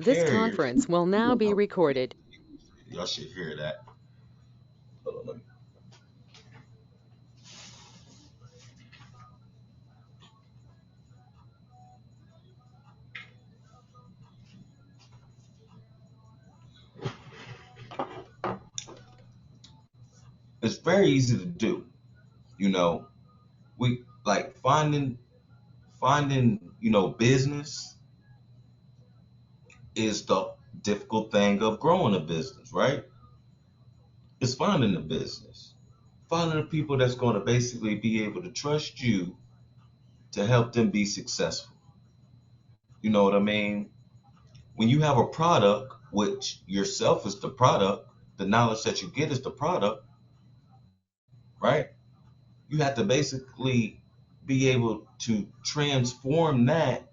This carriers, conference will you now know be how recorded. y'all should hear that. Hold on, it's very easy to do. You know, we like finding business is the difficult thing of growing a business, right? It's finding the business, finding the people that's going to basically be able to trust you to help them be successful. You know what I mean? When you have a product, which yourself is the product, the knowledge that you get is the product, right? You have to basically be able to transform that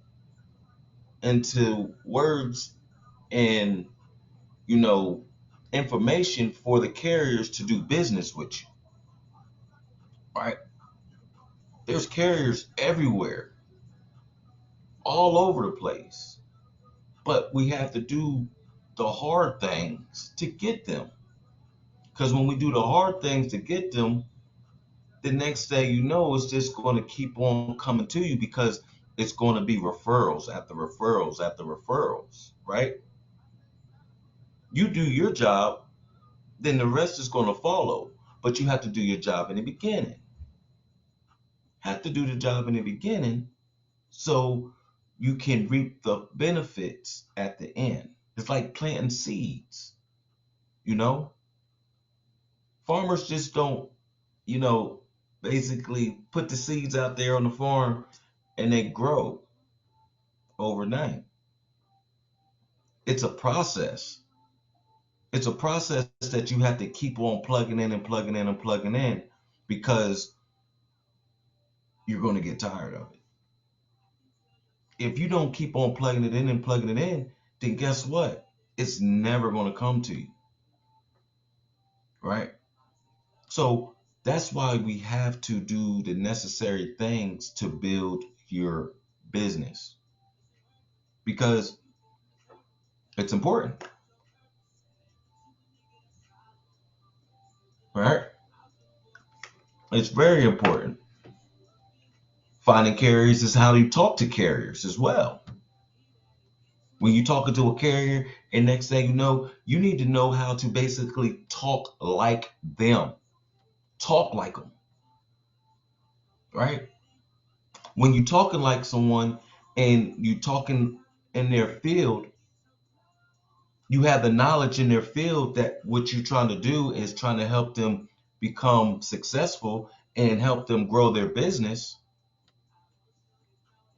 into words and, you know, information for the carriers to do business with you, right? There's carriers everywhere, all over the place, but we have to do the hard things to get them. Because when we do the hard things to get them, the next day you know it's just going to keep on coming to you because it's going to be referrals after referrals after referrals, right? You do your job, then the rest is going to follow. But you have to do your job in the beginning. Have to do the job in the beginning so you can reap the benefits at the end. It's like planting seeds, you know? Farmers just don't, you know, basically put the seeds out there on the farm and they grow overnight. It's a process. It's a process that you have to keep on plugging in and plugging in and plugging in because you're going to get tired of it. If you don't keep on plugging it in and plugging it in, then guess what? It's never going to come to you, right? So that's why we have to do the necessary things to build your business because it's important, right? It's very important. Finding carriers is how you talk to carriers as well. When you're talking to a carrier, and next thing you know, you need to know how to basically talk like them, talk like them, right? When you're talking like someone and you talking in their field, you have the knowledge in their field that what you're trying to do is trying to help them become successful and help them grow their business.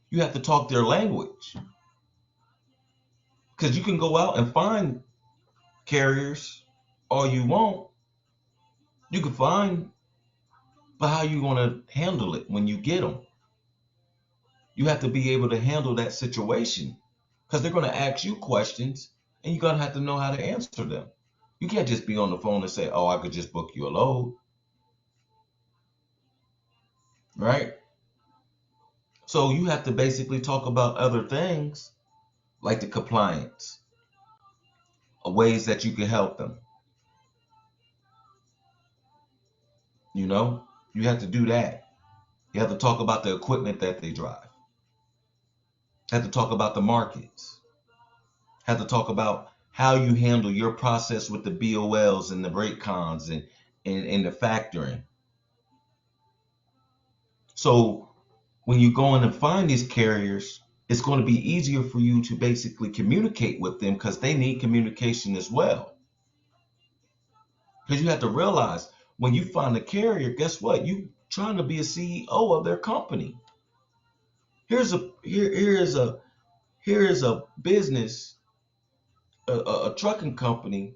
You have to talk their language because you can go out and find carriers all you want. You can find, but how you going to handle it when you get them? You have to be able to handle that situation because they're going to ask you questions and you're going to have to know how to answer them. You can't just be on the phone and say, oh, I could just book you a load, right? So you have to basically talk about other things like the compliance, ways that you can help them. You know, you have to do that. You have to talk about the equipment that they drive. Have to talk about the markets. Have to talk about how you handle your process with the BOLs and the break cons and the factoring. So when you go in and find these carriers, it's going to be easier for you to basically communicate with them because they need communication as well. Because you have to realize when you find a carrier, guess what? You trying to be a CEO of their company. Here is a business, a trucking company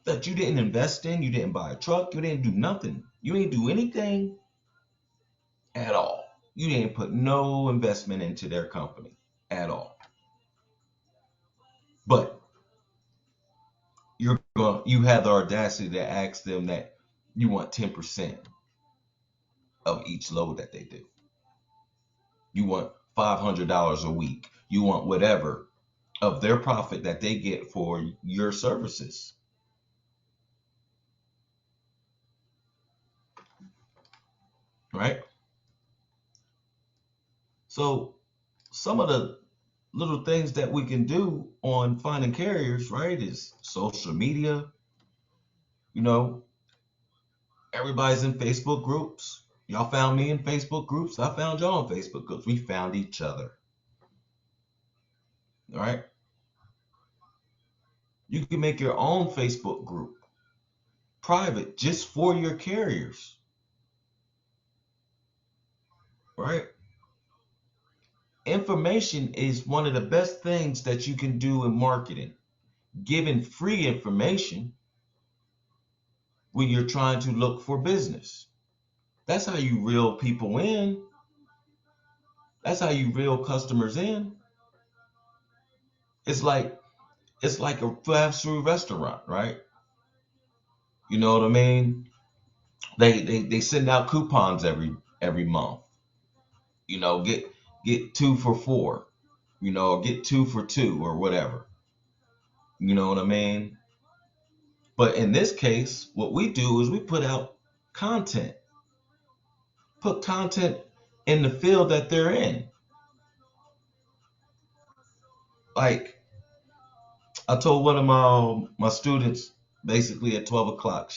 that you didn't invest in. You didn't buy a truck. You didn't do nothing. You didn't do anything at all. You didn't put no investment into their company at all. But you have the audacity to ask them that you want 10% of each load that they do. You want $500 a week. You want whatever. of their profit that they get for your services, right? So some of the little things that we can do on finding carriers, right, is social media. You know, everybody's in Facebook groups. Y'all found me in Facebook groups. I found y'all in Facebook groups. We found each other. All right. You can make your own Facebook group private just for your carriers, right? Information is one of the best things that you can do in marketing. Giving free information when you're trying to look for business. That's how you reel people in. That's how you reel customers in. It's like it's like a fast food restaurant, right? You know what I mean? They send out coupons every month. You know, get 2 for 4. You know, get 2 for 2 or whatever. You know what I mean? But in this case, what we do is we put out content. Put content in the field that they're in. Like I told one of my students basically at 12 o'clock.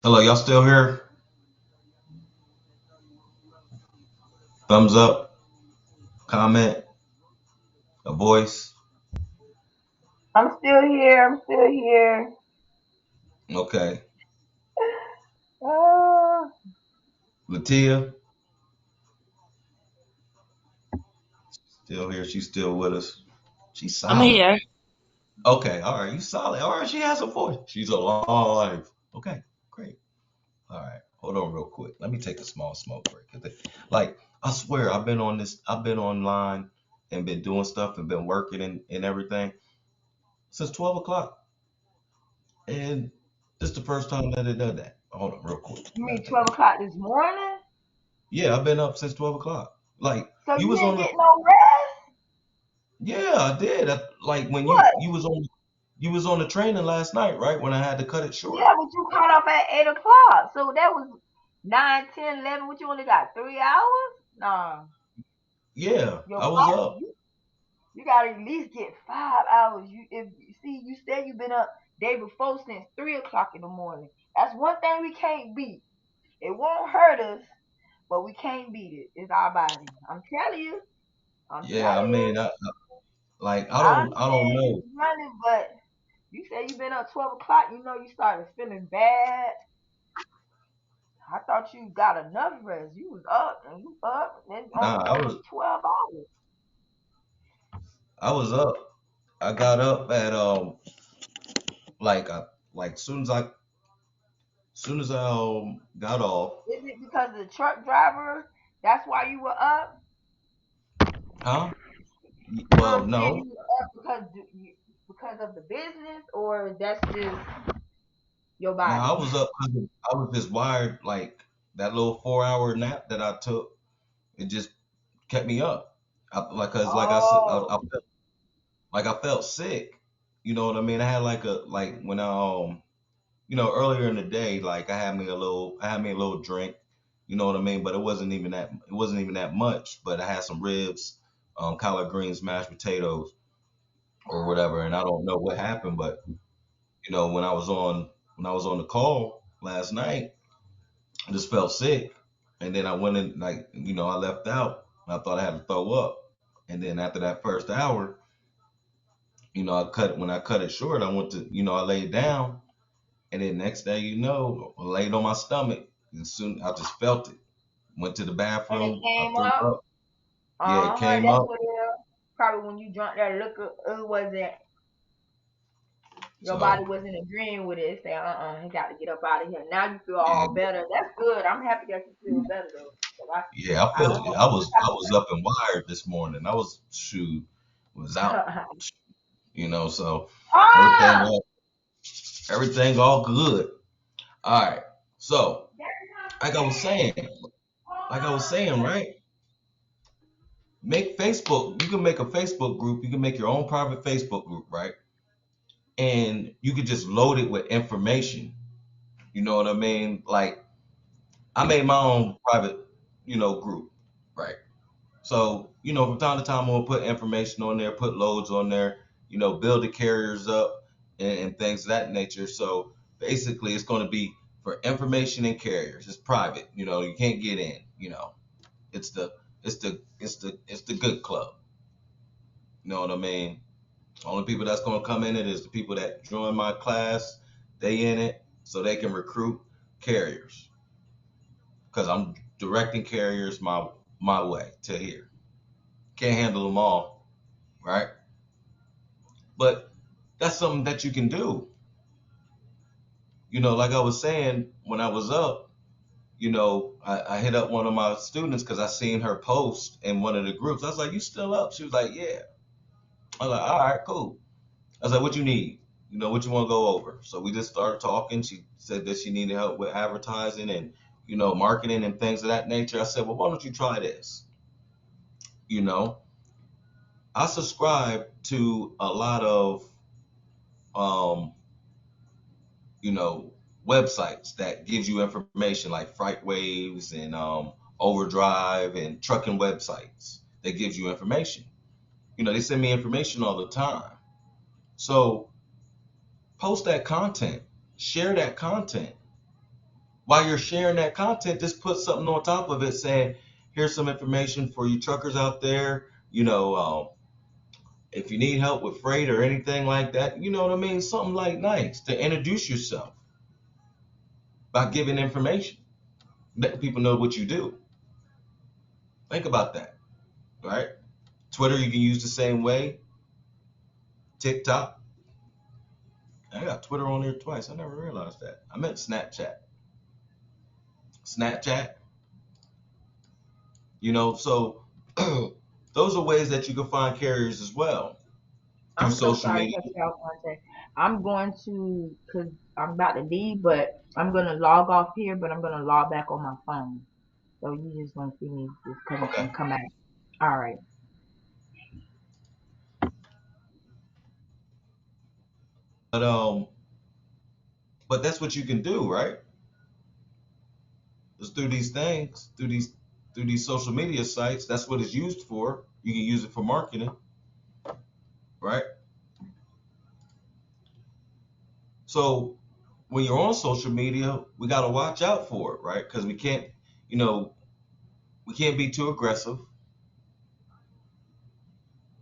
Hello, y'all still here? Thumbs up, comment, a voice. I'm still here. I'm still here. Okay. Oh, Latia, still here. She's still with us. She's I'm solid. here. Okay, all right, you solid. All right, she has a voice. She's alive. Okay, great. All right, hold on real quick. Let me take a small smoke break. Like, I swear, I've been online and been doing stuff and been working and everything since 12 o'clock. And this is the first time that it done that. Hold on real quick. you I gotta mean take 12 a, o'clock this morning? yeah, I've been up since 12 o'clock. Like, So you you was didn't on the, get no rest? yeah, I did. Like, when What? you was on the training last night, right? When I had to cut it short. Yeah, but you caught up at 8 o'clock. So that was 9, 10, 11. What you only got? 3 hours? No. Yeah, Your I was five, up. you got to at least get 5 hours. You if see you said you've been up day before since 3 o'clock in the morning. That's one thing we can't beat. It won't hurt us, but we can't beat it. It's our body. I'm telling you. I'm Yeah, I telling you. mean, like I I don't understand know. you was running, but you said you been up 12 o'clock. You know you started feeling bad. I thought you got enough rest. You was up and you up and it's Nah, almost 12 hours. I was up. I got up at like like soon as I got off, Is it because of the truck driver? That's why you were up? huh? No, Well, I'm saying no. you was up because of the business, or that's just your No, I body. was up 'cause I was just wired like that little 4 hour nap that I took. It just kept me up. Like, cause like I said, Oh, I felt sick. You know what I mean? I had like a like when I earlier in the day, like I had me a little drink. You know what I mean? But it wasn't even that much. But I had some ribs, collard greens, mashed potatoes, or whatever. And I don't know what happened, but when I was on the call last night, I just felt sick, and then I went in like I left out. I thought I had to throw up, and then after that first hour, I cut it short, I went to I laid down, and then next day I laid on my stomach, and soon I just felt it. Went to the and it bathroom, I came threw up. up. Yeah, it came That's up. what it is. Probably when you drank that liquor, it wasn't your So body wasn't agreeing with it. It said, he got to get up out of here. Now you feel all yeah, better. That's good. I'm happy that you feel better though. 'Cause yeah, I I felt don't know I what was I was up and wired this morning. I was shoot was out, happened. so everything Ah! all everything all good. All right. So, like I was saying, right? Make Facebook. You can make a Facebook group. You can make your own private Facebook group, right? And you can just load it with information. You know what I mean? Like I made my own private, group, right? So, from time to time, I'm gonna put information on there, put loads on there, build the carriers up and things of that nature. So basically, it's going to be for information and carriers. It's private. You can't get in. It's the it's the good club. You know what I mean? Only people that's gonna come in it is the people that join my class. They in it so they can recruit carriers because I'm directing carriers my way to here. Can't handle them all, right? But that's something that you can do. Like I was saying when I was up, I hit up one of my students because I seen her post in one of the groups. I was like, "You still up?" She was like, "Yeah." I was like, "All right, cool." I was like, "What you need? What you want to go over?" So we just started talking. She said that she needed help with advertising and marketing and things of that nature. I said, "Well, why don't you try this?" You know, I subscribe to a lot of um, you know, websites that gives you information like Fright Waves and Overdrive and trucking websites that gives you information. They send me information all the time. So post that content, share that content. While you're sharing that content, just put something on top of it saying, here's some information for you truckers out there. If you need help with freight or anything like that, you know what I mean? Something like nice to introduce yourself by giving information. Let people know what you do. Think about that, right? Twitter, you can use the same way. TikTok. I got Twitter on there twice. I never realized that. I meant Snapchat. Snapchat, so those are ways that you can find carriers as well through I'm so social sorry to media. cut you off one second. I'm going to, because I'm about to leave, but I'm going to log off here, but I'm going to log back on my phone. So you just going to see me just come Okay. and come out. All right. But that's what you can do, right? Is through these things, through these social media sites. That's what it's used for. You can use it for marketing, right? So when you're on social media, we got to watch out for it, right? Because we can't, you know, we can't be too aggressive.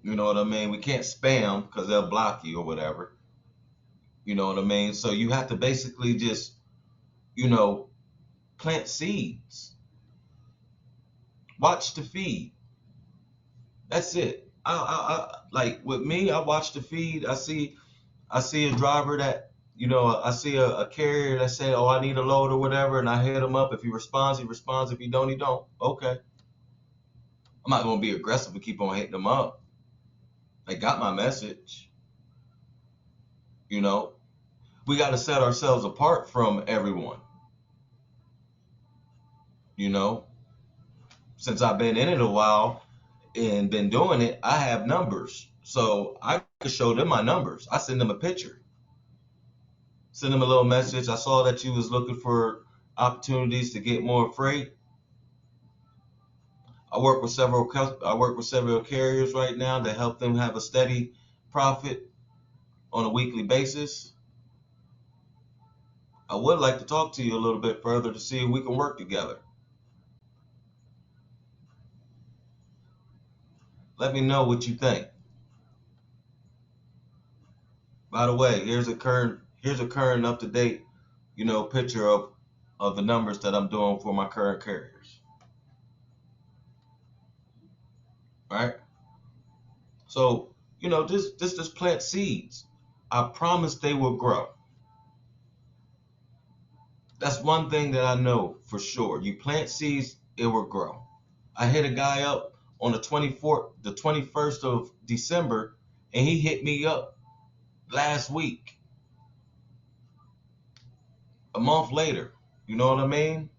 You know what I mean? We can't spam because they'll block you or whatever. You know what I mean? So you have to basically just, you know, plant seeds. Watch the feed. That's it. Like with me, I watch the feed. I see a driver that, I see a carrier that say, oh, I need a load or whatever, and I hit him up. If he responds, he responds. If he don't, he don't. Okay. I'm not gonna be aggressive and keep on hitting them up. They got my message. You know, we got to set ourselves apart from everyone. You know, since I've been in it a while and been doing it, I have numbers, so I can show them my numbers. I send them a picture, send them a little message. I saw that you was looking for opportunities to get more freight. I work with several carriers right now to help them have a steady profit on a weekly basis. I would like to talk to you a little bit further to see if we can work together. Let me know what you think. By the way, here's a current up to date, picture of the numbers that I'm doing for my current carriers. Right? So, just plant seeds. I promise they will grow. That's one thing that I know for sure. You plant seeds, it will grow. I hit a guy up on the 24th, the 21st of December, and he hit me up last week, a month later. You know what I mean?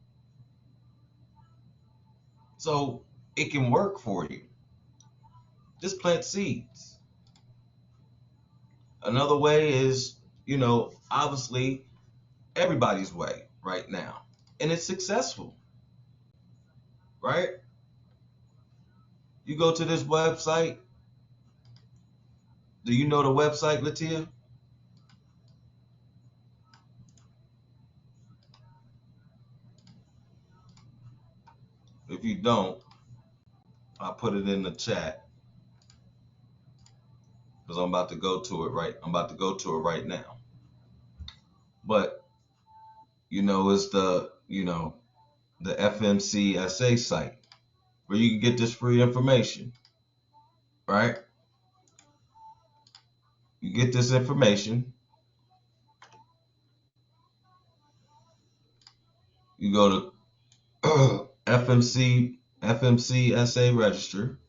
So it can work for you. Just plant seeds. Another way is, obviously everybody's way right now. And it's successful, right? You go to this website. Do you know the website, Latia? If you don't, I'll put it in the chat because I'm about to go to it right. I'm about to go to it right now. But it's the FMCSA site where you can get this free information, right? You get this information. You go to FMCSA register,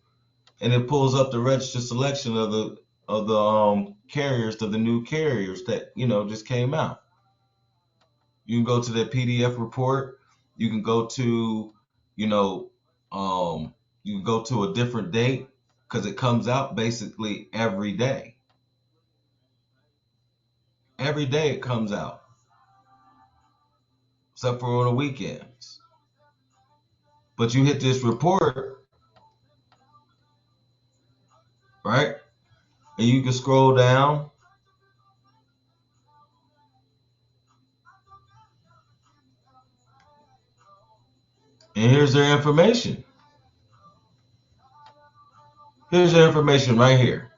and it pulls up the register selection of the carriers, of the new carriers that just came out. You can go to the PDF report. You can go to you know you can go to a different date because it comes out basically every day. Every day it comes out, except for on the weekends. But you hit this report, right? And you can scroll down, and here's their information. Here's their information right here.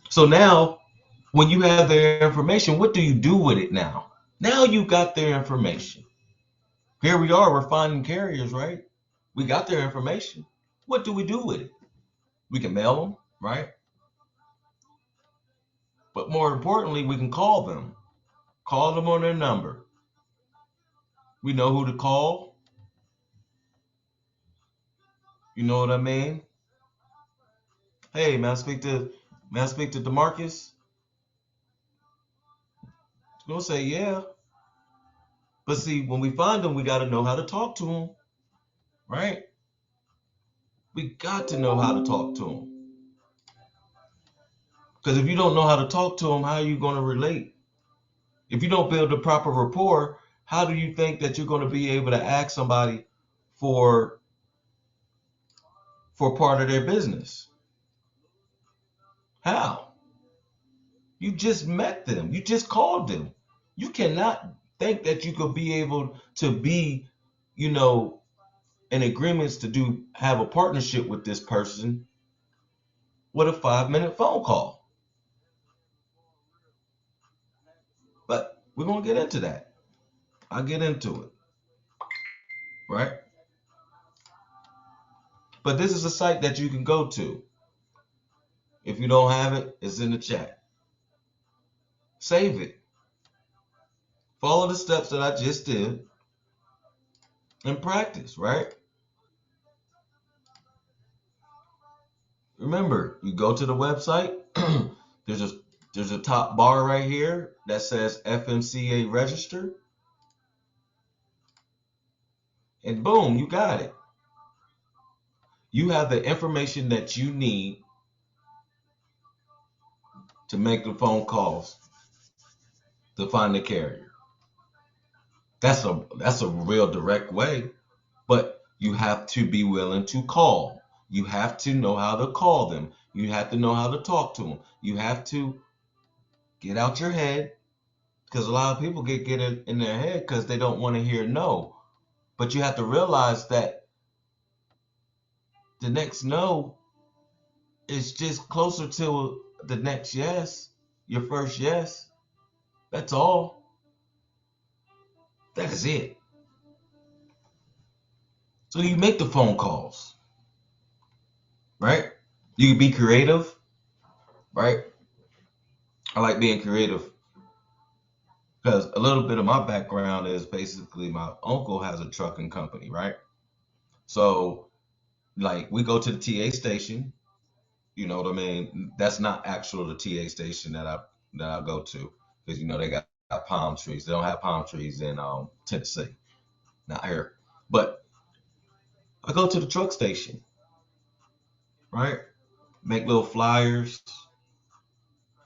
So now, when you have their information, what do you do with it now? Now you got their information. Here we are, we're finding carriers, right? We got their information. What do we do with it? We can mail them, right? But more importantly, we can call them. Call them on their number. We know who to call. You know what I mean? Hey, may I speak to DeMarcus? He's gonna say yeah. But see, when we find them, we gotta know how to talk to them, right? We got to know how to talk to them. Because if you don't know how to talk to them, how are you gonna relate? If you don't build the proper rapport, how do you think that you're gonna be able to ask somebody for part of their business? How? You just met them. You just called them. You cannot think that you could be able to be, you know, in agreements to have a partnership with this person with a 5-minute phone call. But we're gonna get into that. I'll get into it, right? But this is a site that you can go to. If you don't have it, it's in the chat. Save it. Follow the steps that I just did and practice, right? Remember, you go to the website. there's a there's a top bar right here that says FMCA register, and boom, you got it. You have the information that you need to make the phone calls to find the carrier. That's a real direct way, but you have to be willing to call. You have to know how to call them. You have to know how to talk to them. You have to get out your head, because a lot of people get it in their head because they don't want to hear no. But you have to realize that the next no is just closer to the next yes, your first yes. That's all. That is it. So you make the phone calls, right? You can be creative, right? I like being creative because a little bit of my background is basically my uncle has a trucking company, right? So like we go to the TA station, you know what I mean? That's not actual the TA station that I go to, because they got palm trees. They don't have palm trees in Tennessee, not here. But I go to the truck station, right? Make little flyers,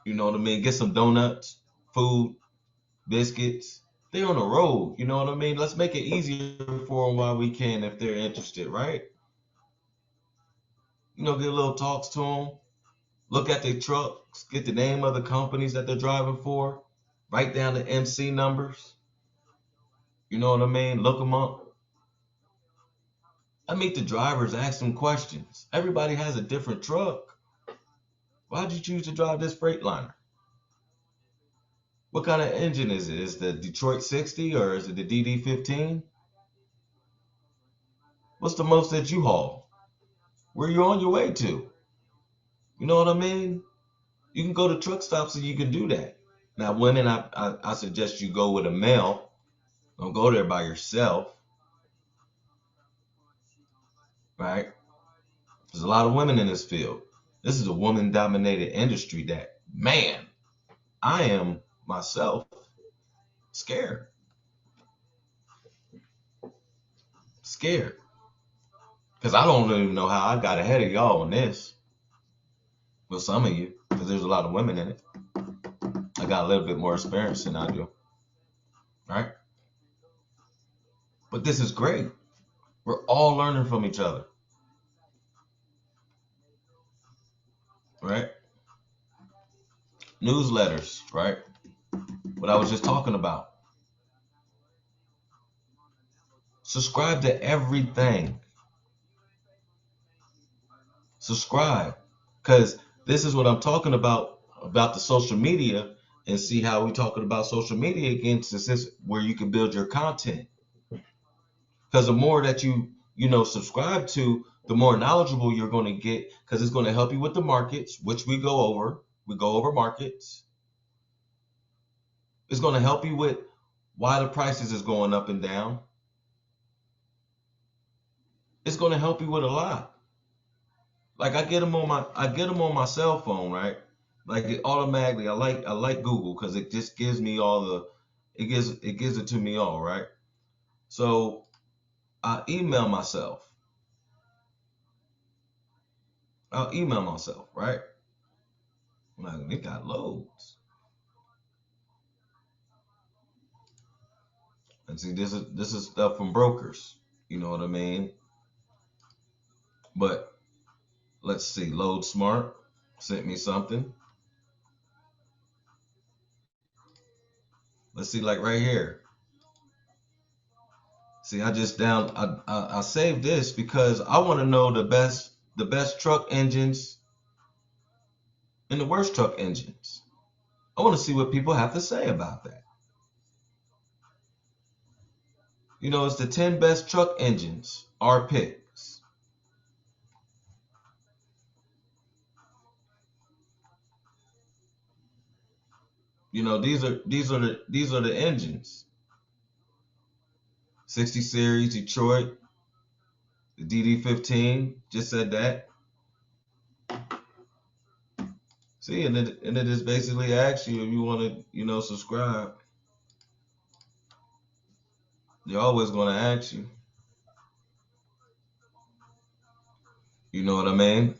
you know what I mean? Get some donuts, food, biscuits. They're on the road, you know what I mean? Let's make it easier for them while we can if they're interested, right? Get little talks to them. Look at their trucks, get the name of the companies that they're driving for, write down the MC numbers. You know what I mean? Look them up. I meet the drivers, ask them questions. Everybody has a different truck. Why'd you choose to drive this Freightliner? What kind of engine is it? Is it the Detroit 60 or is it the DD15? What's the most that you haul? Where you on your way to? You know what I mean? You can go to truck stops and you can do that. Now, women, I suggest you go with a male. Don't go there by yourself, right? There's a lot of women in this field. This is a woman-dominated industry that, man, I am myself scared. Scared. Because I don't even know how I got ahead of y'all on this. With some of you, because there's a lot of women in it. I got a little bit more experience than I do. Right? But this is great. We're all learning from each other. Right? Newsletters, right? What I was just talking about. Subscribe to everything. Subscribe. Because this is what I'm talking about the social media, and see how we talking about social media again, since this is where you can build your content. Because the more that you subscribe to, the more knowledgeable you're going to get, because it's going to help you with the markets, which we go over. We go over markets. It's going to help you with why the prices is going up and down. It's going to help you with a lot. Like I get them on my cell phone, right? Like it automatically. I like Google because it just gives me all it gives it to me all, right? So I email myself. I'll email myself, right? Like, it got loads. And see, this is stuff from brokers. You know what I mean? But let's see. Load Smart sent me something. Let's see, like right here. See, I saved this because I want to know the best truck engines and the worst truck engines. I want to see what people have to say about that. You know, it's the 10 best truck engines, our picks. You know, these are the engines. 60 series Detroit, the DD15, just said that. See, and it just basically asks you if you want to, subscribe. They're always going to ask you. You know what I mean?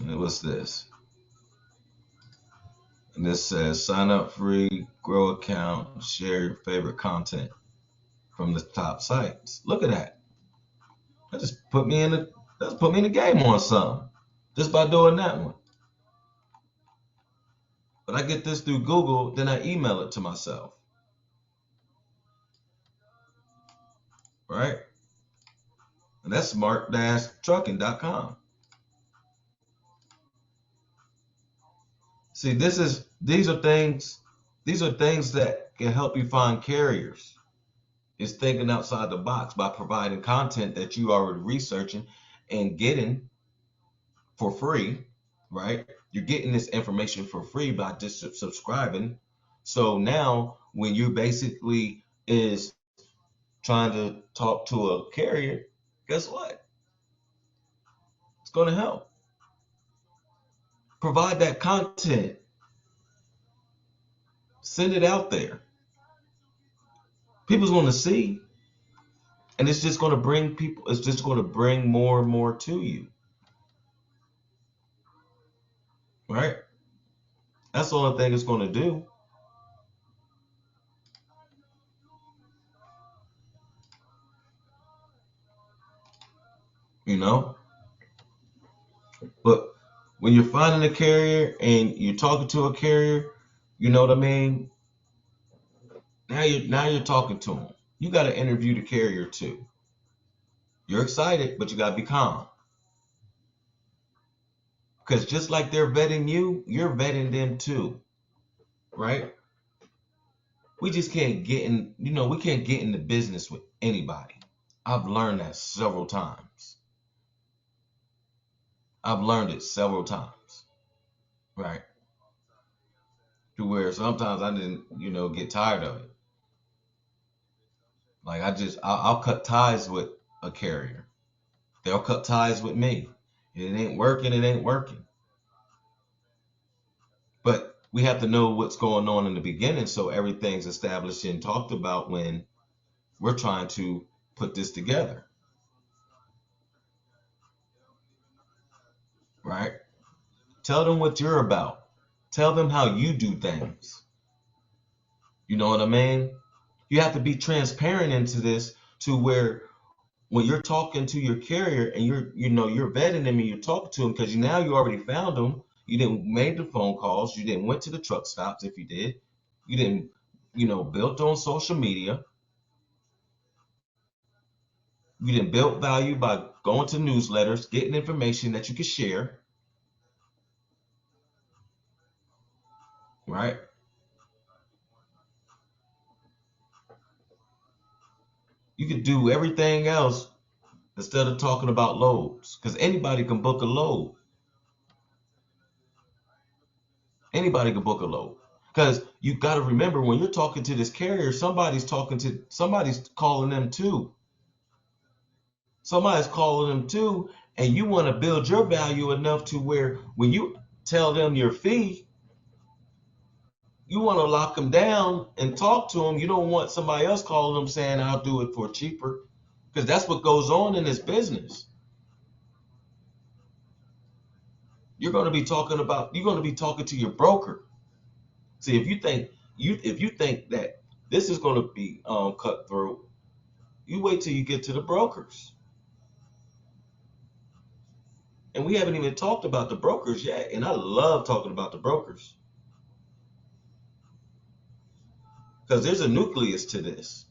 And what's this? And this says sign up free, grow account, share your favorite content from the top sites. Look at that. That just put me in the game on something. Just by doing that one. But I get this through Google, then I email it to myself. Right? And that's smart-trucking.com. See, these are things that can help you find carriers. It's thinking outside the box by providing content that you already researching and getting for free, right? You're getting this information for free by just subscribing. So now when you basically is trying to talk to a carrier, guess what? It's going to help. Provide that content. Send it out there. People's going to see, and it's just going to bring people, it's just going to bring more and more to you. Right? That's the only thing it's going to do. You know? But when you're finding a carrier and you're talking to a carrier, you know what I mean? Now you're talking to them. You got to interview the carrier too. You're excited, but you got to be calm. Because just like they're vetting you, you're vetting them too. Right? We just can't get in, we can't get into business with anybody. I've learned that several times. I've learned it several times. Right? To where sometimes I didn't, get tired of it. Like I'll cut ties with a carrier. They'll cut ties with me. It ain't working, it ain't working. But we have to know what's going on in the beginning so everything's established and talked about when we're trying to put this together. Right? Tell them what you're about. Tell them how you do things. You know what I mean? You have to be transparent into this to where when you're talking to your carrier and you're vetting them and you're talking to them because now you already found them. You didn't made the phone calls. You didn't went to the truck stops if you did. You didn't, built on social media. You didn't build value by going to newsletters, getting information that you could share. Right? You could do everything else instead of talking about loads because anybody can book a load. Anybody can book a load. Because you got to remember when you're talking to this carrier, somebody's calling them too. Somebody's calling them too, and you want to build your value enough to where when you tell them your fee, you want to lock them down and talk to them. You don't want somebody else calling them saying, I'll do it for cheaper. Because that's what goes on in this business. You're going to be talking to your broker. See, if you think that this is going to be cutthroat, you wait till you get to the brokers. And we haven't even talked about the brokers yet. And I love talking about the brokers. because there's a nucleus to this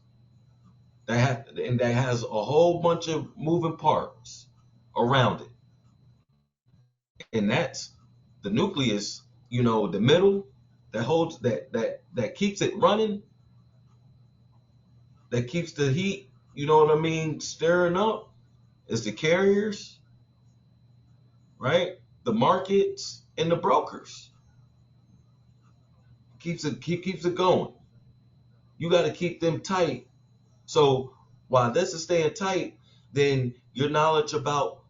that has a whole bunch of moving parts around it, and that's the nucleus. The middle that holds that keeps it running, that keeps the heat. You know what I mean? Stirring up is the carriers, right? The markets and the brokers. Keeps it going. You got to keep them tight. So while this is staying tight, then your knowledge about,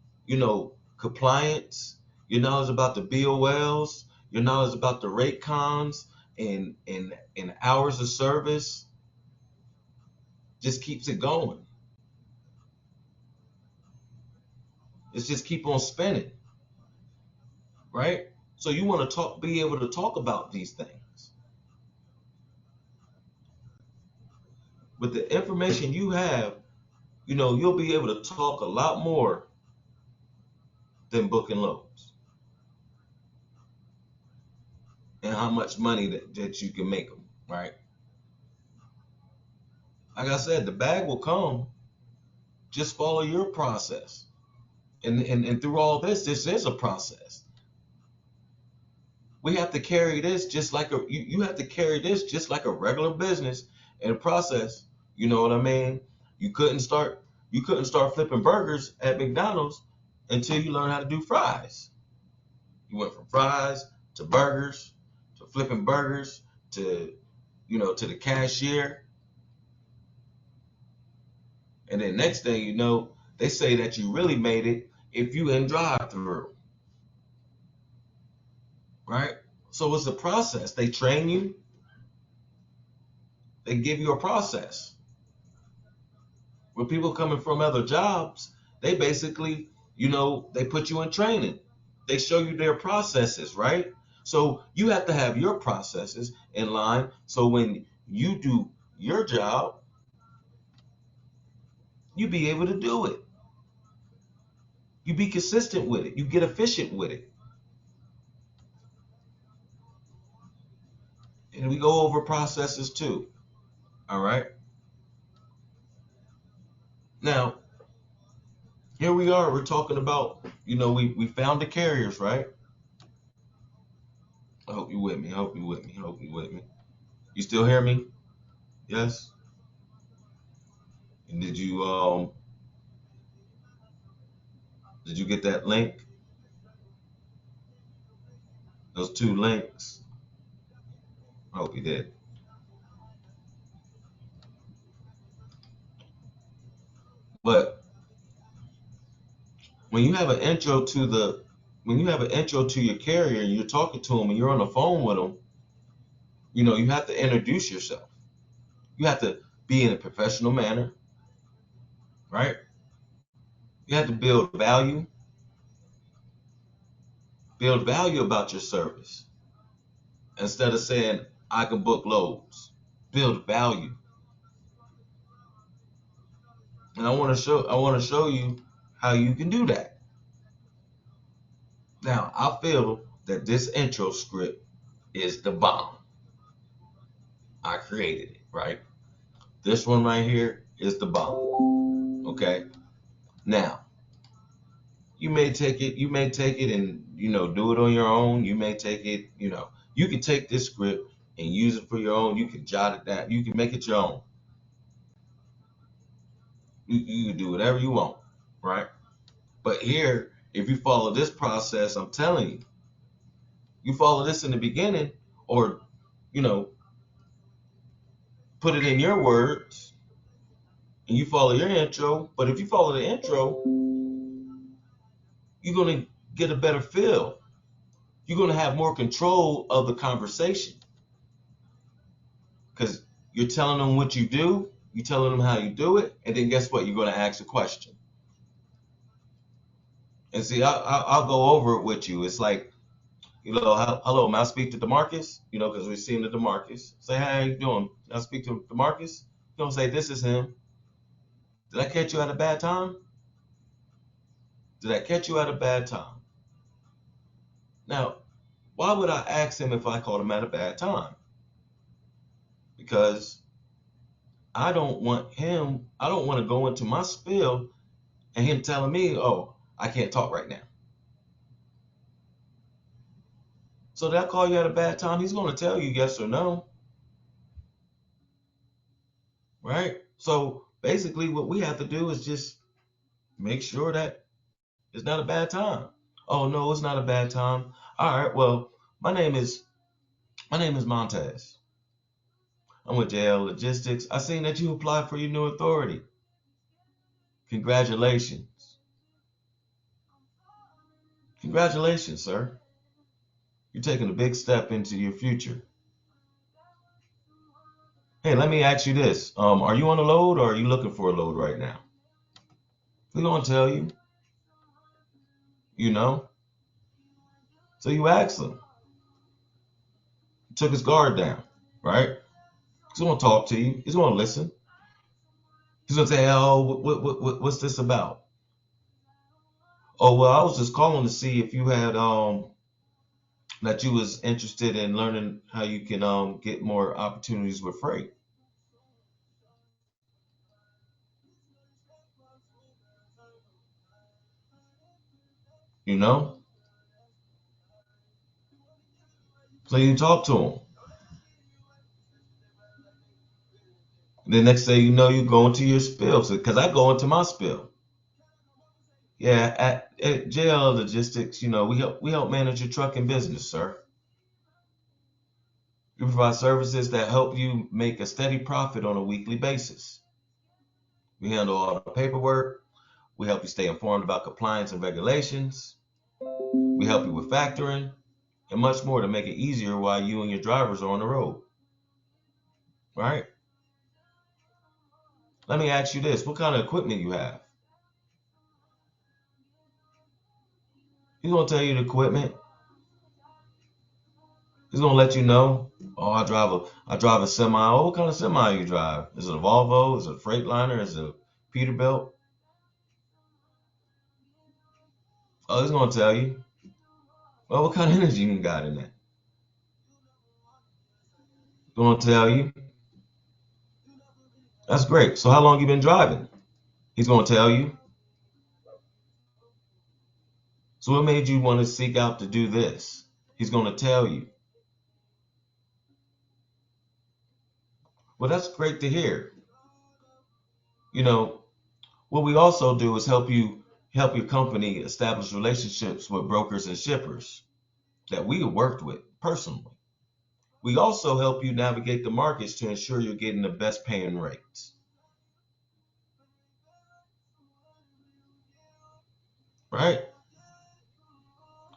compliance, your knowledge about the BOLs, your knowledge about the rate cons and hours of service just keeps it going. It's just keep on spinning, right? So you want to be able to talk about these things. With the information you have, you'll be able to talk a lot more than booking loads and how much money that you can make them, right? Like I said, the bag will come. Just follow your process. And through all this is a process. We have to carry this just like you have to carry this just like a regular business and process. You know what I mean? You couldn't start flipping burgers at McDonald's until you learn how to do fries. You went from fries to burgers to flipping burgers to to the cashier. And then next thing you know, they say that you really made it if you in drive through. Right? So it's a process. They train you, they give you a process. With people coming from other jobs, they basically, they put you in training. They show you their processes, right? So you have to have your processes in line. So when you do your job, you be able to do it. You be consistent with it. You get efficient with it. And we go over processes too. All right. Now, here we are. We're talking about, we found the carriers, right? I hope you with me. I hope you with me. I hope you with me. You still hear me? Yes. And did you get that link? Those two links? I hope you did. But when you have an intro to your carrier and you're talking to them and you're on the phone with them, you have to introduce yourself. You have to be in a professional manner, right? You have to build value about your service instead of saying I can book loads. Build value. And I want to show you how you can do that. Now, I feel that this intro script is the bomb. I created it, right? This one right here is the bomb. Okay? Now, you may take it and do it on your own. You may take it, you can take this script and use it for your own. You can jot it down. You can make it your own. You can do whatever you want, right? But here, if you follow this process, I'm telling you, you follow this in the beginning, or you know, put it in your words, and you follow your intro. But if you follow the intro, you're gonna get a better feel. You're gonna have more control of the conversation because you're telling them what you do, you're telling them how you do it, and then guess what? You're gonna ask a question. And see, I'll go over it with you. It's like, hello, may I speak to DeMarcus? Because we've seen the DeMarcus. Say, hey, how you doing? Can I speak to DeMarcus? You don't say, this is him. Did I catch you at a bad time? Did I catch you at a bad time? Now, why would I ask him if I caught him at a bad time? because I don't want to go into my spiel and him telling me, oh, I can't talk right now. So did I call you at a bad time? He's going to tell you yes or no, right? So basically, what we have to do is just make sure that it's not a bad time. Oh no, it's not a bad time. All right, well, my name is Montez. I'm with JL Logistics. I seen that you applied for your new authority. Congratulations. Congratulations, sir. You're taking a big step into your future. Hey, let me ask you this. Are you on a load or are you looking for a load right now? We're gonna tell you, you know. So you asked him. He took his guard down, right? He's gonna talk to you. He's gonna listen. He's gonna say, "Oh, what's this about?" Oh, well, I was just calling to see if you had that you was interested in learning how you can get more opportunities with freight. You know, so you talk to him. And the next thing you know, you go into your spill. So, because I go into my spill. Yeah, at JL Logistics, we help manage your trucking business, sir. We provide services that help you make a steady profit on a weekly basis. We handle all the paperwork. We help you stay informed about compliance and regulations. We help you with factoring and much more to make it easier while you and your drivers are on the road. Right? Let me ask you this: what kind of equipment you have? He's gonna tell you the equipment. He's gonna let you know. Oh, I drive a semi. Oh, what kind of semi you drive? Is it a Volvo? Is it a Freightliner? Is it a Peterbilt? Oh, he's gonna tell you. Well, what kind of energy you got in that? He's gonna tell you. That's great. So how long you been driving? He's gonna tell you. So what made you want to seek out to do this? He's gonna tell you. Well, that's great to hear. You know, what we also do is help your company establish relationships with brokers and shippers that we have worked with personally. We also help you navigate the markets to ensure you're getting the best paying rates. Right?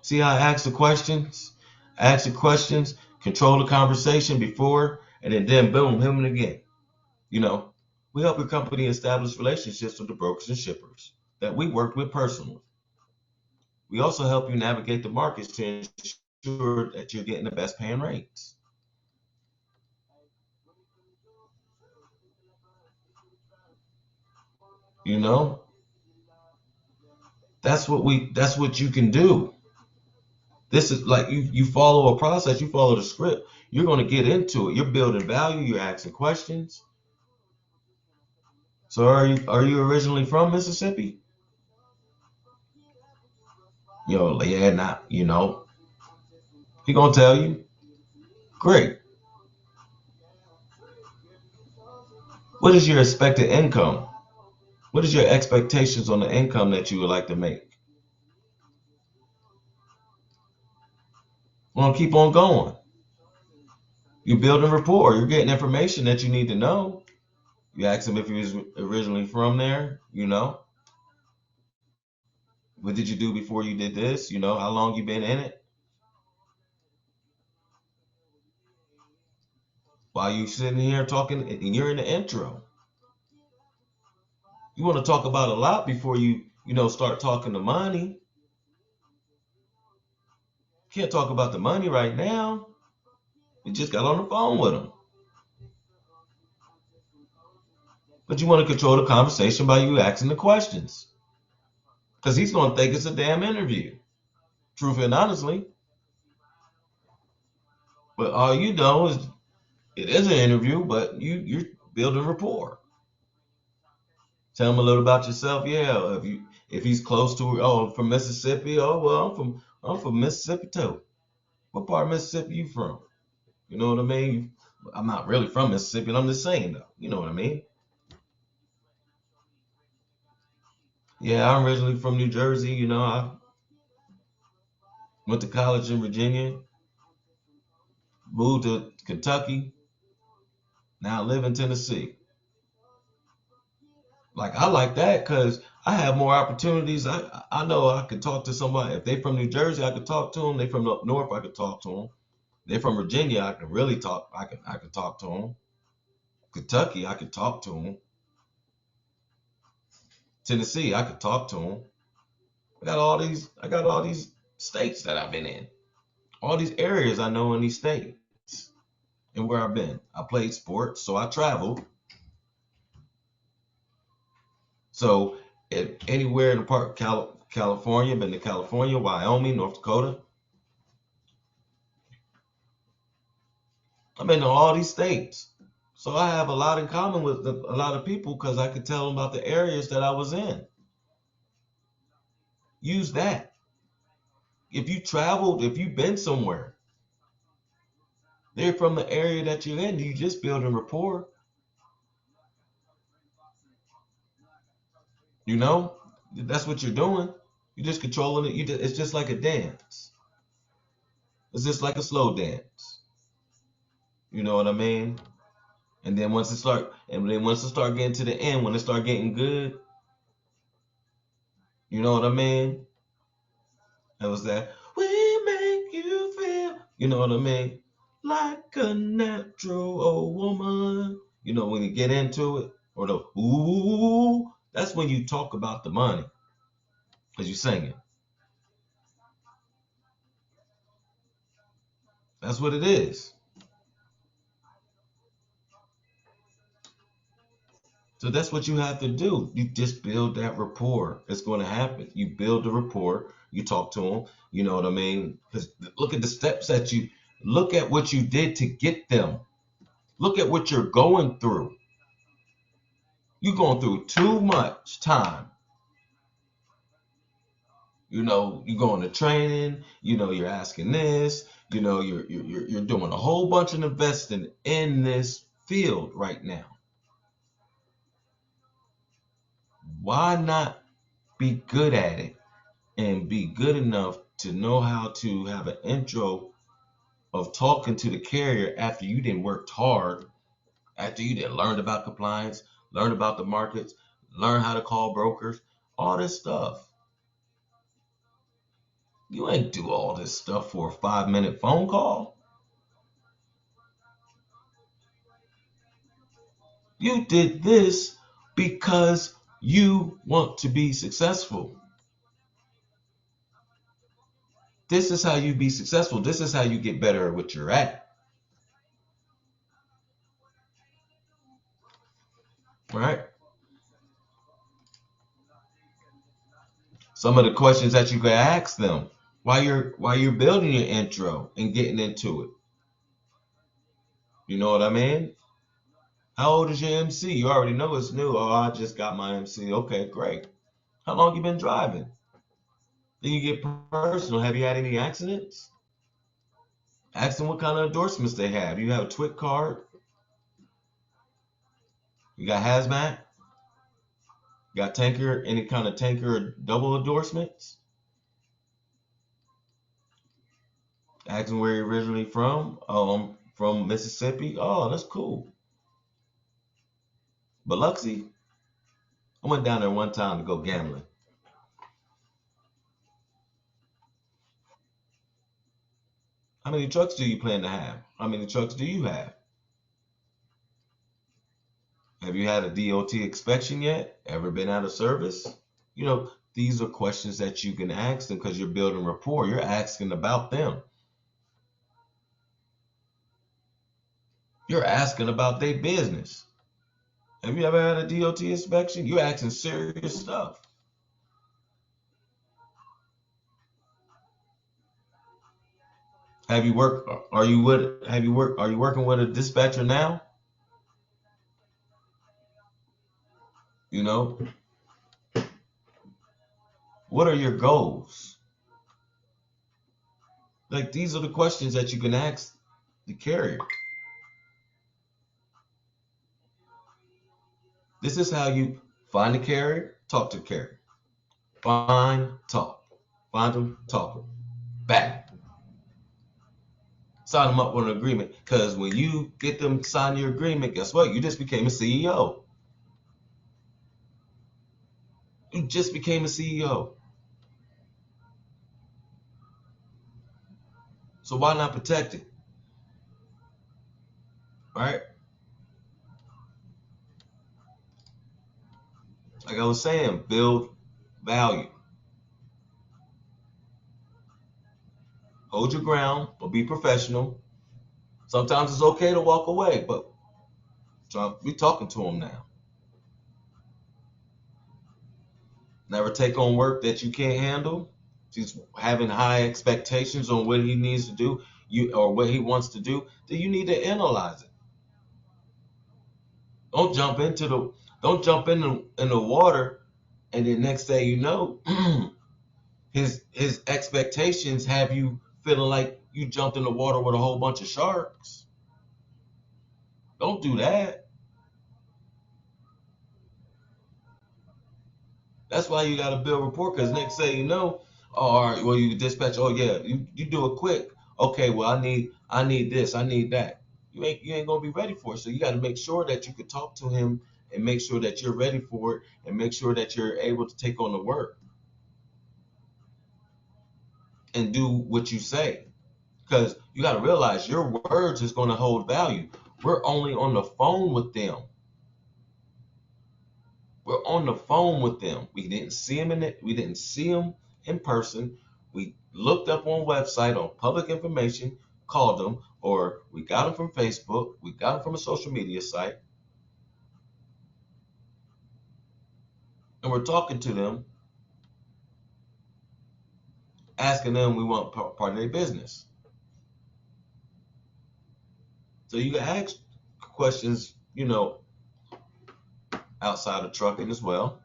See how I ask the questions? Ask the questions, control the conversation before, and then boom, him and again. You know, we help your company establish relationships with the brokers and shippers that we worked with personally. We also help you navigate the markets to ensure that you're getting the best paying rates. You know, that's what you can do. This is like you follow a process, you follow the script. You're going to get into it. You're building value. You're asking questions. So are you originally from Mississippi? Yo, yeah, not. He gonna tell you. Great. What is your expected income? What is your expectations on the income that you would like to make? Well, keep on going. You're building rapport. You're getting information that you need to know. You ask him if he was originally from there. What did you do before you did this? How long you been in it? While you sitting here talking, and you're in the intro. You want to talk about a lot before you start talking the money. Can't talk about the money right now. We just got on the phone with him. But you want to control the conversation by you asking the questions. Because he's going to think it's a damn interview. Truthfully and honestly. But all you know It is an interview, but you're building rapport. Tell him a little about yourself. Yeah, if he's close to, oh, I'm from Mississippi. Oh, well, I'm from Mississippi too. What part of Mississippi you from? You know what I mean? I'm not really from Mississippi, and I'm just saying though. You know what I mean? Yeah, I'm originally from New Jersey. I went to college in Virginia, moved to Kentucky, now I live in Tennessee. Like I like that because I have more opportunities. I know I could talk to somebody. If they from New Jersey, I could talk to them. They from up north, I could talk to them. They from Virginia, I can really talk. I can talk to them. Kentucky, I could talk to them. Tennessee, I could talk to them. I got all these states that I've been in. All these areas I know in these states and where I've been. I played sports, so I traveled. So anywhere in the part of California, been to California, Wyoming, North Dakota. I've been to all these states. So I have a lot in common with a lot of people because I could tell them about the areas that I was in. Use that. If you traveled, if you've been somewhere, they're from the area that you're in. You just building rapport. You know, that's what you're doing. You're just controlling it. It's just like a dance. It's just like a slow dance. You know what I mean? And then once it start getting to the end, when it start getting good, you know what I mean? That was that. We make you feel. You know what I mean? Like a natural old woman. You know when you get into it, or the ooh, that's when you talk about the money, cause you singing. That's what it is. So that's what you have to do. You just build that rapport. It's going to happen. You build the rapport. You talk to them. You know what I mean? Because look at the steps that you look at what you did to get them. Look at what you're going through. You're going through too much time. You're going to training. You're asking this. You're doing a whole bunch of investing in this field right now. Why not be good at it and be good enough to know how to have an intro of talking to the carrier after you didn't worked hard, after you didn't learn about compliance, learn about the markets, learn how to call brokers, all this stuff. You ain't do all this stuff for a 5-minute phone call. You did this because you want to be successful. This is how you be successful. This is how you get better at what you're at. Right? Some of the questions that you can ask them while you're building your intro and getting into it. You know what I mean? How old is your MC? You already know it's new. Oh, I just got my MC. Okay, great. How long you been driving? Then you get personal. Have you had any accidents? Ask them what kind of endorsements they have. You have a TWIC card? You got hazmat? You got tanker? Any kind of tanker or double endorsements? Ask them where you're originally from. Oh, I'm from Mississippi. Oh, that's cool. Biloxi. I went down there one time to go gambling. How many trucks do you plan to have? How many trucks do you have? Have you had a DOT inspection yet? Ever been out of service? These are questions that you can ask them because you're building rapport. You're asking about them. You're asking about their business. Have you ever had a DOT inspection? You're asking serious stuff. Have you worked? Are you with? Have you worked? Are you working with a dispatcher now? You know, what are your goals? Like these are the questions that you can ask the carrier. This is how you find the carrier, talk to the carrier. Find, talk. Find them, talk them. Back. Sign them up with an agreement. Because when you get them to sign your agreement, guess what? You just became a CEO. You just became a CEO. So why not protect it? Right? Like I was saying, build value. Hold your ground, but be professional. Sometimes it's okay to walk away, but be talking to them now. Never take on work that you can't handle. He's having high expectations on what he needs to do, or what he wants to do. Then you need to analyze it. Don't jump into the in the water, and then next thing you know, his expectations have you feeling like you jumped in the water with a whole bunch of sharks. Don't do that. That's why you got to build rapport. Because next thing you know, oh, all right, well you dispatch. Oh yeah, you do it quick. Okay, well I need this, I need that. You ain't gonna be ready for it. So you got to make sure that you can talk to him and make sure that you're ready for it and make sure that you're able to take on the work and do what you say. Because you got to realize your words is going to hold value. We're only on the phone with them. We're on the phone with them. We didn't see them we didn't see them in person. We looked up on website on public information, called them, or we got them from Facebook. We got them from a social media site, and we're talking to them, asking them we want part of their business. So you can ask questions, outside of trucking as well,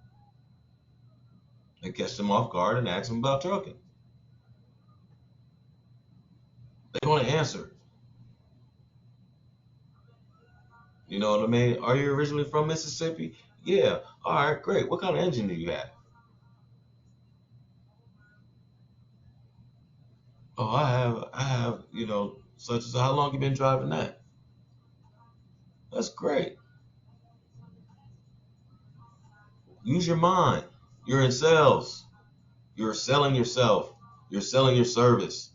and catch them off guard and ask them about trucking. They want to answer. You know what I mean? Are you originally from Mississippi? Yeah. All right, great. What kind of engine do you have? Oh, I have, such as how long you been driving that? That's great. Use your mind. You're in sales. You're selling yourself. You're selling your service.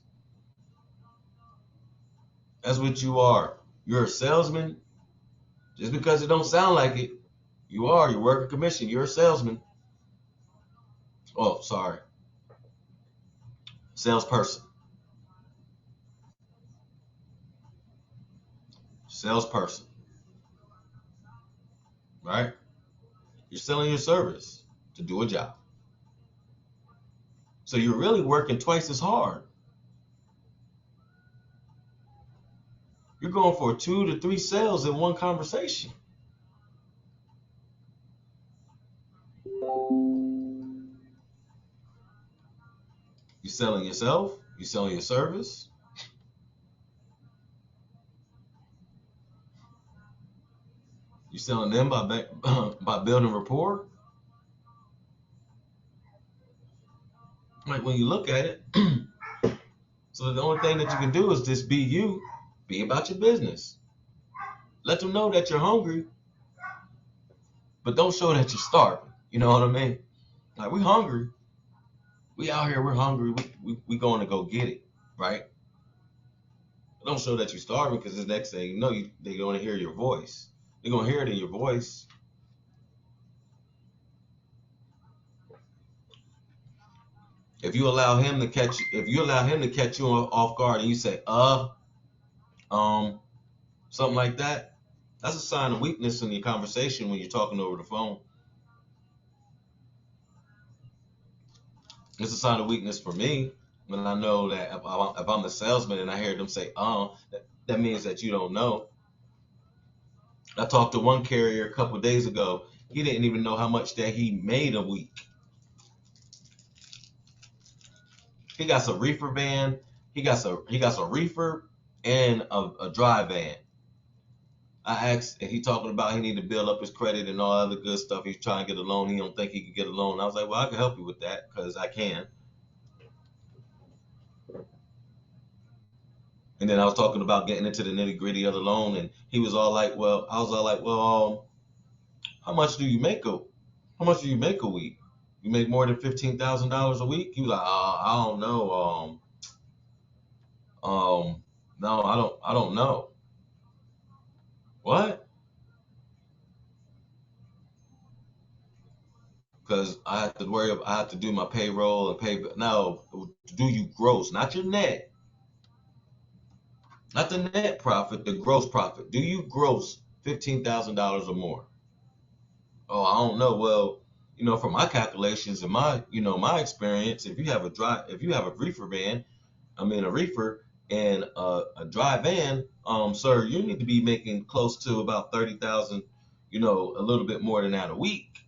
That's what you are. You're a salesman. Just because it don't sound like it, you are. You're working commission. You're a salesman. Oh, sorry. Salesperson. Salesperson. Right? You're selling your service to do a job. So you're really working twice as hard. You're going for 2 to 3 sales in one conversation. You're selling yourself. You're selling your service. You're selling them by building rapport. Like when you look at it, so the only thing that you can do is just be you, be about your business. Let them know that you're hungry, but don't show that you're starving. You know what I mean? Like we're hungry. We out here. We're hungry. We going to go get it, right? But don't show that you're starving because the next thing you know, they're going to hear your voice. They're going to hear it in your voice. If you allow him to catch you off guard and you say, um, something like that, that's a sign of weakness in your conversation when you're talking over the phone. It's a sign of weakness for me. And I know that if I'm the salesman and I hear them say, that means that you don't know. I talked to one carrier a couple of days ago. He didn't even know how much that he made a week. He got a reefer van. He got a reefer and a dry van. I asked, and he talking about he need to build up his credit and all other good stuff. He's trying to get a loan. He don't think he can get a loan. I was like, well, I can help you with that because I can. And then I was talking about getting into the nitty gritty of the loan, and he was all like, well, I was all like, well, how much do you make a, how much do you make a week? You make more than $15,000 a week? He was like, I don't know. No, I don't know. What? Because I have to do my payroll and pay. No, do you gross, not your net, not the net profit, the gross profit. Do you gross $15,000 or more? Oh, I don't know. Well, from my calculations and my experience, if you have a reefer van, a reefer and a dry van, sir, you need to be making close to about 30,000, a little bit more than that a week.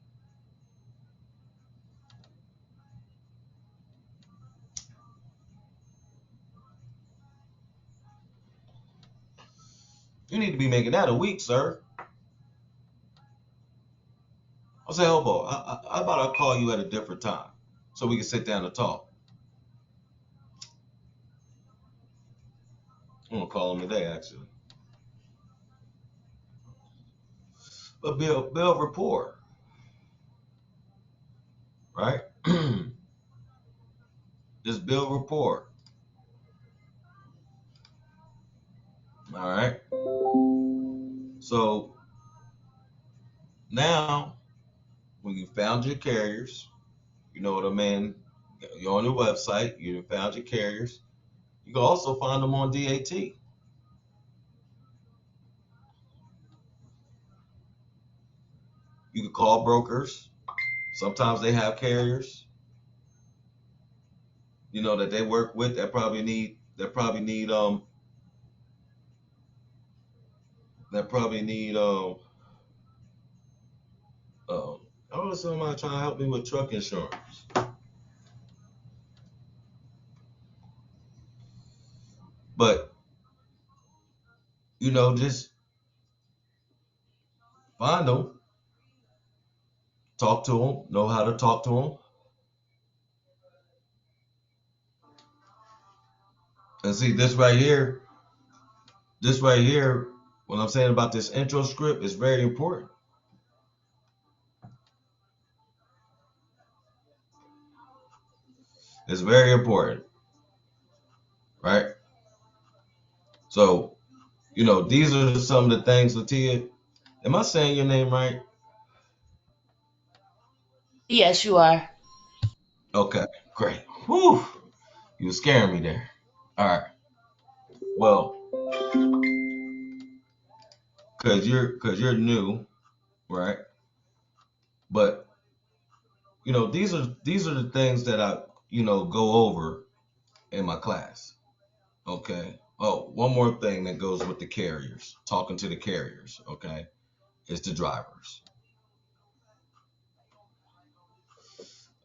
You need to be making that a week, sir. I say, oh boy, how about I call you at a different time so we can sit down and talk? I'm gonna call him today, actually. But build rapport, right? Just build rapport. All right. So now, when you found your carriers, you know what I mean. You're on your website. You found your carriers. You can also find them on DAT. You can call brokers. Sometimes they have carriers, that they work with that probably need um I don't know, somebody trying to help me with truck insurance. But just find them, talk to them, know how to talk to them, and see this right here, what I'm saying about this intro script is very important. It's very important, right? So, these are some of the things, Latia. Am I saying your name right? Yes, you are. Okay, great. Whew, you were scaring me there. All right. Well, cause you're new, right? But these are the things that I go over in my class. Okay. Oh, one more thing that goes with the carriers, talking to the carriers. Okay, is the drivers.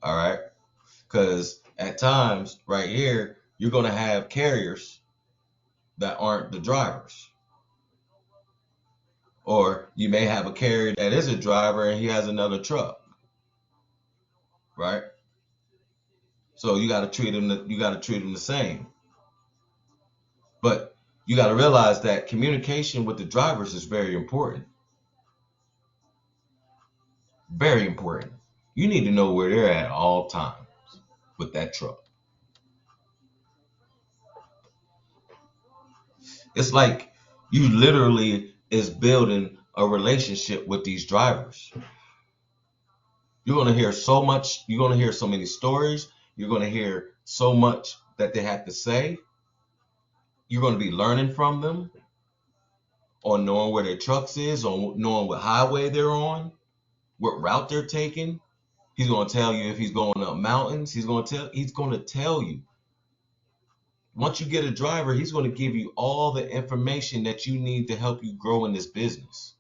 All right, because at times right here you're gonna have carriers that aren't the drivers, or you may have a carrier that is a driver and he has another truck, right? So you got to treat them the same. But you got to realize that communication with the drivers is very important. Very important. You need to know where they're at all times with that truck. It's like you literally is building a relationship with these drivers. You're going to hear so much, you're going to hear so many stories, you're going to hear so much that they have to say. You're going to be learning from them on knowing where their trucks is, on knowing what highway they're on, what route they're taking. He's going to tell you if he's going up mountains. He's going to tell you. once you get a driver, he's going to give you all the information that you need to help you grow in this business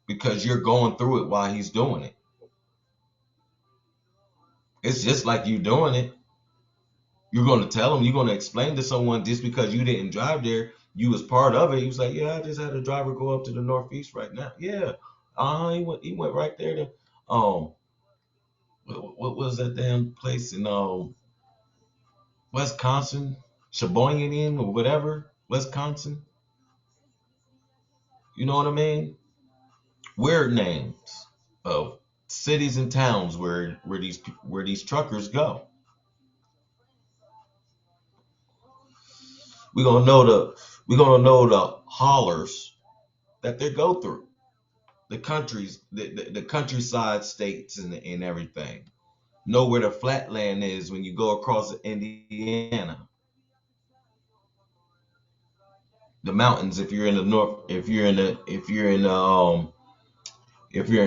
because you're going through it while he's doing it. It's just like you doing it. You're going to tell him, you're going to explain to someone just because you didn't drive there, you was part of it. He was like, yeah, I just had a driver go up to the Northeast right now. Yeah. He went right there to what was that damn place in Wisconsin? Sheboygan or whatever, Wisconsin. You know what I mean? Weird names of cities and towns where these truckers go. We're gonna know the hollers that they go through, the countries, the countryside states and everything. Know where the flatland is when you go across Indiana, the mountains. If you're in the north, if you're in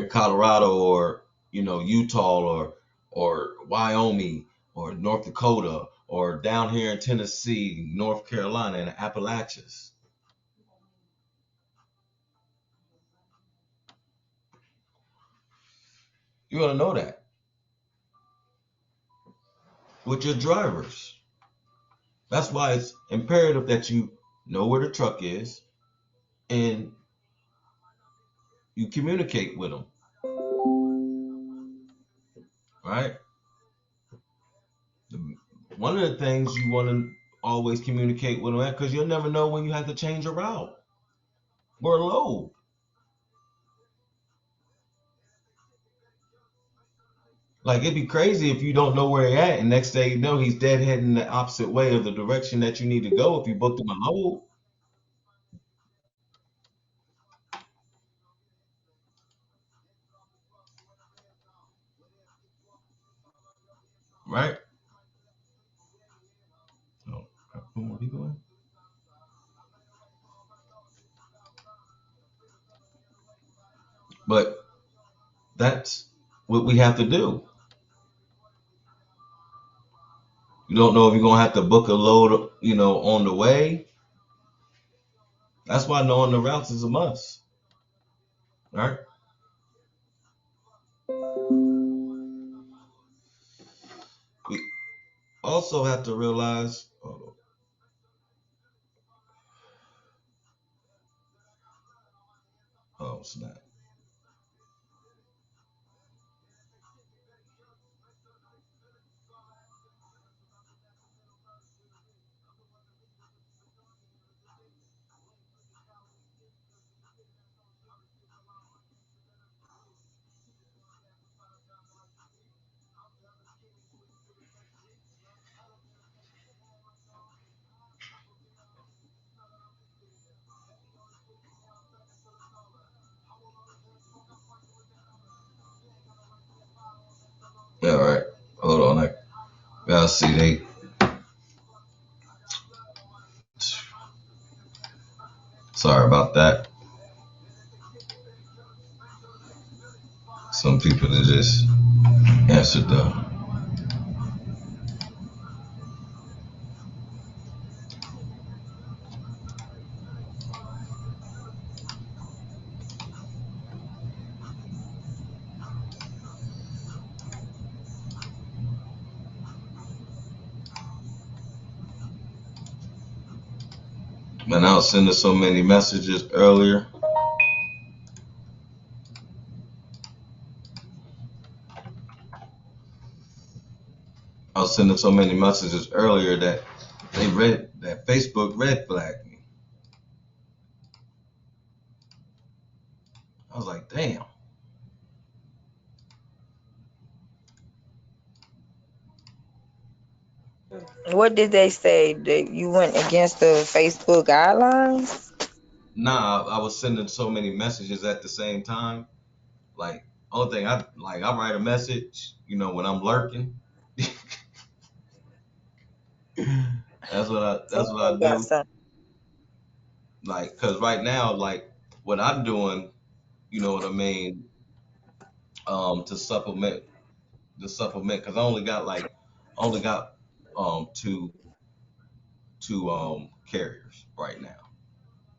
Colorado or Utah or Wyoming or North Dakota or down here in Tennessee, North Carolina, and the Appalachians, you're gonna know that with your drivers. That's why it's imperative that you know where the truck is and you communicate with them, right? One of the things you want to always communicate with them because you'll never know when you have to change a route or a load. Like it'd be crazy if you don't know where he's at, and next day you know he's dead heading the opposite way of the direction that you need to go if you booked him a load, right? So, where he going? But that's what we have to do. You don't know if you're gonna have to book a load, on the way. That's why knowing the routes is a must, right? We also have to realize, oh snap. Yeah, all right. Hold on, I gotta see they. Sorry about that. Some people that just answered the. Man, I was sending so many messages earlier. I was sending so many messages earlier that Facebook red flagged me. I was like, damn. What did they say? That you went against the Facebook guidelines? Nah, I was sending so many messages at the same time. Like, only thing I write a message, when I'm lurking. So That's what they I got do. some. Like, cause right now, like what I'm doing, you know what I mean, to supplement, cause I only got two. to carriers right now.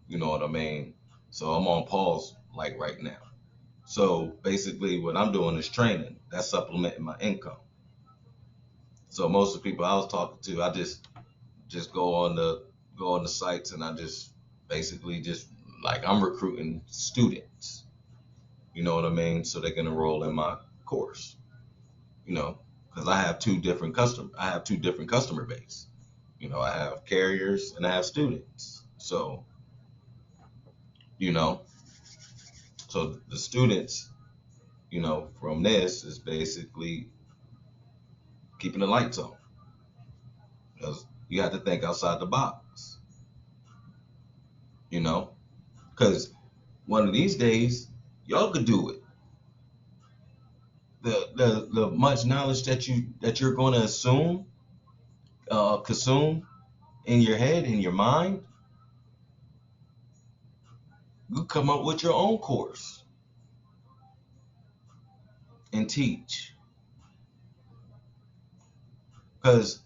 You know what I mean? So I'm on pause like right now. So basically, what I'm doing is training. That's supplementing my income. So most of the people I was talking to, I just go on the sites and I just basically just like I'm recruiting students. You know what I mean? So they can enroll in my course. You know, because I have two different customer base. You know, I have carriers and I have students. So you know, so the students, you know, from this is basically keeping the lights on because you have to think outside the box. You know, because one of these days y'all could do it. The much knowledge that you're going to assume consume in your head, in your mind, you come up with your own course and teach. Because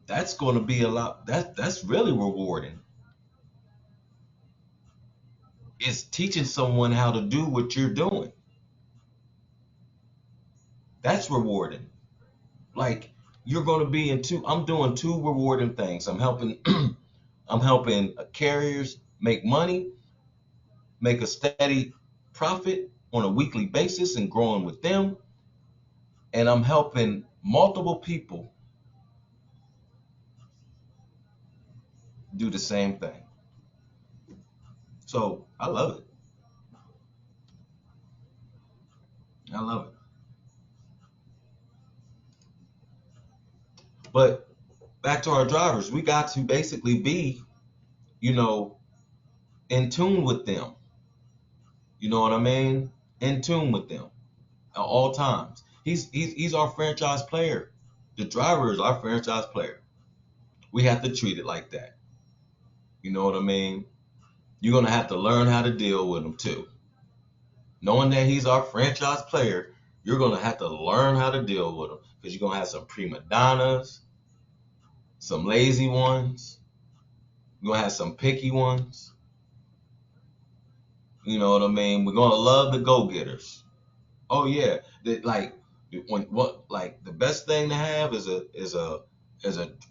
that's going to be a lot. That's really rewarding. It's teaching someone how to do what you're doing. That's rewarding. Like you're going to be in two. I'm doing two rewarding things. I'm helping. I'm helping carriers make money, make a steady profit on a weekly basis, and growing with them. And I'm helping multiple people do the same thing. So I love it. I love it. But back to our drivers, we got to basically be, you know, in tune with them. You know what I mean? In tune with them at all times. He's our franchise player. The driver is our franchise player. We have to treat it like that. You know what I mean? You're gonna have to learn how to deal with him too. Knowing that he's our franchise player, you're gonna have to learn how to deal with him because you're gonna have some prima donnas, some lazy ones, you're gonna have some picky ones. You know what I mean? We're gonna love the go-getters. Oh yeah, like when what like the best thing to have is a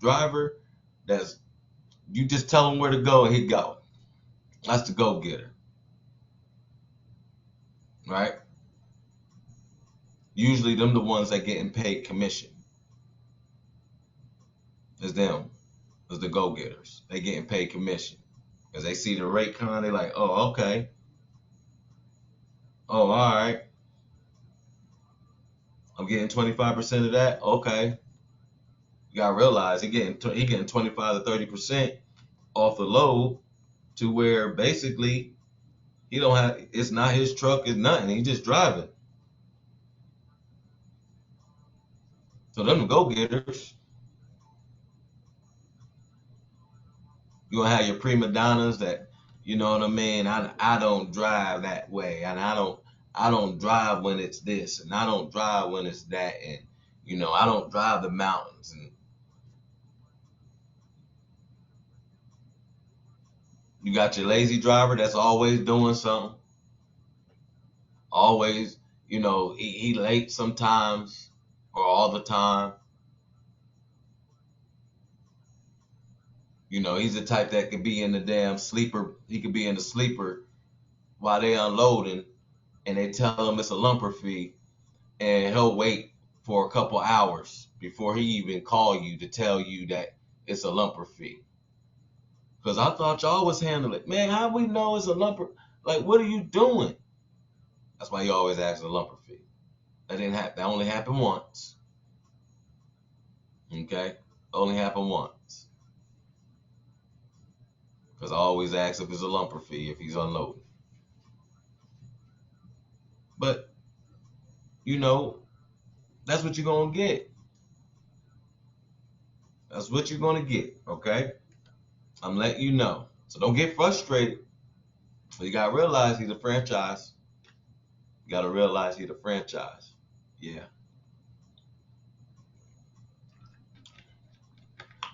driver that's you just tell him where to go and he go. That's the go-getter, right? Usually them the ones that getting paid commission. Is them, is the go-getters. They getting paid commission because they see the rate con. They like, oh okay, oh all right, I'm getting 25% of that. Okay, you gotta realize he getting 25 to 30% off the load to where basically he don't have it's not his truck, it's nothing. He just driving. So them go getters, you gonna have your prima donnas that you know what I mean. I don't drive that way, and I don't drive when it's this, and I don't drive when it's that, and you know I don't drive the mountains. And you got your lazy driver that's always doing something, always you know he late sometimes or all the time. You know, he's the type that could be in the damn sleeper. He could be in the sleeper while they unloading, and they tell him it's a lumper fee, and he'll wait for a couple hours before he even call you to tell you that it's a lumper fee. Cause I thought y'all was handling it, man. How we know it's a lumper? Like, what are you doing? That's why you always ask a lumper fee. That didn't happen. That only happened once. Okay, only happened once. Cause I always ask if it's a lumper fee if he's unloading. But you know, that's what you're gonna get. That's what you're gonna get. Okay, I'm letting you know. So don't get frustrated. You gotta realize he's a franchise. You gotta realize he's a franchise. Yeah,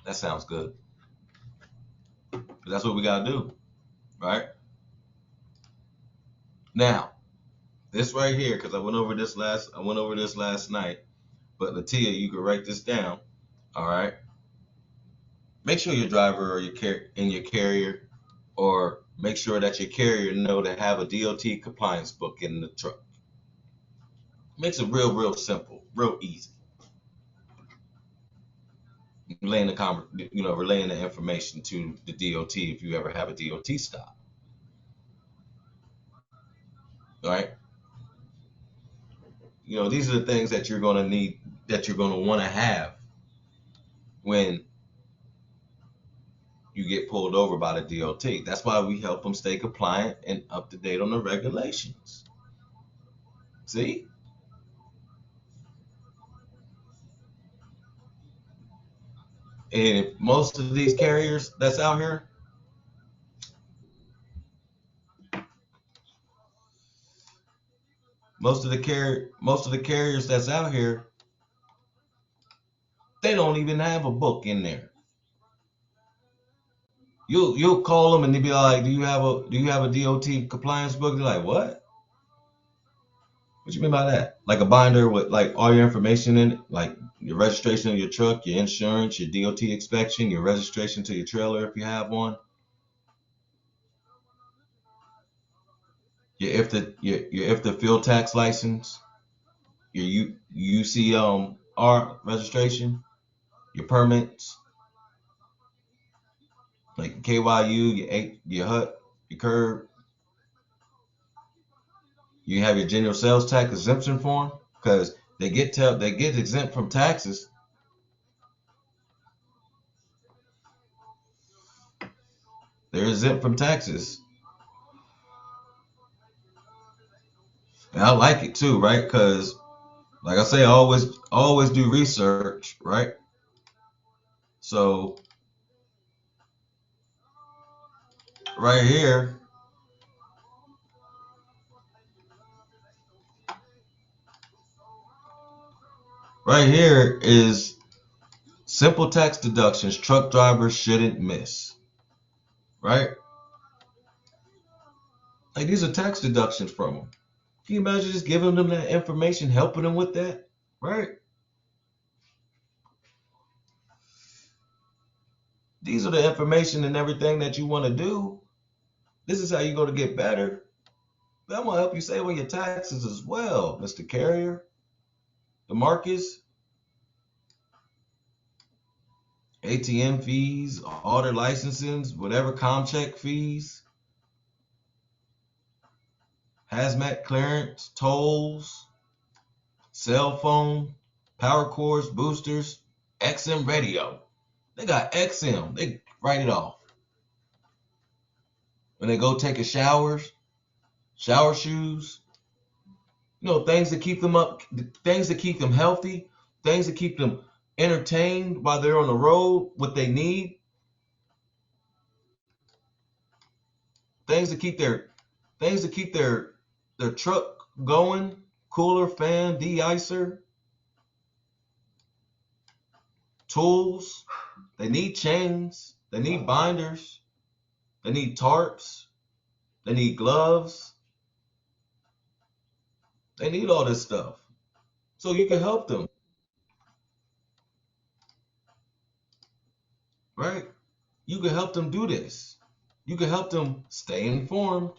that sounds good. That's what we gotta do, right? Now, this right here, because I went over this last night. But Latia, you can write this down. All right. Make sure your driver or your carrier, or make sure that your carrier know to have a DOT compliance book in the truck. Makes it real simple, real easy. Relaying the information to the DOT if you ever have a DOT stop. All right. These are the things that you're going to need, that you're going to want to have when you get pulled over by the DOT. That's why we help them stay compliant and up to date on the regulations. See? And most of these carriers that's out here, most of the carriers that's out here, they don't even have a book in there. You'll call them and they'll be like, do you have a DOT compliance book? They're like, what? What you mean by that? Like a binder with like all your information in it, like your registration of your truck, your insurance, your DOT inspection, your registration to your trailer if you have one, your if the fuel tax license, your UCR registration, your permits, like KYU, your HUT, your curb. You have your general sales tax exemption form because they get exempt from taxes. They're exempt from taxes, and I like it too, right? Because like I say, I always do research, right? So right here, right here is simple tax deductions truck drivers shouldn't miss, right? Like these are tax deductions from them. Can you imagine just giving them that information, helping them with that, right? These are the information and everything that you want to do. This is how you're going to get better. But I'm going to help you save on your taxes as well, Mr. Carrier, DeMarcus. ATM fees, all their licenses, whatever ComCheck fees, hazmat clearance, tolls, cell phone, power cords, boosters, XM radio. They got XM. They write it off. When they go take a shower shoes, things that keep them up, things that keep them healthy, things that keep them entertained while they're on the road, what they need, things that keep their truck going, cooler, fan, de-icer, tools. They need chains, they need binders, they need tarps, they need gloves, they need all this stuff. So you can help them, right? You can help them do this. You can help them stay informed,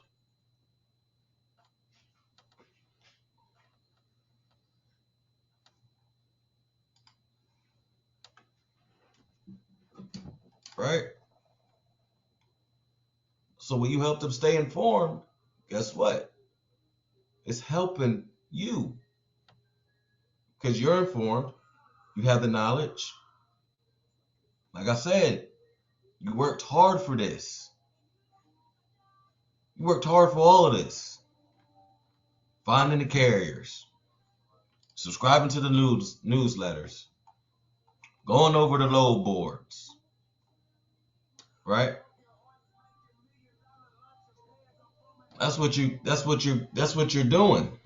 right? So when you help them stay informed, guess what? It's helping you because you're informed, you have the knowledge. Like I said, you worked hard for this. You worked hard for all of this. Finding the carriers, subscribing to the newsletters, going over the load boards, right? That's what you're doing.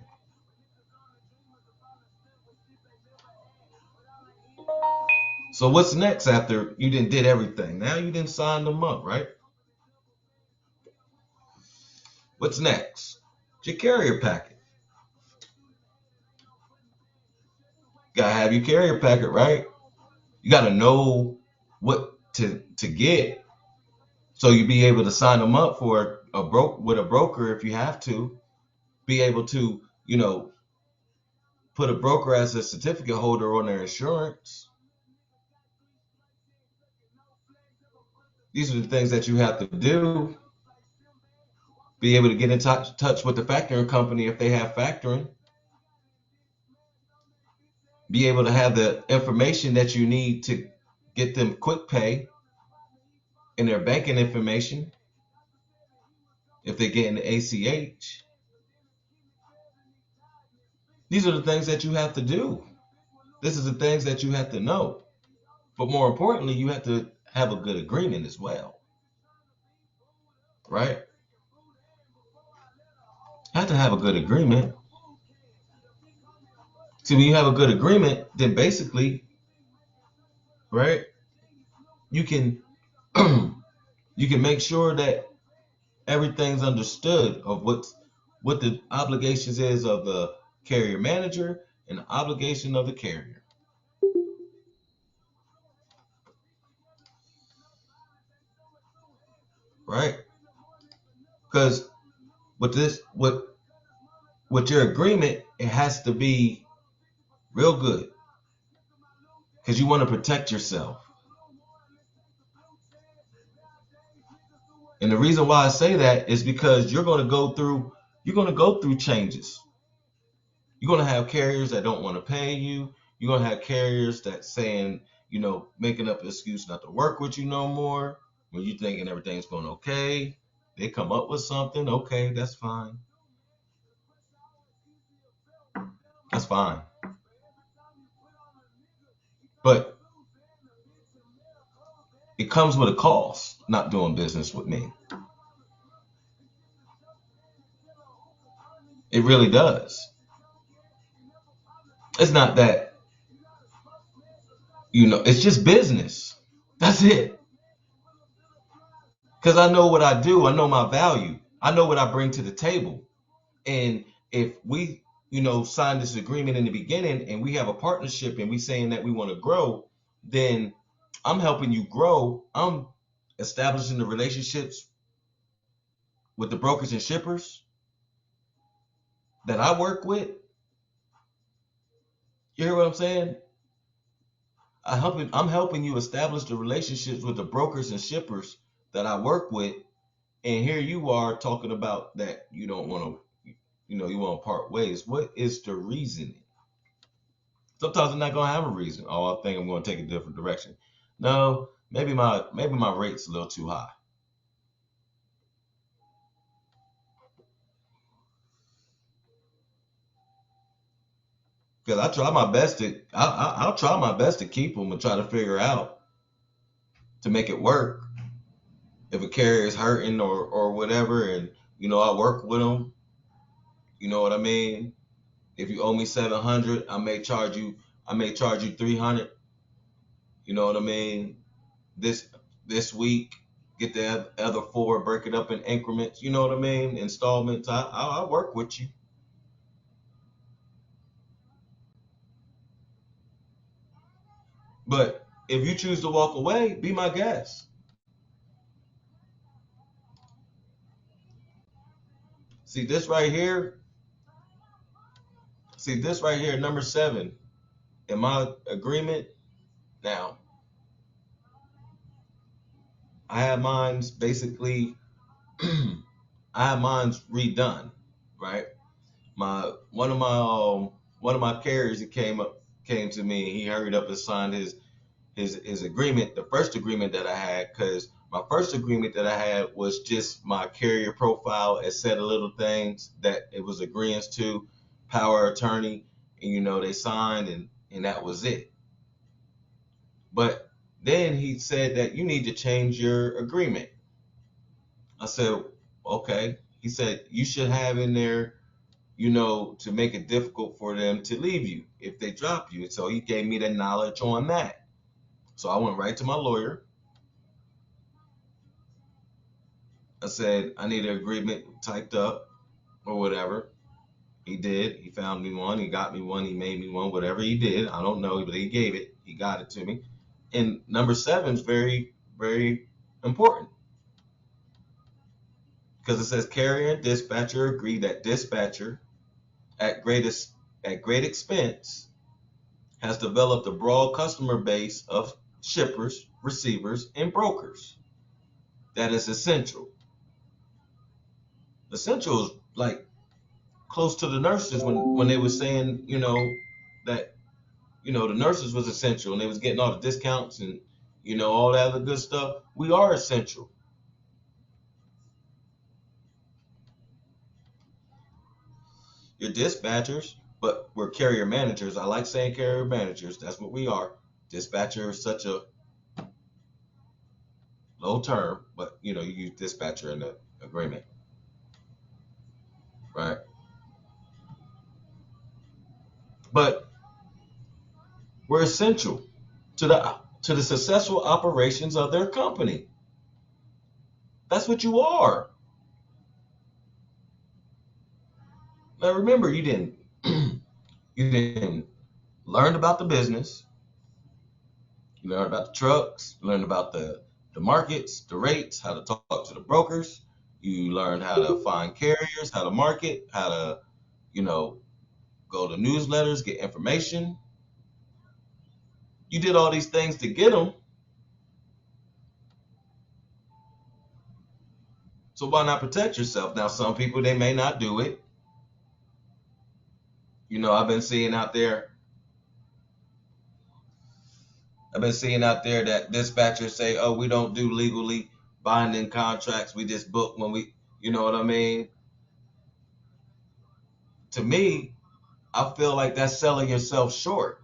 So what's next after you did everything? Now you didn't sign them up, right? What's next? Your carrier packet. Gotta have your carrier packet, right? You gotta know what to get, so you be able to sign them up for with a broker if you have to. Be able to, put a broker as a certificate holder on their insurance. These are the things that you have to do. Be able to get in touch with the factoring company if they have factoring. Be able to have the information that you need to get them quick pay in their banking information if they get in the ACH. These are the things that you have to do. This is the things that you have to know. But more importantly, you have to have a good agreement as well. Right? You have to have a good agreement. See, when you have a good agreement, then basically, right, you can you can make sure that everything's understood of what the obligations is of the carrier manager and the obligation of the carrier. Right? Because with your agreement, it has to be real good. Because you want to protect yourself. And the reason why I say that is because you're going to go through changes. You're going to have carriers that don't want to pay you. You're going to have carriers that saying, making up an excuse not to work with you no more when you thinking everything's going okay. They come up with something. Okay, that's fine. That's fine. But it comes with a cost not doing business with me. It really does. It's not that, it's just business. That's it. Because I know what I do. I know my value. I know what I bring to the table. And if we, sign this agreement in the beginning and we have a partnership and we saying that we want to grow, then I'm helping you grow. I'm establishing the relationships with the brokers and shippers that I work with. You hear what I'm saying? I'm helping you establish the relationships with the brokers and shippers that I work with. And here you are talking about that you don't want to, you want to part ways. What is the reasoning? Sometimes I'm not gonna have a reason. Oh, I think I'm gonna take a different direction. No, maybe my rate's a little too high. Because I'll try my best to keep them and try to figure out to make it work. If a carrier is hurting or whatever, and I work with them, you know what I mean. If you owe me 700, I may charge you 300. You know what I mean. This week, get the other four, break it up in increments. You know what I mean. Installments. I work with you. But if you choose to walk away, be my guest. See this right here. See this right here, number 7 in my agreement. Now, I have mine's basically, I have mine's redone, right? My one of my carriers, he came to me, and he hurried up and signed his agreement, the first agreement that I had, because my first agreement that I had was just my carrier profile, a set of little things that it was agreeing to, power of attorney, and they signed, and that was it. But then he said that you need to change your agreement. I said, okay. He said you should have in there, to make it difficult for them to leave you if they drop you. So he gave me the knowledge on that. So I went right to my lawyer. I said I need an agreement typed up or whatever. He did. He found me one. He got me one. He made me one. Whatever he did, I don't know, but he gave it. He got it to me. And number 7 is very, very important because it says carrier and dispatcher agree that dispatcher at greatest at great expense has developed a broad customer base of shippers, receivers, and brokers. That is essential. Essential is like close to the nurses when they were saying, that the nurses was essential and they was getting all the discounts and all that other good stuff. We are essential. You're dispatchers, but we're carrier managers. I like saying carrier managers. That's what we are. Dispatcher is such a low term, but you use dispatcher in the agreement, right? But we're essential to the successful operations of their company. That's what you are. Now remember, you didn't you didn't learn about the business. You learned about the trucks. You learned about the markets, the rates, how to talk to the brokers. You learned how to find carriers, how to market, how to you know go to newsletters, get information. You did all these things to get them. So why not protect yourself? Now, some people they may not do it. I've been seeing out there. I've been seeing out there that dispatchers say, "Oh, we don't do legally binding contracts. We just book when we." You know what I mean? To me, I feel like that's selling yourself short.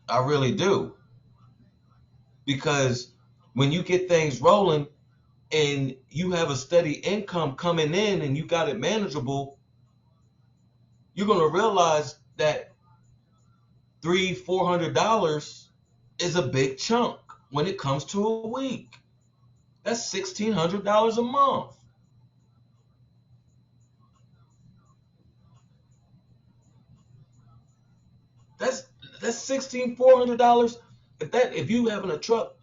I really do. Because when you get things rolling and you have a steady income coming in and you got it manageable, you're gonna realize that $300-400 is a big chunk when it comes to a week. That's $1,600 a month. That's that's $1,400. If you having a truck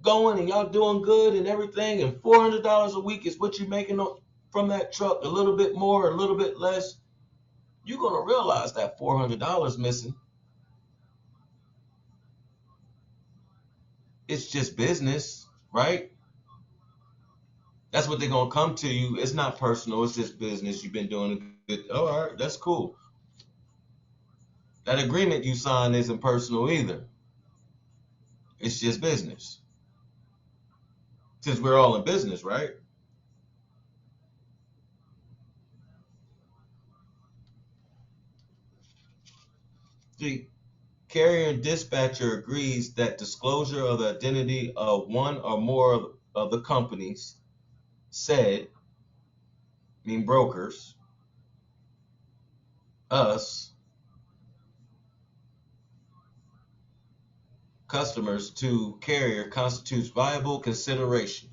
going and y'all doing good and everything, and $400 a week is what you're making from that truck, a little bit more, a little bit less, you're gonna realize that $400 missing. It's just business, right? That's what they're gonna come to you. It's not personal. It's just business. You've been doing it. Oh, all right, that's cool. That agreement you signed isn't personal either. It's just business. Since we're all in business, right? See, carrier and dispatcher agrees that disclosure of the identity of one or more of the companies said, mean brokers, us, customers to carrier constitutes viable consideration.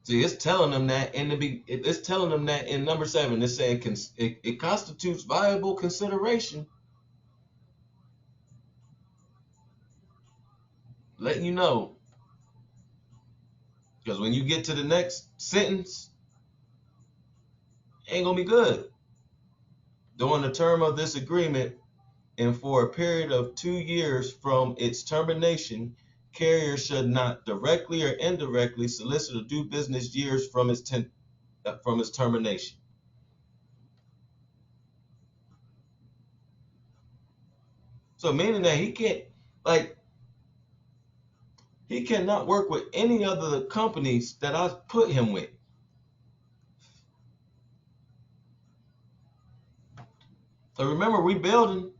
See, it's telling them that it's telling them that in number 7. It's saying it constitutes viable consideration, letting you know. Because when you get to the next sentence, it ain't gonna be good. During the term of this agreement, and for a period of 2 years from its termination, carrier should not directly or indirectly solicit or do business years from its termination. So meaning that like he cannot work with any other the companies that I put him with. So remember, we building.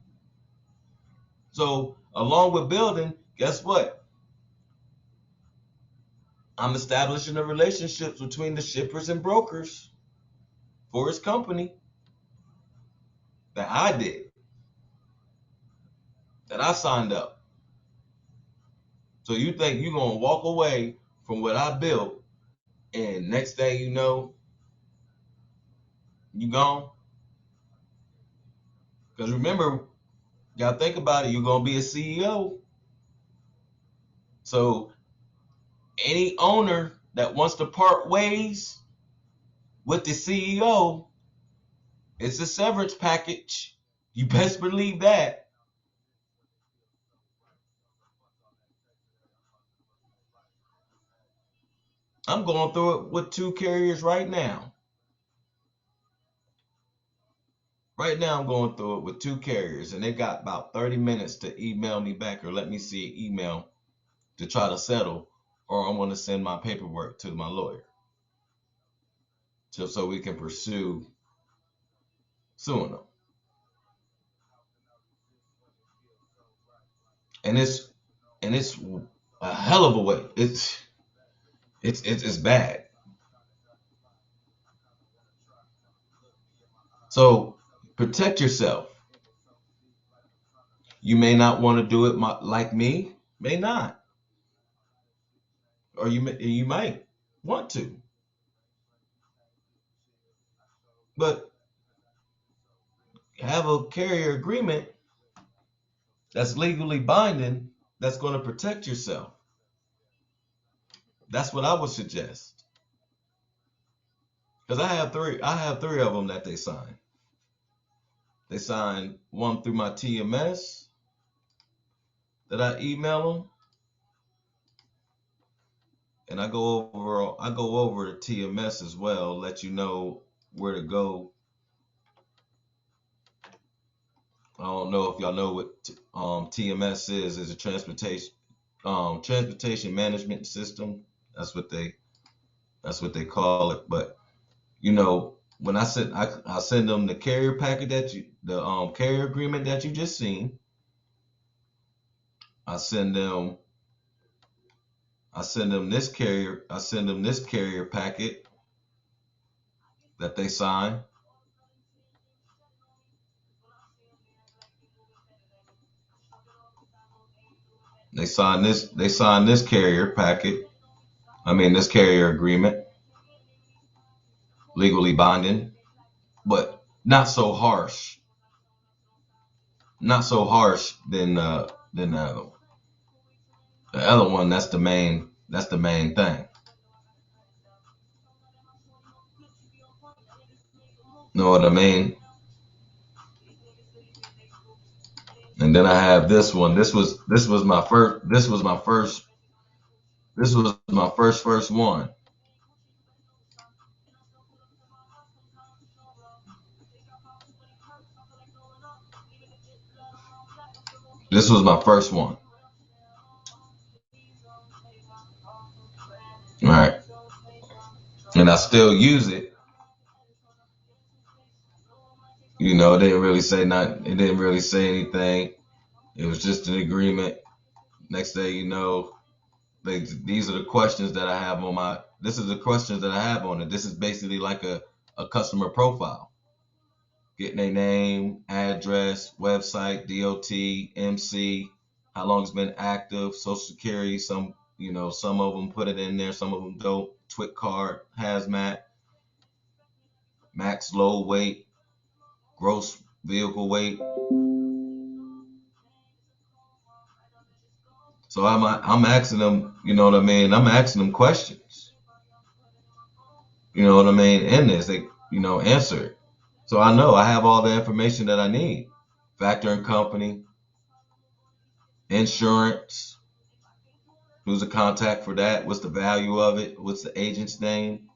So along with building, guess what? I'm establishing the relationships between the shippers and brokers for his company that I did. and I signed up. So you think you're gonna walk away from what I built, and next thing you know, you gone? Because remember, you gotta think about it. You're gonna be a CEO. So any owner that wants to part ways with the CEO, it's a severance package. You best believe that. I'm going through it with 2 carriers right now. Right now, I'm going through it with 2 carriers, and they got about 30 minutes to email me back or let me see an email to try to settle, or I'm going to send my paperwork to my lawyer just so we can pursue suing them. And it's a hell of a way. It's bad. So protect yourself. You may not want to do it like me, may not, or you might want to, but have a carrier agreement that's legally binding that's going to protect yourself. That's what I would suggest. Because I have three of them that they sign. They sign one through my TMS that I email them, and I go over the TMS as well, let you know where to go. I don't know if y'all know what TMS is. It's a transportation management system. That's what they call it. But when I send them the carrier packet the carrier agreement that you just seen. I send them this carrier packet that they sign. They sign this carrier packet. I mean this carrier agreement, legally binding, but not so harsh. Not so harsh than the other one. The other one, that's the main thing. Know what I mean? And then I have this one. This was my first one. This was my first one. All right. And I still use it. It didn't really say nothing. It didn't really say anything. It was just an agreement. Next thing you know, these are the questions that I have on my. This is the questions that I have on it. This is basically like a customer profile. Getting a name, address, website, DOT, MC, how long it's been active, Social Security. Some of them put it in there, some of them don't. TWIC card, hazmat, max load weight, gross vehicle weight. So I'm asking them, you know what I mean? I'm asking them questions, you know what I mean? In this, they, answer it. So I know I have all the information that I need. Factoring company, insurance, who's the contact for that? What's the value of it? What's the agent's name?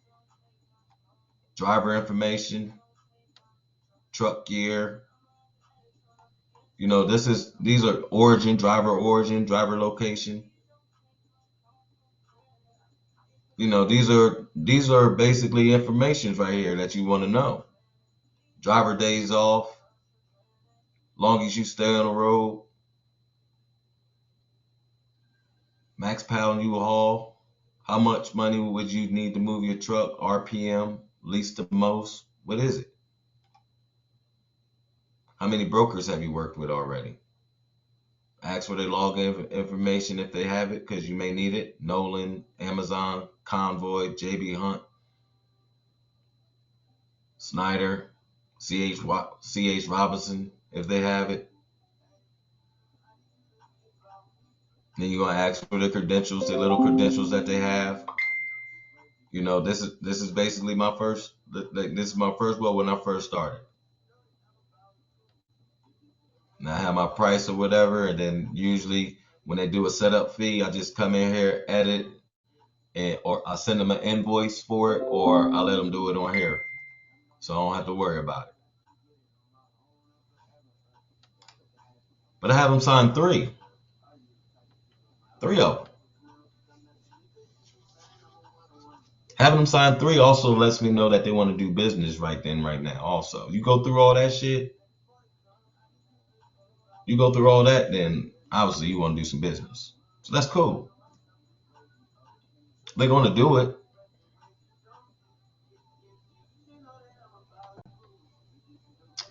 Driver information, truck gear. These are origin, driver location. These are basically informations right here that you want to know. Driver days off, long as you stay on the road, max pound you will haul, how much money would you need to move your truck, RPM, least to most, what is it? How many brokers have you worked with already? Ask for their login information if they have it, because you may need it. Nolan, Amazon, Convoy, JB Hunt, Snyder, CH Robinson, if they have it. Then you're gonna ask for the credentials, the little credentials that they have. You know, this is basically my first. This is my first one when I first started. And I have my price or whatever, and then usually when they do a setup fee, I just come in here, edit, and or I send them an invoice for it, or I let them do it on here, so I don't have to worry about it. But I have them sign three of them. Having them sign three also lets me know that they want to do business right then, right now. Also, you go through all that shit, you go through all that, then obviously you want to do some business. So that's cool. They're going to do it.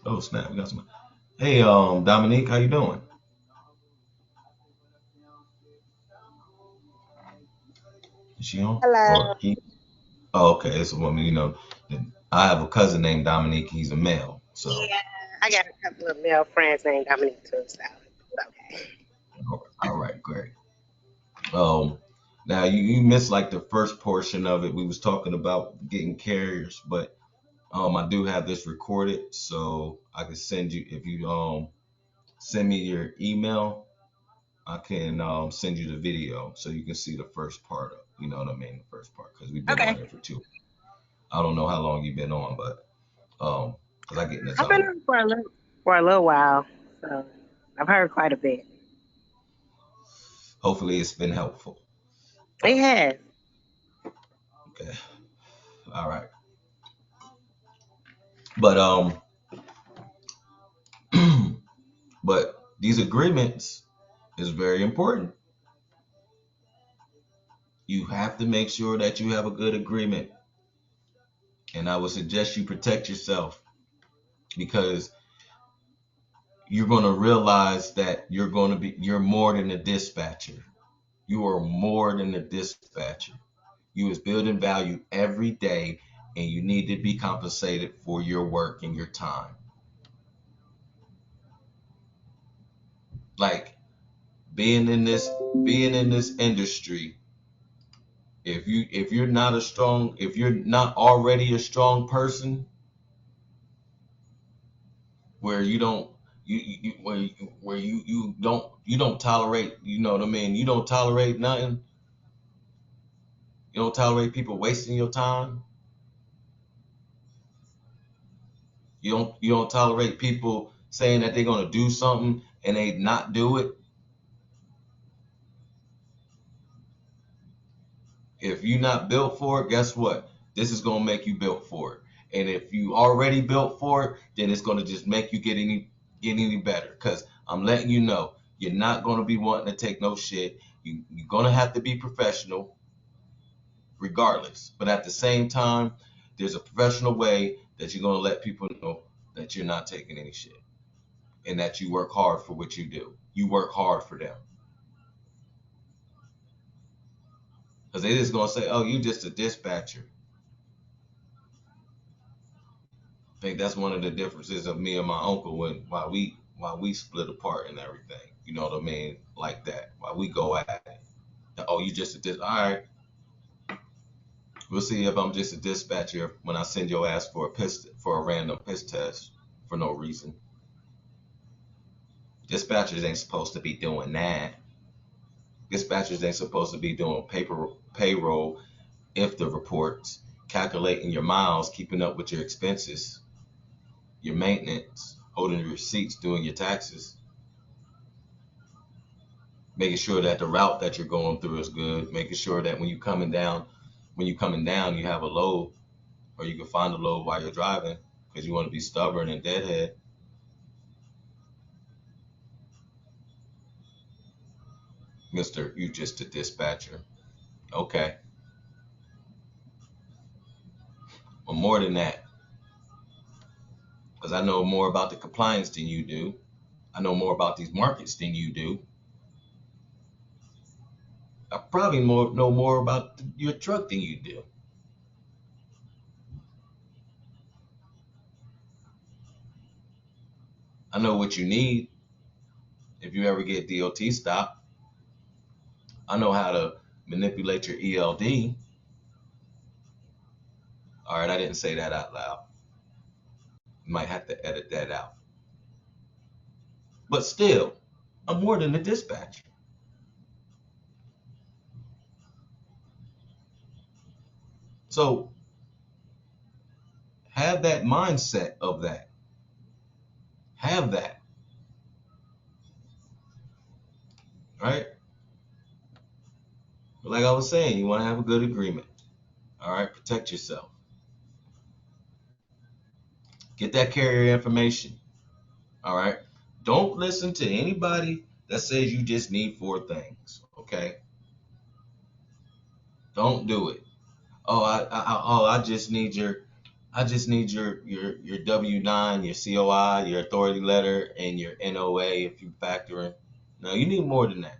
Oh snap, we got some. Hey, Dominique, how you doing? Is she on? Or Hello. he? Oh, okay, it's a woman. You know, I have a cousin named Dominique. He's a male. So, Yeah, I got a couple of male friends named Dominique too, so it's okay. all right, great. Um, now you missed like the first portion of it. We was talking about getting carriers, but I do have this recorded, so I can send you if you send me your email. I can send you the video so you can see the first part of, you know what I mean, the first part, because we've been on Okay. here for two. I don't know how long you've been on, but because I get in the I've been zone. on for a little while, so I've heard quite a bit. Hopefully, it's been helpful. It has. Okay, all right. But but these agreements is very important. You have to make sure that you have a good agreement, and I would suggest you protect yourself because you're going to realize that you're more than a dispatcher. You are more than a dispatcher. You is building value every day, and you need to be compensated for your work and your time. Like being in this industry, if you're not already a strong person, where you don't you where you don't tolerate, you know what I mean, you don't tolerate nothing, you don't tolerate people wasting your time, you don't tolerate people saying that they're going to do something and they not do it. If you're not built for it, guess what? This is going to make you built for it. And if you already built for it, then it's going to just make you get any better. Because I'm letting you know, you're not going to be wanting to take no shit. You're going to have to be professional regardless. But at the same time, there's a professional way that you're going to let people know that you're not taking any shit and that you work hard for what you do. You work hard for them. Because they just going to say, oh, you just a dispatcher. I think that's one of the differences of me and my uncle when why we split apart and everything. You know what I mean? Like that. Why we go at it. Oh, you just a all right. We'll see if I'm just a dispatcher when I send your ass for a random piss test for no reason. Dispatchers ain't supposed to be doing that. Dispatchers ain't supposed to be doing payroll, if the reports, calculating your miles, keeping up with your expenses, your maintenance, holding your receipts, doing your taxes, making sure that the route that you're going through is good, making sure that when you're coming down, you have a load or you can find a load while you're driving because you want to be stubborn and deadhead. Mister, you just a dispatcher. Okay. Well, more than that, because I know more about the compliance than you do. I know more about these markets than you do. I probably know more about your truck than you do. I know what you need if you ever get DOT stop. I know how to manipulate your ELD. All right, I didn't say that out loud. You might have to edit that out. But still, I'm more than a dispatcher. So have that mindset of that. Have that, right? But like I was saying, you want to have a good agreement. All right, protect yourself. Get that carrier information. All right. Don't listen to anybody that says you just need 4 things. Okay. Don't do it. I just need your W-9, your COI, your authority letter, and your NOA if you factor in. No, you need more than that.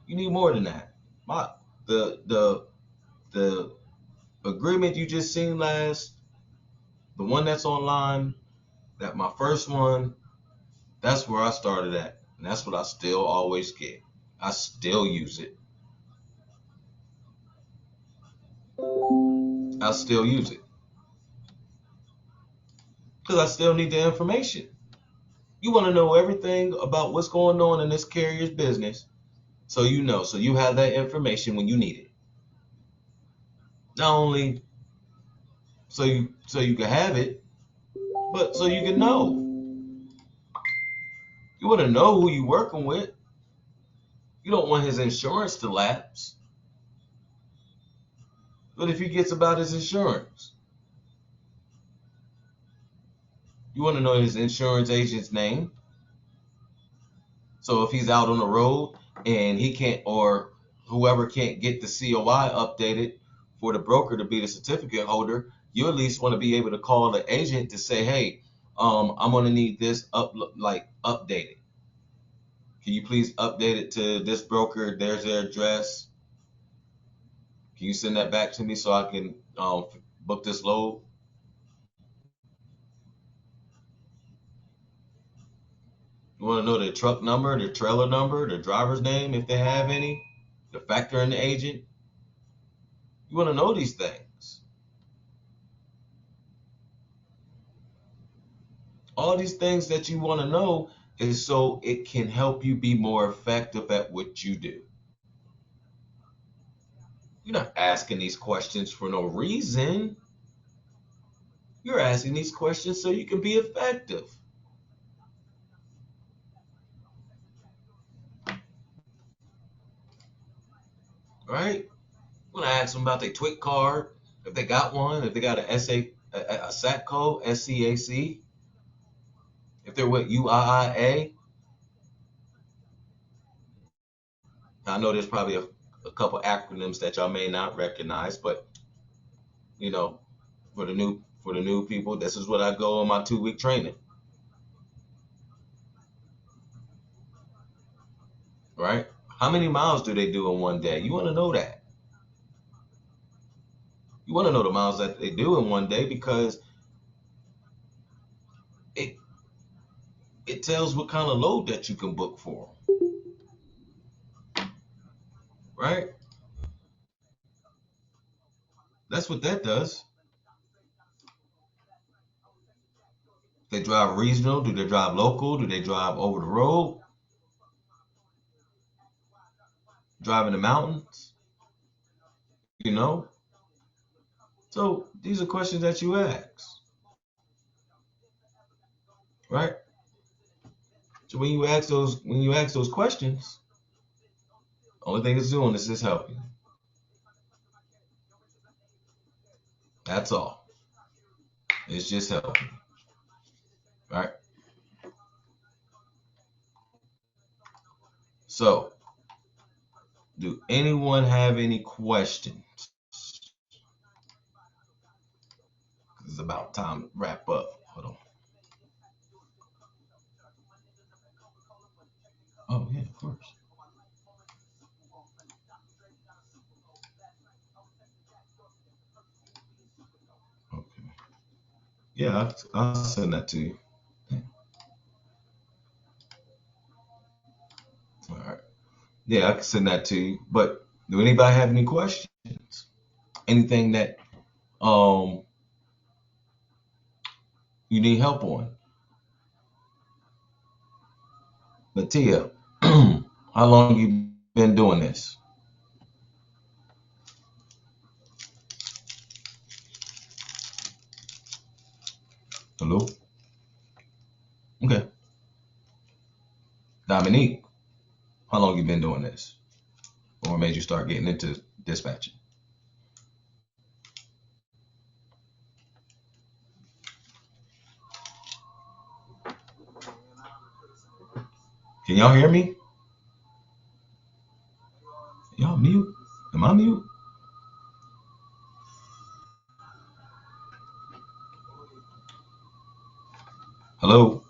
You need more than that. My the agreement you just seen last, the one that's online, that my first one, that's where I started at. And that's what I still always get. I still use it. I still use it. Because I still need the information. You want to know everything about what's going on in this carrier's business. So you know. So you have that information when you need it. Not only so you can have it, but so you can know. You want to know who you're working with. You don't want his insurance to lapse. But if he gets about his insurance, you want to know his insurance agent's name. So if he's out on the road and he can't, or whoever can't get the COI updated for the broker to be the certificate holder, you at least want to be able to call the agent to say, hey, I'm going to need this updated. Can you please update it to this broker? There's their address. Can you send that back to me so I can book this load? You want to know the truck number, the trailer number, the driver's name if they have any, the factor in the agent. You want to know these things. All these things that you want to know is so it can help you be more effective at what you do. You're not asking these questions for no reason. You're asking these questions so you can be effective. Right? You want to ask them about their TWIC card, if they got one, if they got a SAC code, SCAC, if they're with UIIA. I know there's probably a couple acronyms that y'all may not recognize, but you know, for the new people, this is what I go on my 2-week training. Right? How many miles do they do in one day? You want to know that. You want to know the miles that they do in one day because it it tells what kind of load that you can book for. Right? That's what that does. They drive regional, do they drive local, do they drive over the road, drive in the mountains, you know? So these are questions that you ask. Right? So when you ask those questions, only thing it's doing is just helping. That's all. It's just helping. Right? So, do anyone have any questions? It's about time to wrap up. Hold on. Oh yeah, of course. Yeah, I'll send that to you. All right. Yeah, I can send that to you. But do anybody have any questions? Anything that um you need help on? Latia, how long you been doing this? Hello? Okay. Dominique, how long you been doing this? Or what made you start getting into dispatching? Can y'all hear me? Y'all mute? Am I mute? Hello?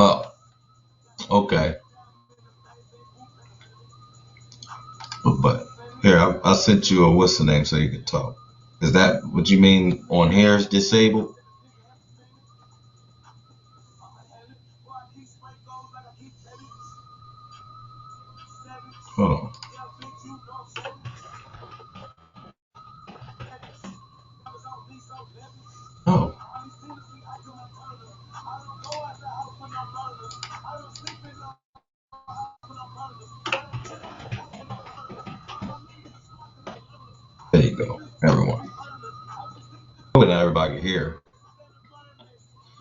Oh, okay. But here, I sent you a what's the name so you can talk. Is that what you mean on here is disabled? Oh, oh, there you go, everyone. Not everybody here.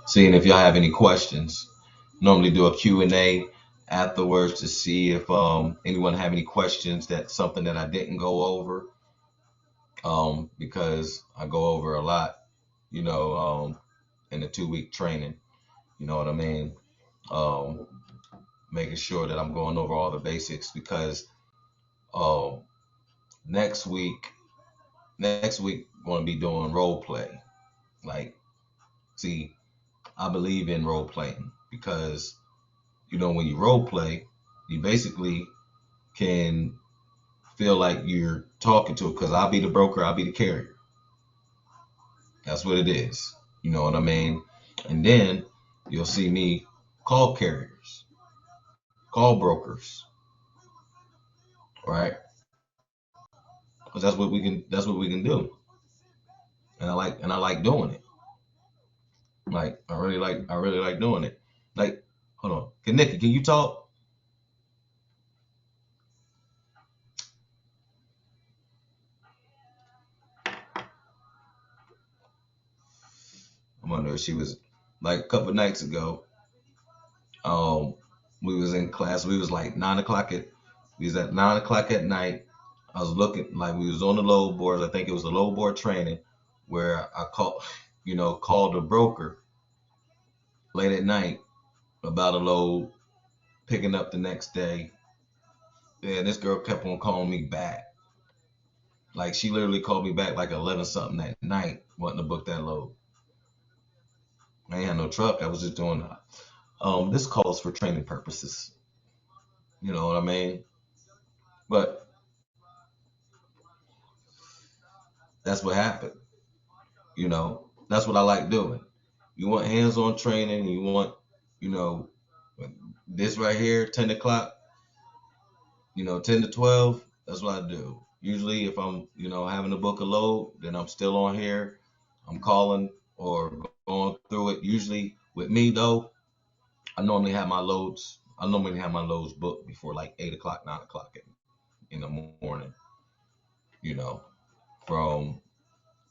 Seeing if y'all have any questions. Normally do a Q&A afterwards to see if anyone have any questions. That's something that I didn't go over because I go over a lot, you know, in the 2 week training. You know what I mean? Um, Making sure that I'm going over all the basics because um, next week, going to be doing role play. Like, see, I believe in role playing because when you role play, you basically can feel like you're talking to it because I'll be the broker, I'll be the carrier. That's what it is. You know what I mean? And then you'll see me call carriers, call brokers, right? Because that's what we can do. And I like doing it. Like I really like doing it. Like, hold on. Nikki, can you talk? I wonder if she was like a couple nights ago. Um, we was in class. We was like 9 o'clock we was at 9 o'clock at night. I was looking like we was on the load boards. I think it was the load board training where I called the broker late at night about a load picking up the next day. And this girl kept on calling me back. Like she literally called me back like 11 something that night, wanting to book that load. I ain't had no truck. I was just doing this calls for training purposes. You know what I mean? But that's what happened. That's what I like doing. You want hands-on training, you want, you know, this right here, 10 o'clock, 10 to 12, that's what I do. Usually if I'm, having to book a load, then I'm still on here. I'm calling or going through it. Usually with me though, I normally have my loads booked before like 8 o'clock, 9 o'clock in the morning, you know, from,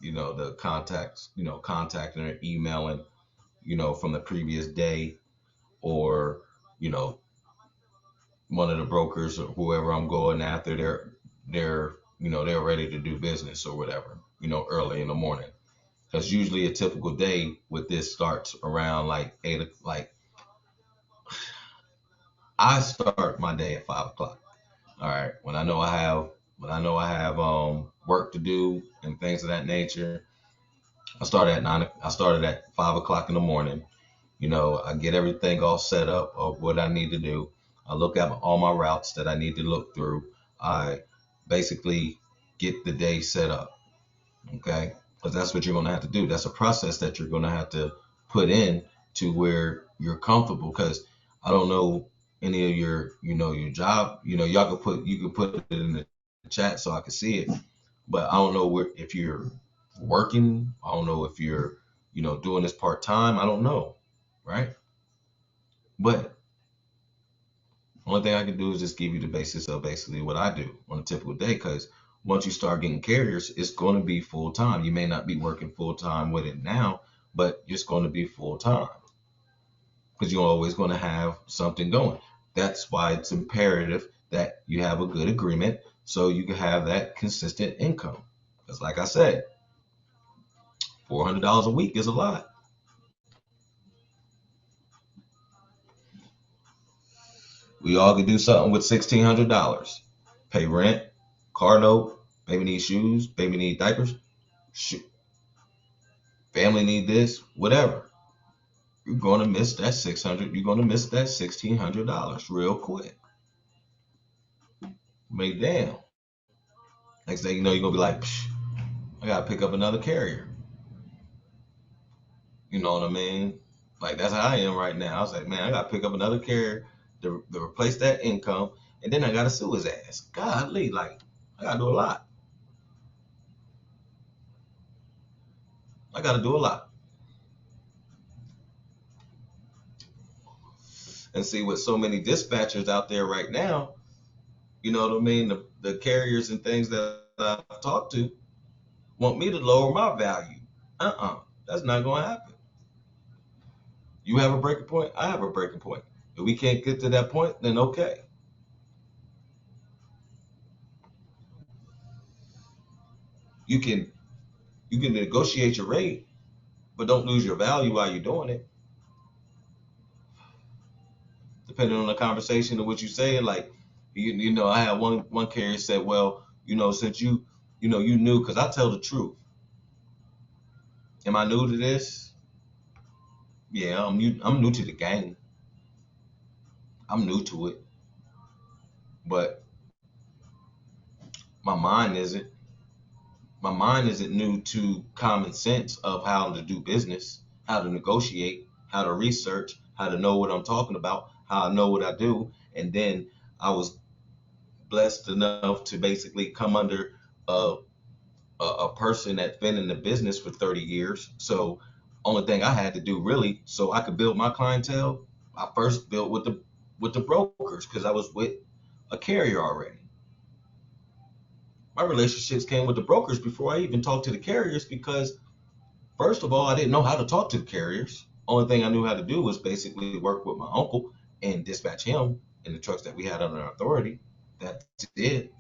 the contacts, contacting or emailing, from the previous day or, you know, one of the brokers or whoever I'm going after, they're ready to do business or whatever, early in the morning. Because usually a typical day with this starts around like like I start my day at 5 o'clock. All right. When I know I have work to do and things of that nature, I started at 5 o'clock in the morning. I get everything all set up of what I need to do. I look at all my routes that I need to look through. I basically get the day set up. Okay, because that's what you're going to have to do. That's a process that you're going to have to put in to where you're comfortable. Because I don't know any of your job. You can put it in the chat so I can see it. But I don't know if you're working. I don't know if you're doing this part time. I don't know, right? But only thing I can do is just give you the basis of basically what I do on a typical day. Because once you start getting carriers, it's going to be full time. You may not be working full time with it now, but it's going to be full time because you're always going to have something going. That's why it's imperative that you have a good agreement so you can have that consistent income. Because, like I said, $400 a week is a lot. We all could do something with $1,600. Pay rent, car note, baby need shoes, baby need diapers, family need this, whatever. You're going to miss that 600. You're going to miss that $1,600 real quick. Make damn. Next thing you know, you're gonna be like, Psh, I gotta pick up another carrier. You know what I mean? Like that's how I am right now. I was like, man, I gotta pick up another carrier to replace that income, and then I gotta sue his ass. Godly, like I gotta do a lot. I gotta do a lot. And see, with so many dispatchers out there right now, you know what I mean? The carriers and things that I've talked to want me to lower my value. That's not gonna happen. You have a breaking point, I have a breaking point. If we can't get to that point, then okay. You can you can negotiate your rate, but don't lose your value while you're doing it. Depending on the conversation and what you say, like I had one carrier said, well, since you knew, because I tell the truth. Am I new to this? Yeah, I'm new. I'm new to the game. I'm new to it, but my mind isn't. My mind isn't new to common sense of how to do business, how to negotiate, how to research, how to know what I'm talking about, how I know what I do. And then I was blessed enough to basically come under a, a person that's been in the business for 30 years. So only thing I had to do really so I could build my clientele, I first built with the brokers because I was with a carrier already. My relationships came with the brokers before I even talked to the carriers because first of all, I didn't know how to talk to the carriers. Only thing I knew how to do was basically work with my uncle and dispatch him in the trucks that we had under our authority. That's it.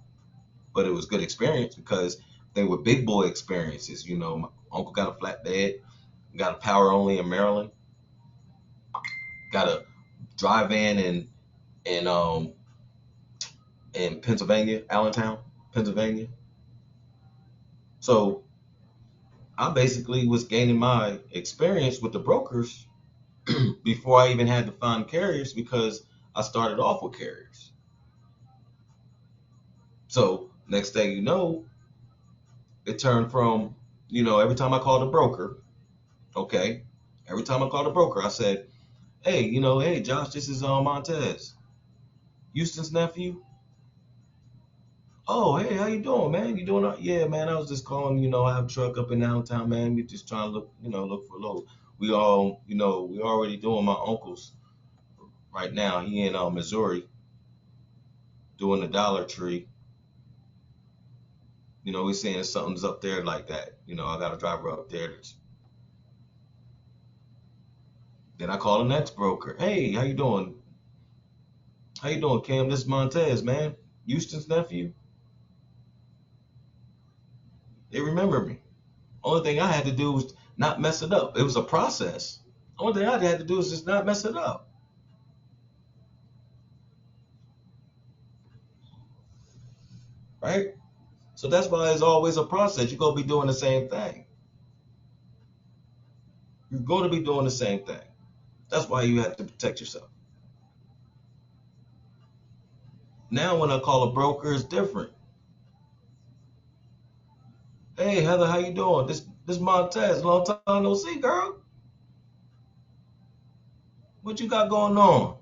But it was good experience because they were big boy experiences. My uncle got a flatbed, got a power only in Maryland, got a dry van in in Pennsylvania, Allentown, Pennsylvania. So I basically was gaining my experience with the brokers before I even had to find carriers because I started off with carriers. So next thing you know, it turned from, every time I called a broker, okay, every time I called a broker, I said, hey, hey Josh, this is Montez, Houston's nephew. Oh, hey, how you doing, man? You doing? Yeah, man. I was just calling. I have a truck up in downtown, man. We just trying to look for a load. We already doing my uncle's right now. He in Missouri doing the Dollar Tree. We saying something's up there like that. I got a driver up there. Then I call the next broker. Hey, how you doing? How you doing, Cam? This is Montez, man. Houston's nephew. They remember me. Only thing I had to do was not mess it up. It was a process. Only thing I had to do is just not mess it up, right? So that's why it's always a process. You're gonna be doing the same thing. You're going to be doing the same thing. That's why you have to protect yourself. Now, when I call a broker, it's different. Hey, Heather, how you doing? This Montez, long time no see, girl. What you got going on?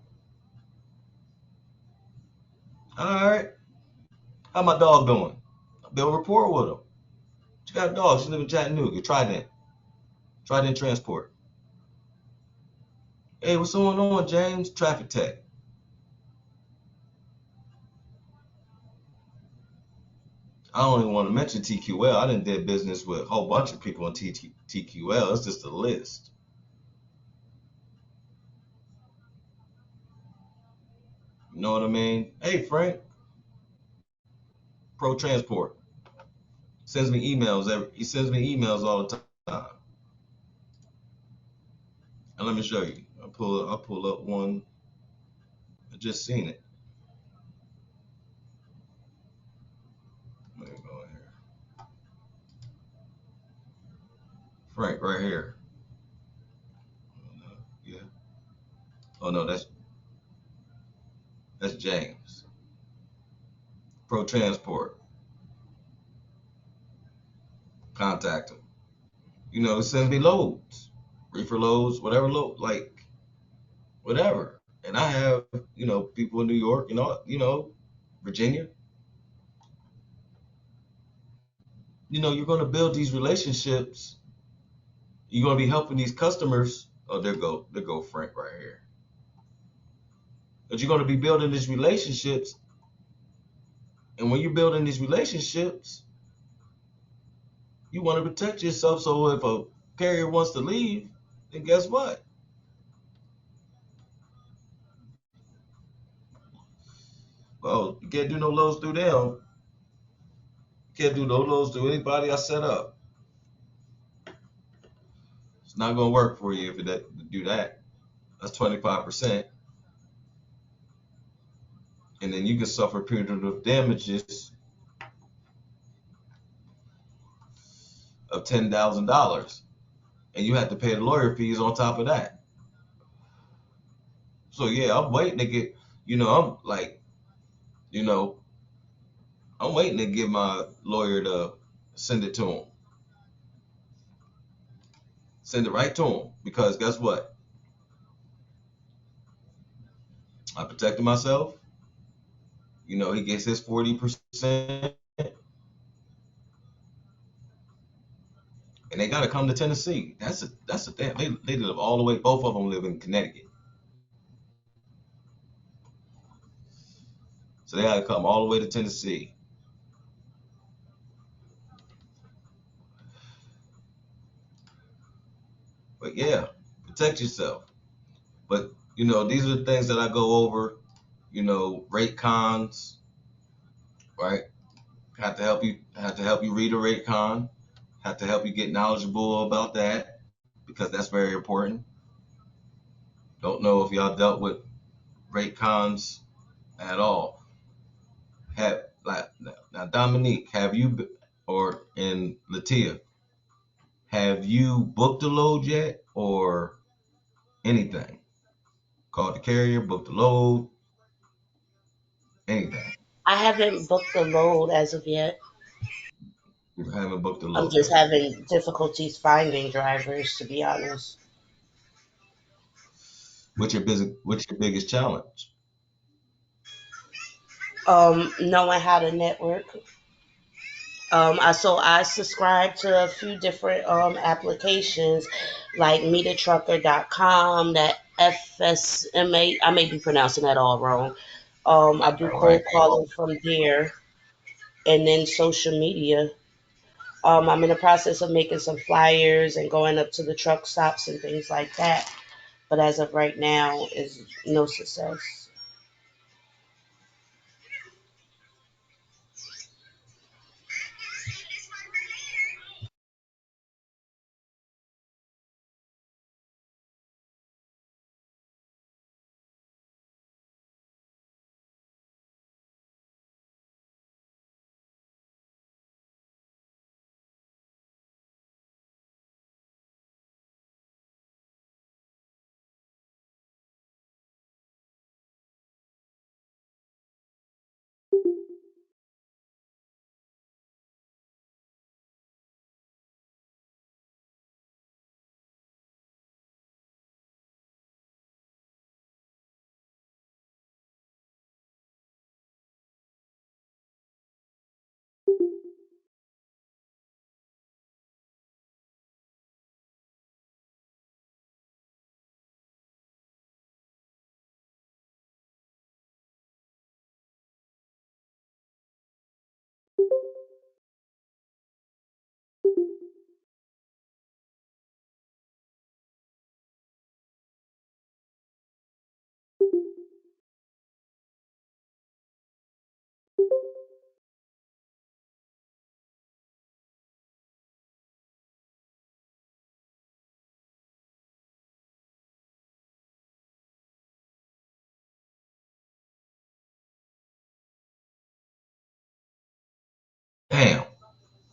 All right. How my dog doing? Build rapport with him. She got a dog. She live in Chattanooga. Trident. Trident Transport. Hey, what's going on, James? Traffic Tech. I don't even want to mention TQL. I done did business with a whole bunch of people on TQL. It's just a list. You know what I mean? Hey, Frank, Pro Transport sends me emails. He sends me emails all the time. And let me show you. I'll pull up one. I just seen it. Let me go in here. Frank, right here. Yeah. Oh no, that's James. Pro Transport. Contact him. You know, it sends me loads, reefer loads, whatever load, like whatever. And I have, people in New York, Virginia. You're going to build these relationships. You're going to be helping these customers. Oh, there go Frank right here. But you're going to be building these relationships, and when you're building these relationships, you want to protect yourself. So if a carrier wants to leave, then guess what? Well, you can't do no loads through them. You can't do no loads through anybody I set up. It's not going to work for you if you do that. That's 25%. And then you can suffer punitive damages of $10,000. And you have to pay the lawyer fees on top of that. So yeah, I'm waiting to get, I'm like, you know, I'm waiting to get my lawyer to send it to him. Send it right to him. Because guess what? I protected myself. He gets his 40%. And they gotta come to Tennessee. That's a damn they live all the way, both of them live in Connecticut. So they gotta come all the way to Tennessee. But yeah, protect yourself. But these are the things that I go over. Rate cons, right? Have to help you read a rate con. Have to help you get knowledgeable about that because that's very important. Don't know if y'all dealt with rate cons at all. Have like now, Dominique, have you or in Latia, have you booked a load yet or anything? Called the carrier, booked a load, anything. I haven't booked the load as of yet. You haven't booked a I'm load just yet. having difficulties finding drivers, to be honest. What's your biggest challenge? Knowing how to network. I subscribe to a few different applications like meethatrucker.com, that FSMA. I may be pronouncing that all wrong. I do All right. cold calling from there, and then social media. I'm in the process of making some flyers and going up to the truck stops and things like that. But as of right now, is no success.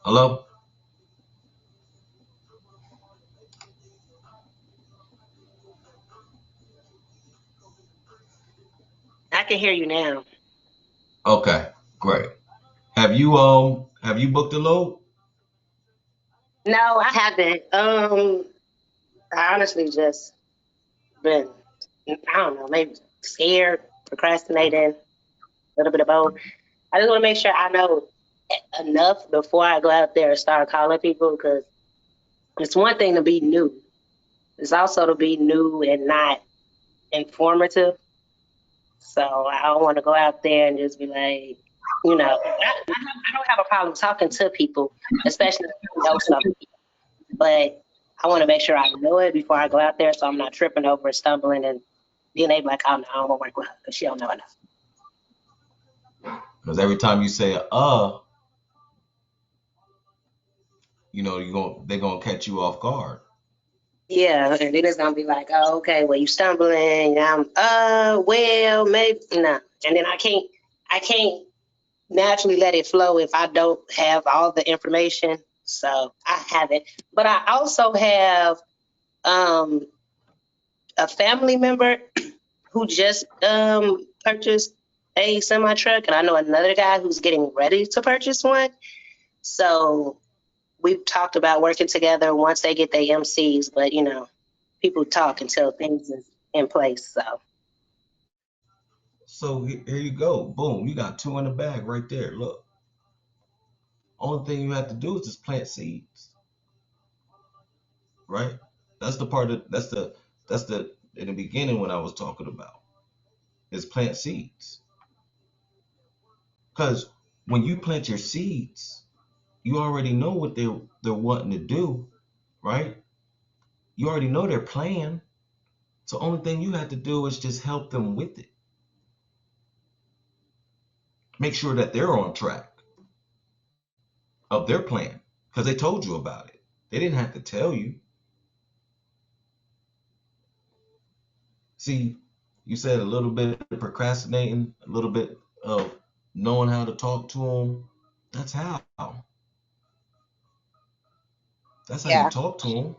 Hello? I can hear you now. Okay, great. Have you booked a load? No, I haven't. I honestly just been, I don't know, maybe scared, procrastinating, a little bit of both. I just want to make sure I know enough before I go out there and start calling people because it's one thing to be new. It's also to be new and not informative. So I don't want to go out there and just be like, I don't have a problem talking to people, especially if you know something. But I want to make sure I know it before I go out there, so I'm not tripping over and stumbling and being able like, oh no, I don't want to work with her because she don't know enough. Because every time you say they're gonna catch you off guard. Yeah, and then it's gonna be like, oh, okay, well you stumbling, well, maybe no, and then I can't naturally let it flow if I don't have all the information. So I haven't, but I also have um a family member who just purchased a semi truck, and I know another guy who's getting ready to purchase one. So we've talked about working together once they get their MCs, but people talk until things is in place. So So here you go. Boom, you got two in the bag right there. Look. Only thing you have to do is just plant seeds, right? That's the part of that's the in the beginning when I was talking about is plant seeds. Because when you plant your seeds, you already know what they're wanting to do, right? You already know their plan. So only thing you have to do is just help them with it. Make sure that they're on track of their plan because they told you about it. They didn't have to tell you. See, you said a little bit of procrastinating, a little bit of knowing how to talk to them. That's how. That's how you Yeah. talk to them,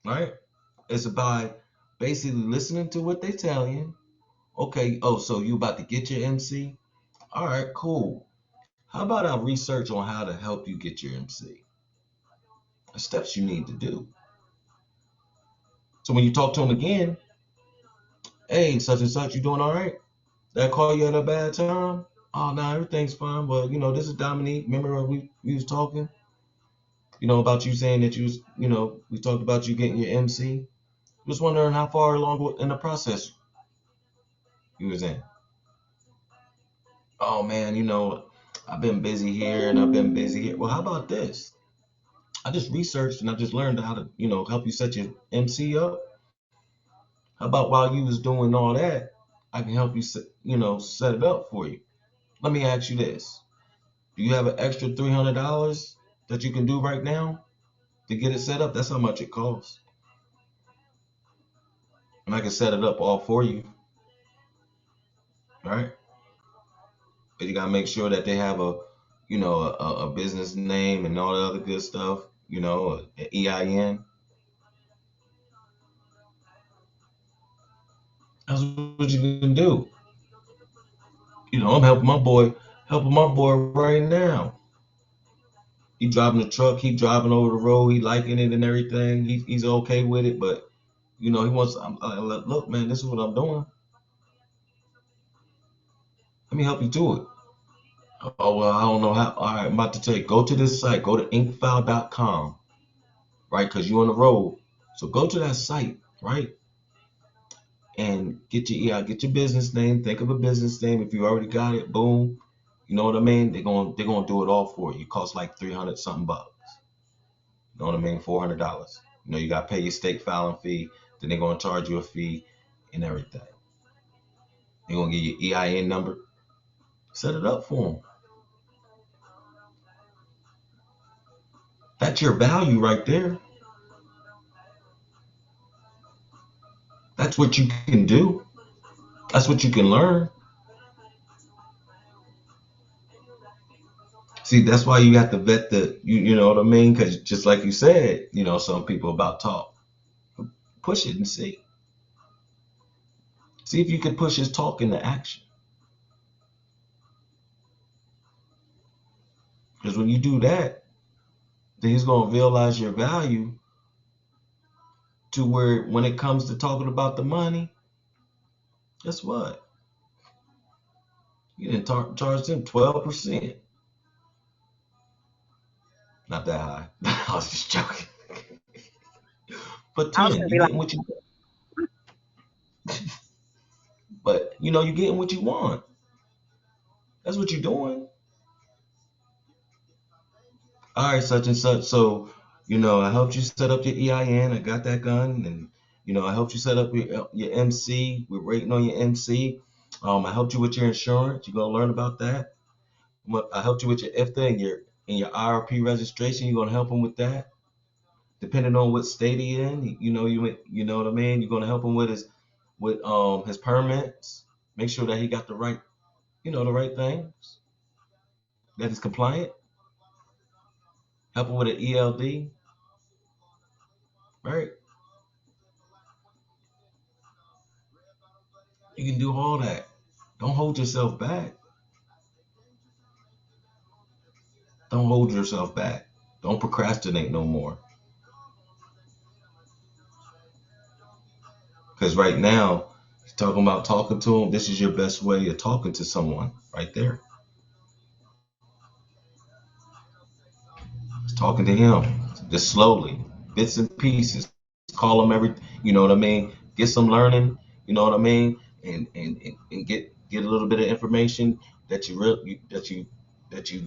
right? It's by basically listening to what they tell you. Okay, oh, so you about to get your MC? All right, cool. How about I research on how to help you get your MC? The steps you need to do. So when you talk to them again, hey, such and such, you doing all right? Did I call you at a bad time? Oh, no, everything's fine. Well, this is Dominique. Remember we was talking, about you saying that we talked about you getting your MC. Just wondering how far along in the process you was in. Oh man, I've been busy here and I've been busy here. Well, how about this? I just researched and I just learned how to, help you set your MC up. How about while you was doing all that, I can help you set it up for you. Let me ask you this. Do you have an extra $300 that you can do right now to get it set up? That's how much it costs. And I can set it up all for you, right? But you gotta make sure that they have a business name and all the other good stuff, an EIN. That's what you can do. I'm helping my boy right now. He driving the truck, he driving over the road, he liking it and everything. He's okay with it, but he wants. Look, man, this is what I'm doing. Let me help you do it. Oh well, I don't know how. All right, I'm about to tell you. Go to this site. Go to inkfile.com, right? Because you're on the road. So go to that site, right? And get your business name. Think of a business name. If you already got it, boom. You know what I mean? They're gonna do it all for you. It costs like 300 something bucks. You know what I mean? $400. You got to pay your state filing fee. Then they're gonna charge you a fee and everything. They're gonna give you EIN number. Set it up for them. That's your value right there. That's what you can do. That's what you can learn. See, that's why you have to vet you know what I mean? Because just like you said, some people about talk. Push it and see. See if you can push his talk into action. Because when you do that, then he's going to realize your value to where when it comes to talking about the money, guess what? You didn't charge them 12%. Not that high. I was just joking. But I was 10, gonna you be like, getting what you but you getting what you want. That's what you're doing. All right, such and such. So, I helped you set up your EIN. I got that gun, and I helped you set up your MC. We're waiting on your MC. I helped you with your insurance. You're gonna learn about that. I helped you with your IFTA and your IRP registration. You're gonna help him with that. Depending on what state he in, you know what I mean. You're gonna help him with his permits. Make sure that he got the right things. That he's compliant. Help him with an ELD. Right. You can do all that. Don't hold yourself back. Don't hold yourself back. Don't procrastinate no more. Because right now, he's talking about talking to him. This is your best way of talking to someone right there. It's talking to him just slowly, bits and pieces. Call him you know what I mean? Get some learning, you know what I mean? And get a little bit of information that you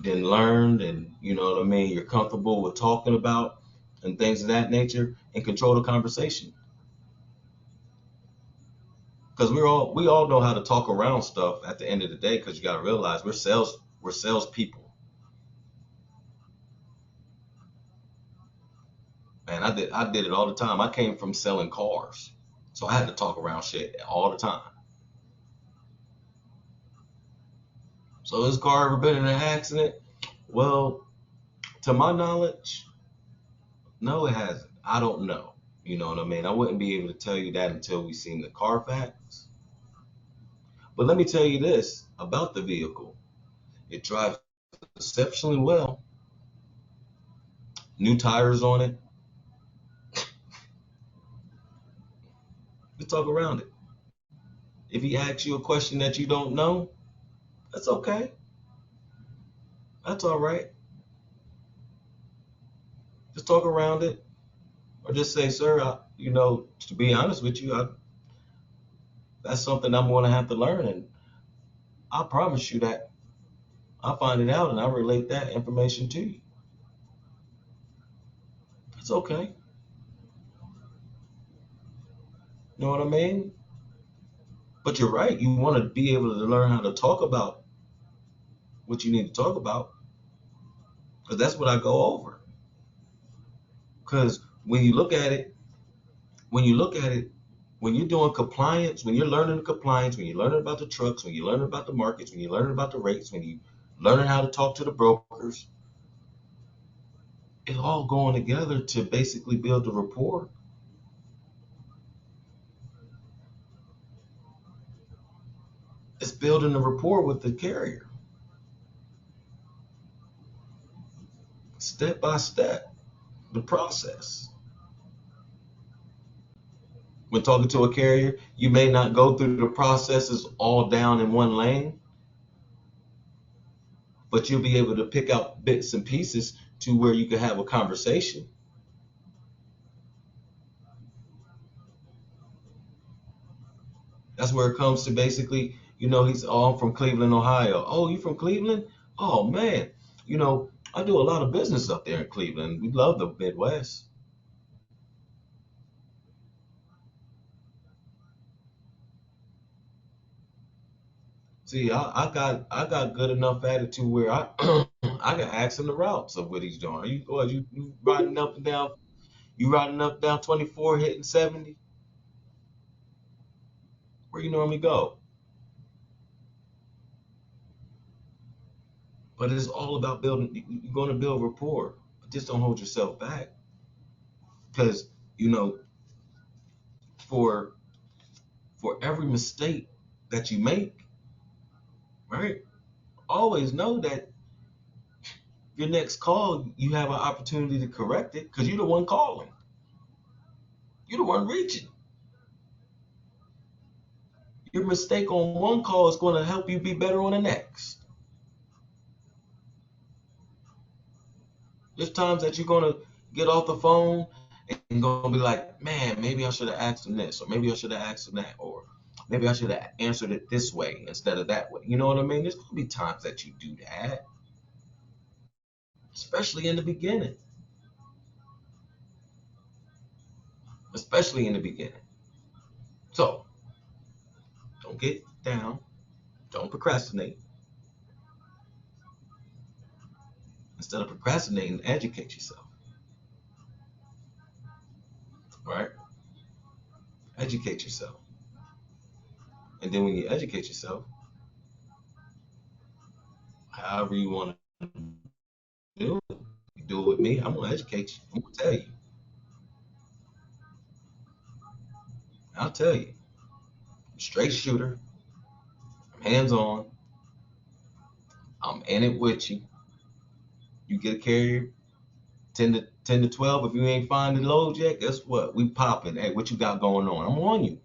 then learned, and you know what I mean, you're comfortable with talking about and things of that nature, and control the conversation. Because we all know how to talk around stuff at the end of the day. Because you got to realize we're salespeople. Man, I did it all the time. I came from selling cars, so I had to talk around shit all the time. So has this car ever been in an accident? Well, to my knowledge, no, it hasn't. I don't know. You know what I mean? I wouldn't be able to tell you that until we seen the Carfax. But let me tell you this about the vehicle. It drives exceptionally well. New tires on it. Let's talk around it. If he asks you a question that you don't know, that's okay. That's all right. Just talk around it, or just say, "Sir, to be honest with you, that's something I'm going to have to learn, and I promise you that I'll find it out and I'll relate that information to you." It's okay. You know what I mean? But you're right. You want to be able to learn how to talk about what you need to talk about, because that's what I go over. Because when you look at it, when you're doing compliance, when you're learning the compliance, when you're learning about the trucks, when you're learning about the markets, when you're learning about the rates, when you learning how to talk to the brokers, it's all going together to basically build the rapport. It's building a rapport with the carrier, step by step, the process. When talking to a carrier, you may not go through the processes all down in one lane, but you'll be able to pick out bits and pieces to where you can have a conversation. That's where it comes to basically, I'm from Cleveland, Ohio. Oh, you from Cleveland? Oh man, I do a lot of business up there in Cleveland. We love the Midwest. See, I got good enough attitude where I I can ask him the routes of what he's doing. You riding up and down? You riding up and down 24, hitting 70? Where you normally go? But it's all about building. You're going to build rapport, but just don't hold yourself back. Because you know, for every mistake that you make, right? Always know that your next call, you have an opportunity to correct it because you're the one calling. You're the one reaching. Your mistake on one call is going to help you be better on the next. There's times that you're going to get off the phone and going to be like, man, maybe I should have asked him this, or maybe I should have asked him that, or maybe I should have answered it this way instead of that way. You know what I mean? There's going to be times that you do that, especially in the beginning. Especially in the beginning. So, don't get down. Don't procrastinate. Instead of procrastinating, educate yourself. Right? Educate yourself. And then when you educate yourself, however you want to do it, you do it with me, I'm going to educate you. I'm going to tell you. I'll tell you. I'm a straight shooter. I'm hands on. I'm in it with you. You get a carrier, 10 to 12. If you ain't finding loads yet, guess what? We popping. Hey, what you got going on? I'm on you.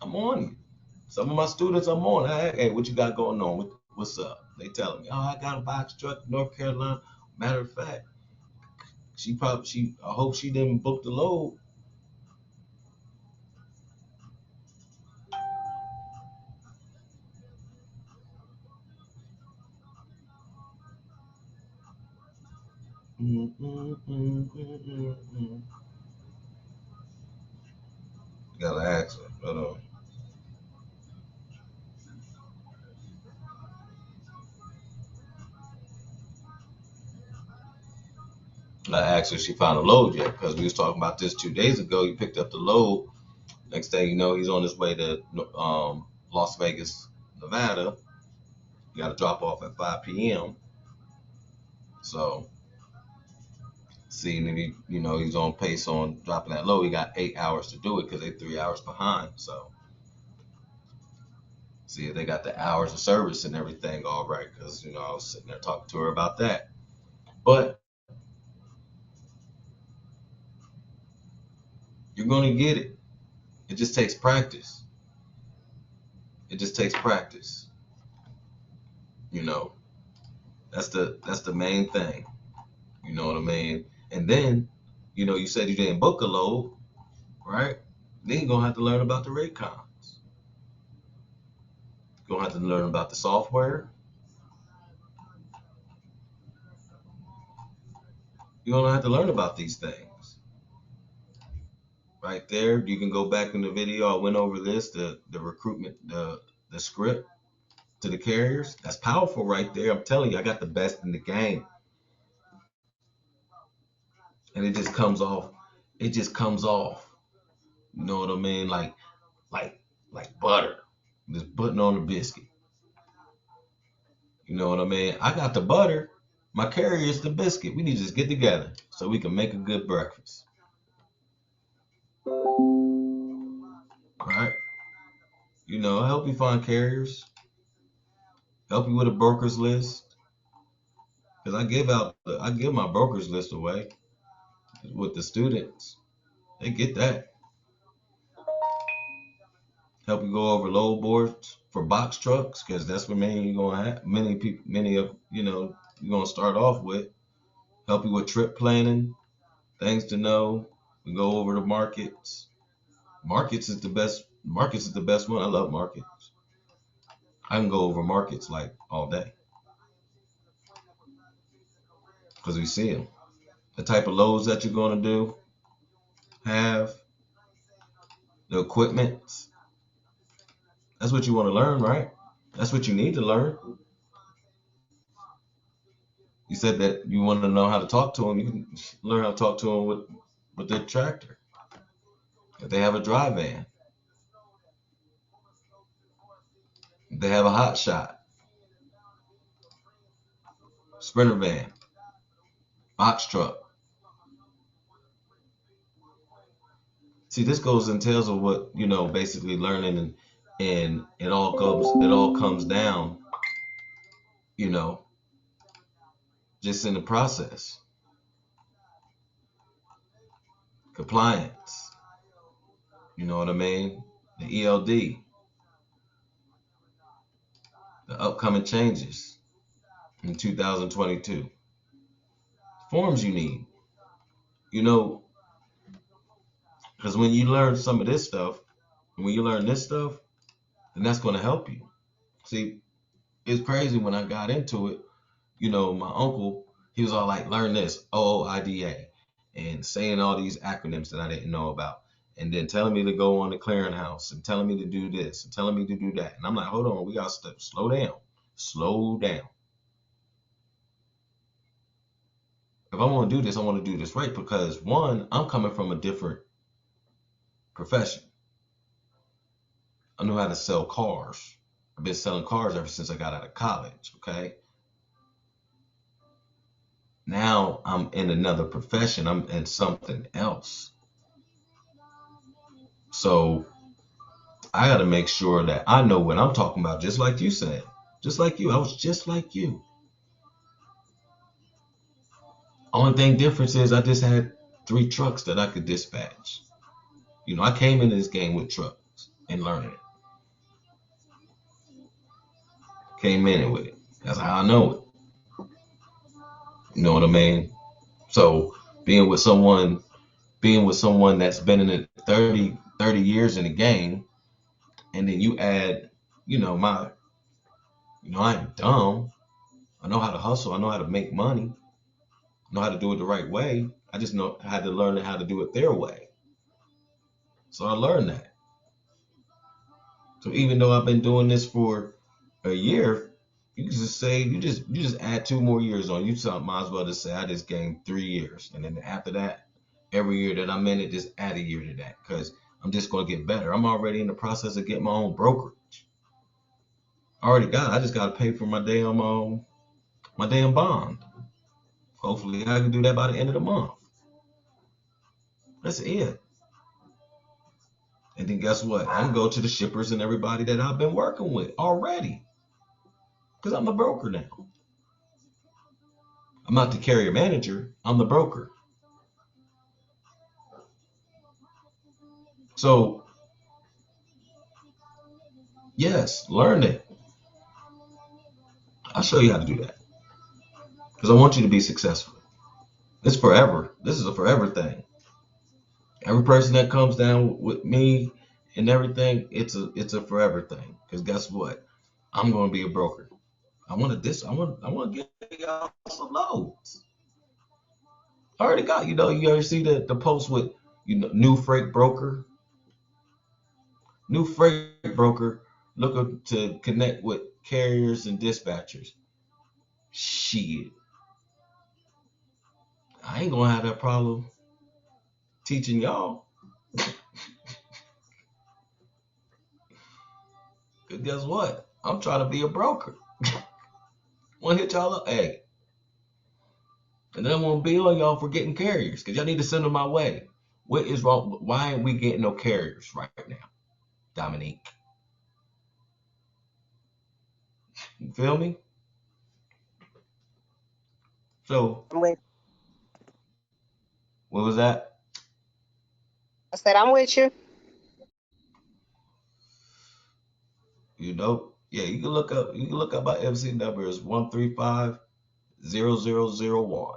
I'm on you. Some of my students I'm on. Hey, what you got going on? What's up? They telling me, oh, I got a box truck in North Carolina. Matter of fact, I hope she didn't book the load. Gotta ask her. I asked her if she found a load yet because we was talking about this 2 days ago. He picked up the load. Next thing you know, he's on his way to Las Vegas, Nevada. You got to drop off at 5 p.m. So, seeing that he's on pace on dropping that load, he got 8 hours to do it because they're 3 hours behind. So, see if they got the hours of service and everything all right because I was sitting there talking to her about that. But you're gonna get it. It just takes practice. It just takes practice. You know, that's the main thing. You know what I mean? And then, you said you didn't book a load, right? Then you're gonna have to learn about the rate cons. You're gonna have to learn about the software. You're gonna have to learn about these things. Right there, you can go back in the video. I went over this, the recruitment, the script to the carriers. That's powerful right there. I'm telling you, I got the best in the game. And it just comes off. It just comes off. You know what I mean? Like like butter. Just putting on a biscuit. You know what I mean? I got the butter. My carrier is the biscuit. We need to just get together so we can make a good breakfast. All right? Help you find carriers. Help you with a broker's list. Because I give my broker's list away with the students. They get that. Help you go over load boards for box trucks because that's what you're gonna have. Many people, many of you're gonna start off with. Help you with trip planning, things to know. We go over the markets. Markets is the best. Markets is the best one. I love markets. I can go over markets like all day because we see them. The type of loads that you're gonna have the equipment. That's what you want to learn, right? That's what you need to learn. You said that you want to know how to talk to them. You can learn how to talk to them with their tractor. If they have a dry van, They have a hot shot, sprinter van, box truck. See, this goes and tells of what, basically learning, and it all comes down, you know, just in the process. Compliance, you know what I mean? The ELD, the upcoming changes in 2022. Forms you need, you know, because when you learn some of this stuff, when you learn this stuff, then that's going to help you. See, it's crazy when I got into it. My uncle, he was all like, learn this, OOIDA, and saying all these acronyms that I didn't know about, and then telling me to go on the clearinghouse and telling me to do this and telling me to do that. And I'm like, hold on, we got to slow down. Slow down. If I want to do this, I want to do this right because, one, I'm coming from a different profession. I know how to sell cars. I've been selling cars ever since I got out of college, okay? Now I'm in another profession. I'm in something else. So I got to make sure that I know what I'm talking about, just like you said. Just like you. I was just like you. Only thing difference is I just had 3 trucks that I could dispatch. I came into this game with trucks and learning it. Came in with it. That's how I know it. You know what I mean? So being with someone that's been in it 30 years in the game, and then you add, I ain't dumb. I know how to hustle. I know how to make money. I know how to do it the right way. I just know how to learn how to do it their way. So I learned that. So even though I've been doing this for a year, you can just say you just add 2 more years on. You might as well just say I just gained 3 years, and then after that, every year that I'm in it, just add a year to that because I'm just gonna get better. I'm already in the process of getting my own brokerage. I already got it. I just gotta pay for my damn bond. Hopefully, I can do that by the end of the month. That's it. And then guess what? I can go to the shippers and everybody that I've been working with already. Because I'm the broker now. I'm not the carrier manager. I'm the broker. So, yes, learn it. I'll show you how to do that. Because I want you to be successful. It's forever. This is a forever thing. Every person that comes down with me and everything, it's a forever thing. Because guess what? I'm going to be a broker. I want to get y'all some loads. I already got, you ever see the post with, new freight broker? New freight broker looking to connect with carriers and dispatchers. Shit. I ain't gonna have that problem teaching y'all. Cause guess what? I'm trying to be a broker. Wanna hit y'all up? Hey. And then I wanna be on y'all for getting carriers. Cause y'all need to send them my way. What is wrong? Why ain't we getting no carriers right now? Dominique. You feel me? So I'm with. what was that? I said I'm with you. Yeah, you can look up my MC number is 135-0001.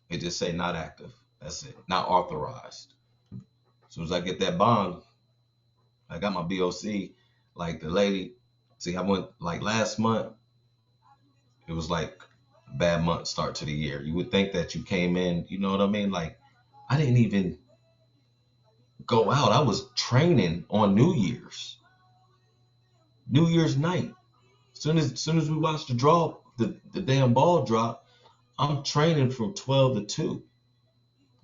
It just say not active. That's it. Not authorized. As soon as I get that bond, I got my BOC. Like the lady, see, I went like last month. It was like a bad month start to the year. You would think that you came in, you know what I mean? Like I didn't even go out. I was training on New Year's night. Soon as we watched the damn ball drop, I'm training from 12 to 2.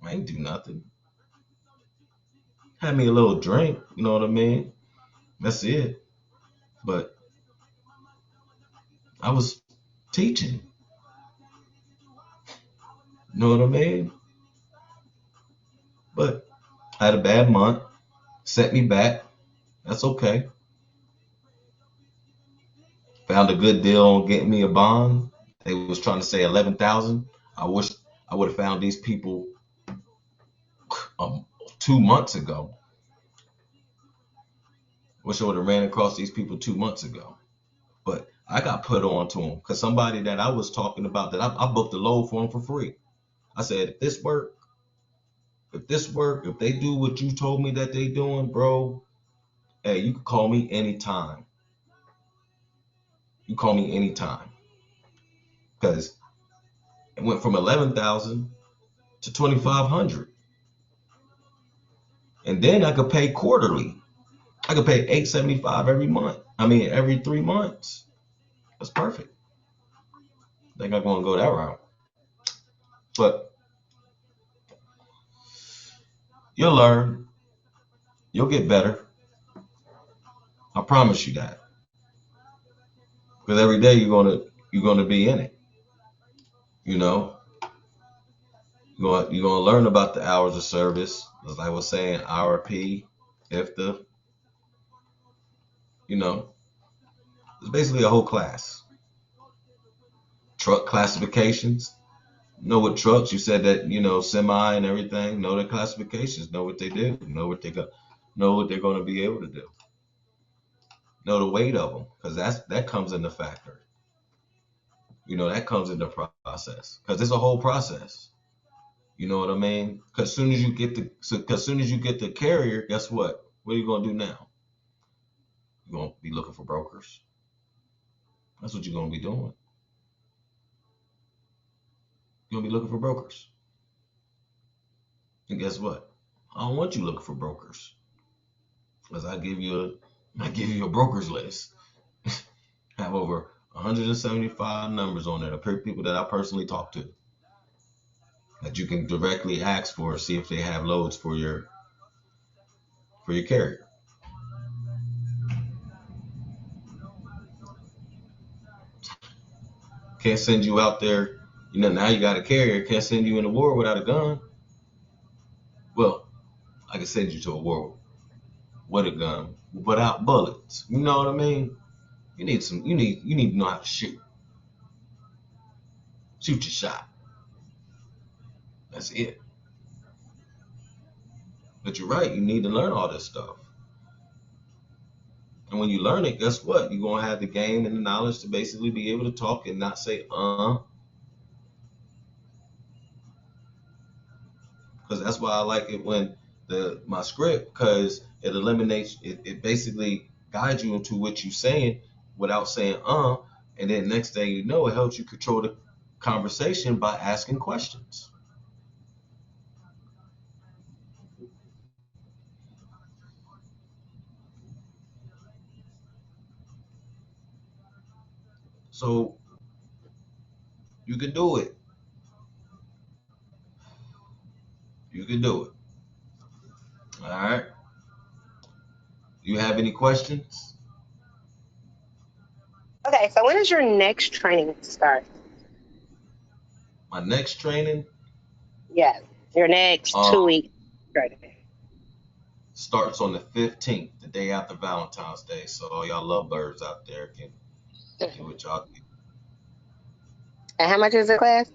I ain't do nothing. Had me a little drink, you know what I mean? That's it. But I was teaching. You know what I mean? But I had a bad month, set me back. That's okay. Found a good deal on getting me a bond. They was trying to say 11,000. I wish I would have found these people um, 2 months ago. Wish I would have ran across these people 2 months ago. But I got put on to them because somebody that I was talking about that I booked a load for them for free. I said, if they do what you told me that they doing, bro, hey, you can call me anytime. You call me anytime. Because it went from 11,000 to 2,500. And then I could pay quarterly. I could pay 875 every month. I mean, every 3 months. That's perfect. I think I'm going to go that route. But you'll learn. You'll get better. I promise you that. Because every day you're gonna be in it. You know, you're gonna learn about the hours of service. As I was saying, IRP, if the, you know, it's basically a whole class. Truck classifications. Know what trucks? You said that semi and everything. Know the classifications. Know what they do. Know what they got. Know what they're going to be able to do. Know the weight of them, because that comes into factor. That comes into process, because it's a whole process. You know what I mean? Because as soon as you get the carrier, guess what? What are you gonna do now? You're gonna be looking for brokers. That's what you're gonna be doing. You're gonna be looking for brokers. And guess what? I don't want you looking for brokers, because I give you a brokers list. Have over 175 numbers on there of people that I personally talk to that you can directly ask for, see if they have loads for your carrier. Can't send you out there. Now you got a carrier. Can't send you in the war without a gun. Well, I can send you to a war with a gun without bullets. You know what I mean? You need to know how to shoot. Shoot your shot. That's it. But you're right, you need to learn all this stuff. And when you learn it, guess what? You're gonna have the game and the knowledge to basically be able to talk and not say because that's why I like it when my script, because it basically guides you into what you're saying without saying and then next thing you know, it helps you control the conversation by asking questions. So you can do it. You can do it. All right. You have any questions? Okay, so when does your next training start? My next training Yeah, your next um 2 week training. starts on the 15th, the day after Valentine's Day. So all y'all lovebirds out there can do what y'all do. And how much is the class?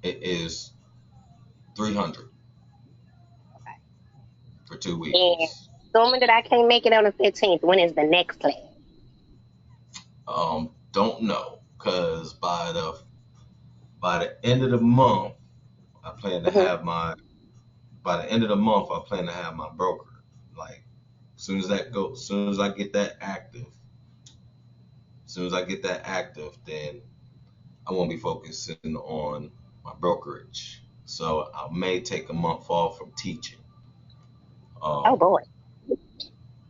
It is 300 for two And weeks. assuming that I can't make it on the 15th, when is the next class? Don't know, cause by the end of the month, I plan to Hmm. have my by the end of the month I plan to have my broker. Like as soon as I get that active, then I won't be focusing on my brokerage. So I may take a month off from teaching. Oh Um, boy.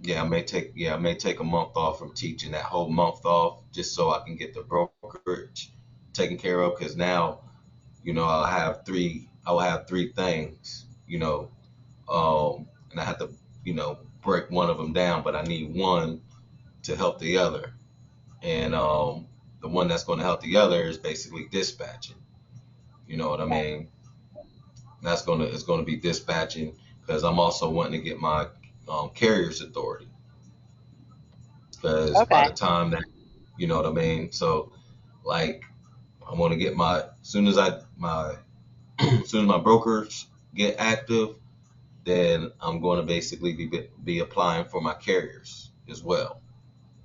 I may take a month off from teaching, that whole month off, just so I can get the brokerage taken care of. Because now, I will have three things, and I have to, break one of them down. But I need one. to help the other, and the one that's going to help the other is basically dispatching. You know what I mean? That's gonna it's gonna be dispatching because I'm also wanting to get my carrier's authority because by Okay. the time that you know what I mean, so like I want to get my soon as I my as soon as my brokers get active, then I'm going to basically be applying for my carriers as well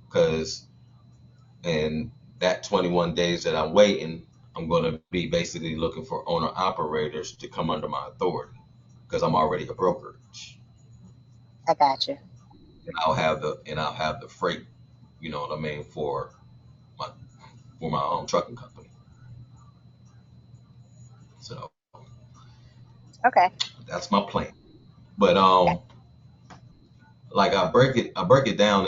because in that 21 days that I'm waiting, I'm going to be basically looking for owner operators to come under my authority because I'm already a brokerage. I got you. And I'll have the freight, you know what I mean, my for my own trucking company. So Okay. that's my plan. But Yeah. like I break it down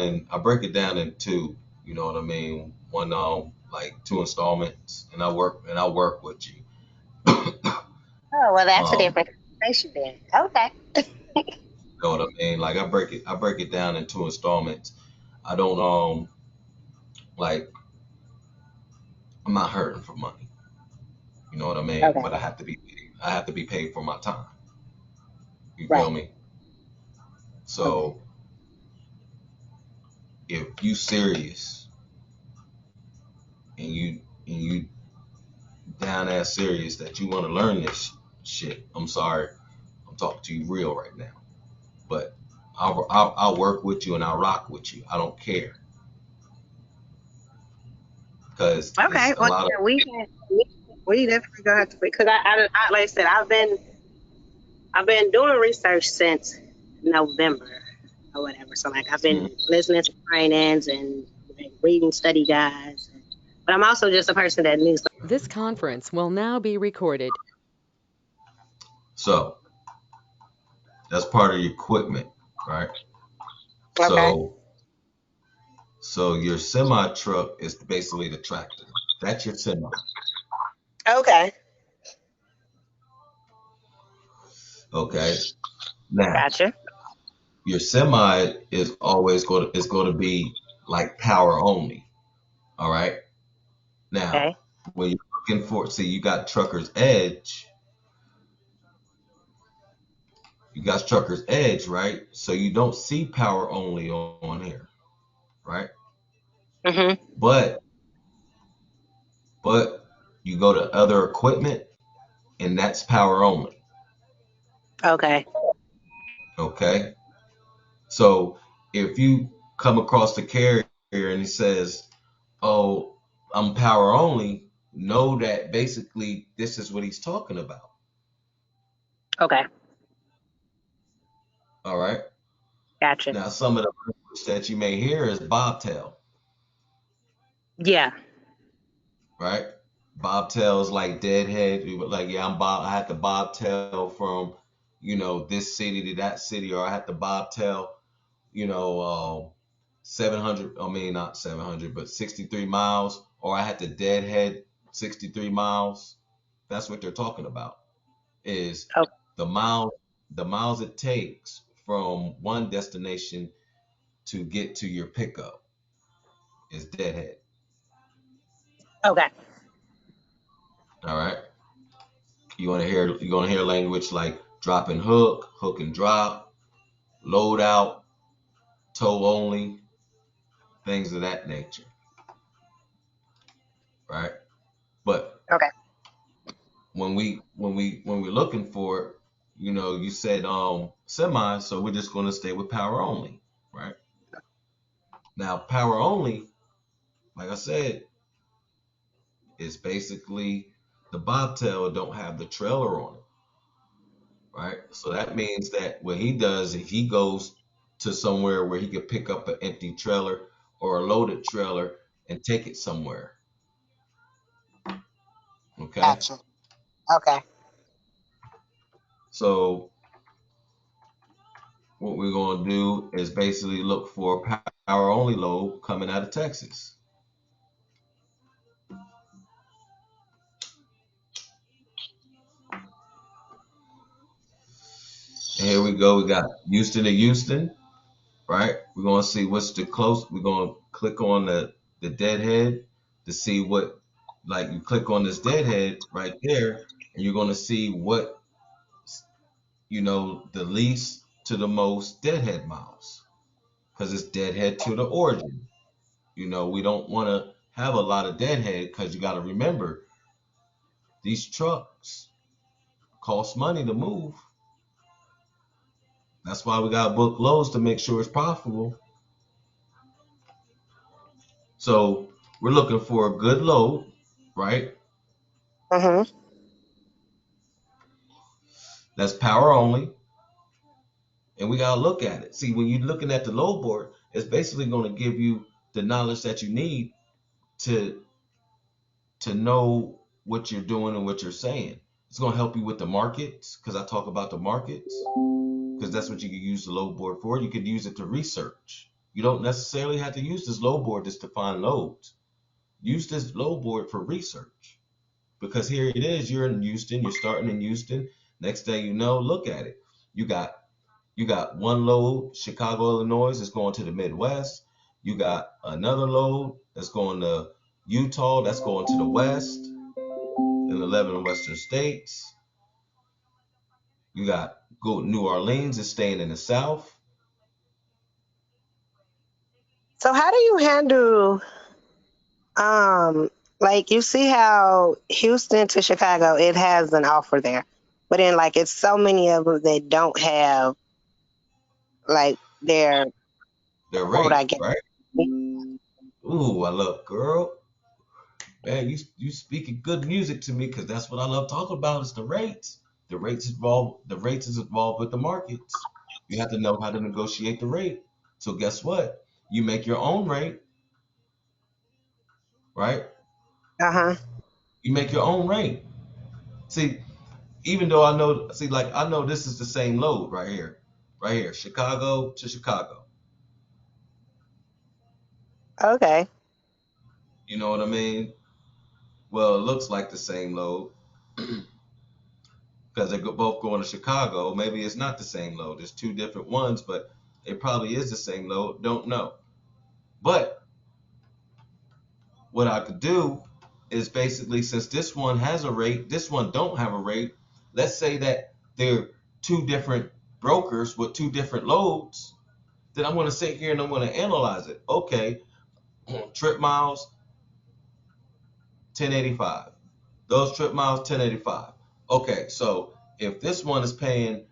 in two, you know what I mean? One like two installments and I work with you. Oh, well, that's a um, different conversation then. Okay. you know what I mean? Like I break it down in two installments. I don't like I'm not hurting for money. You know what I mean? Okay. But I have to be paid for my time. You feel Right. me? Okay. So if you serious and you down ass serious that you want to learn this shit, I'm sorry, I'm talking to you real right now. But I'll work with you and I'll rock with you. I don't care because Okay. it's a Well, lot of yeah, we definitely gonna have to because I like I said I've been doing research since November or whatever. So like I've mm. been listening to trainings and reading study guides. But I'm also just a person that needs. This conference will now be recorded. So that's part of your equipment, right? Okay. So so your semi truck is basically the tractor. That's your semi. Okay. Okay. Now Gotcha. your semi is going to be like power only. All right. Now Okay. when you're looking for see you got trucker's edge. You got trucker's edge, right? So you don't see power only on here, right? Mhm. But but you go to other equipment and that's power only. Okay. Okay. So if you come across the carrier and he says, "Oh, I'm power only," know that basically this is what he's talking about. Okay. All right. Gotcha. Now some of the language that you may hear is bobtail, Yeah. right? Bobtail is like deadhead. You would like, yeah, I had to bobtail from, you know, this city to that city, or I had to bobtail, you know, 700, I mean, not 700, but 63 miles, or I had to deadhead 63 miles. That's what they're talking about is Oh, the mile, the miles it takes from one destination to get to your pickup is deadhead. okay. All right. You want to hear language like drop and hook, hook and drop, load out, tow only, things of that nature, right? But Okay. when we're looking for it, you know, you said semi, so we're just going to stay with power only, right? Now power only, like I said, is basically the bobtail don't have the trailer on it, right? So that means that what he does is he goes to somewhere where he could pick up an empty trailer or a loaded trailer and take it somewhere, okay? Gotcha. Okay. So what we're going to do is basically look for a power only load coming out of Texas. And here we go. We got Houston to Houston, right? We're gonna see what's the close. We're gonna click on the deadhead to see what, like you click on this deadhead right there, and you're gonna see what, the least to the most deadhead miles, because it's deadhead to the origin. We don't want to have a lot of deadhead because you got to remember these trucks cost money to move. That's why we got to book loads to make sure it's profitable. So we're looking for a good load, right? Mhm. That's power only, and we got to look at it. See, when you're looking at the load board, it's basically going to give you the knowledge that you need to know what you're doing and what you're saying. It's going to help you with the markets, because I talk about the markets, because that's what you can use the load board for. You could use it to research. You don't necessarily have to use this load board just to find loads. Use this load board for research, because here it is. You're in Houston. You're starting in Houston. Next day, look at it. You got one load, Chicago, Illinois, is going to the Midwest. You got another load that's going to Utah, that's going to the West, in 11 Western states. You got New Orleans is staying in the South. So how do you handle um like you see how Houston to Chicago it has an offer there, but then like it's so many of them that don't have like their Their quote I rate, guess. right? Ooh, I love, girl. Man, you speaking good music to me, because that's what I love talking about is the rates. The rates is involved with the markets. You have to know how to negotiate the rate. So guess what? You make your own rate, right? Uh huh. You make your own rate. See, even though I know this is the same load right here, Chicago to Chicago. Okay. You know what I mean? Well, it looks like the same load because they're both going to Chicago. Maybe it's not the same load. There's two different ones, but it probably is the same load. Don't know. But what I could do is basically, since this one has a rate, this one don't have a rate. Let's say that they're two different brokers with two different loads. Then I'm going to sit here and I'm going to analyze it. Okay, trip miles 1085. Those trip miles 1085. Okay, so if this one is paying,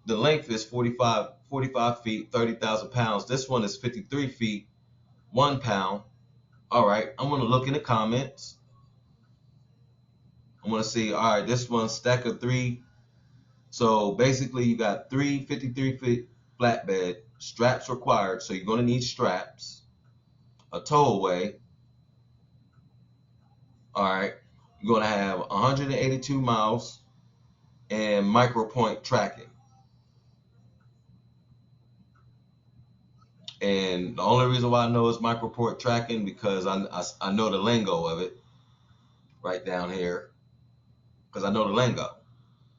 the length is 45 feet, 30,000 pounds. This one is 53 feet, 1 pound. All right, I'm gonna look in the comments. I'm gonna see. All right, this one stack of three. So basically, you got three 53 feet flatbed straps required. So you're gonna need straps, a towaway. All right, you're gonna have 182 miles and micro point tracking. And the only reason why I know it's micro point tracking because I know the lingo of it right down here, because I know the lingo,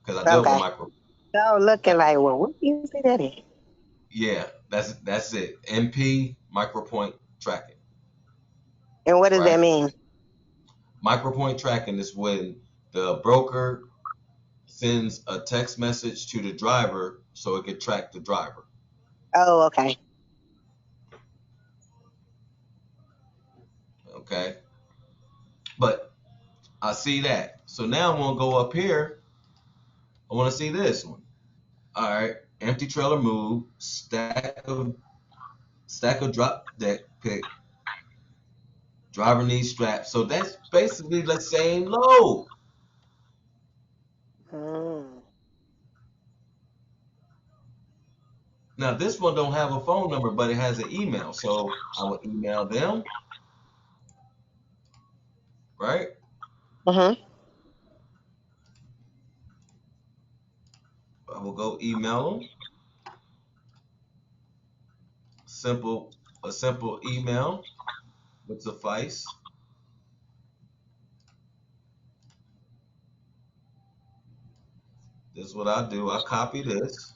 because I dealt with Okay. micro. So looking like, well, what do you say that is? Yeah, that's it. MP, micro point tracking, And what does right? that mean? Micro point tracking is when the broker sends a text message to the driver so it can track the driver. Oh, okay. Okay, but I see that. So now I'm gonna go up here. I want to see this one. All right, empty trailer move, stack of drop deck pick, driver needs straps. So that's basically the same load. Mm. Now this one don't have a phone number, but it has an email. So I will email them, right? Mhm. I will go email them. Simple, a simple email would suffice. This is what I do. I copy this.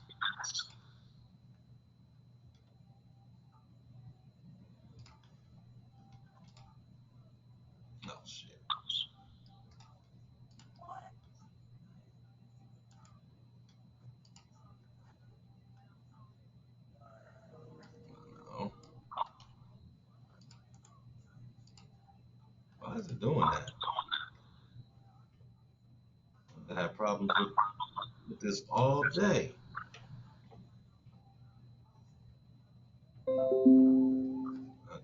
doing that. I had problems with this all day. I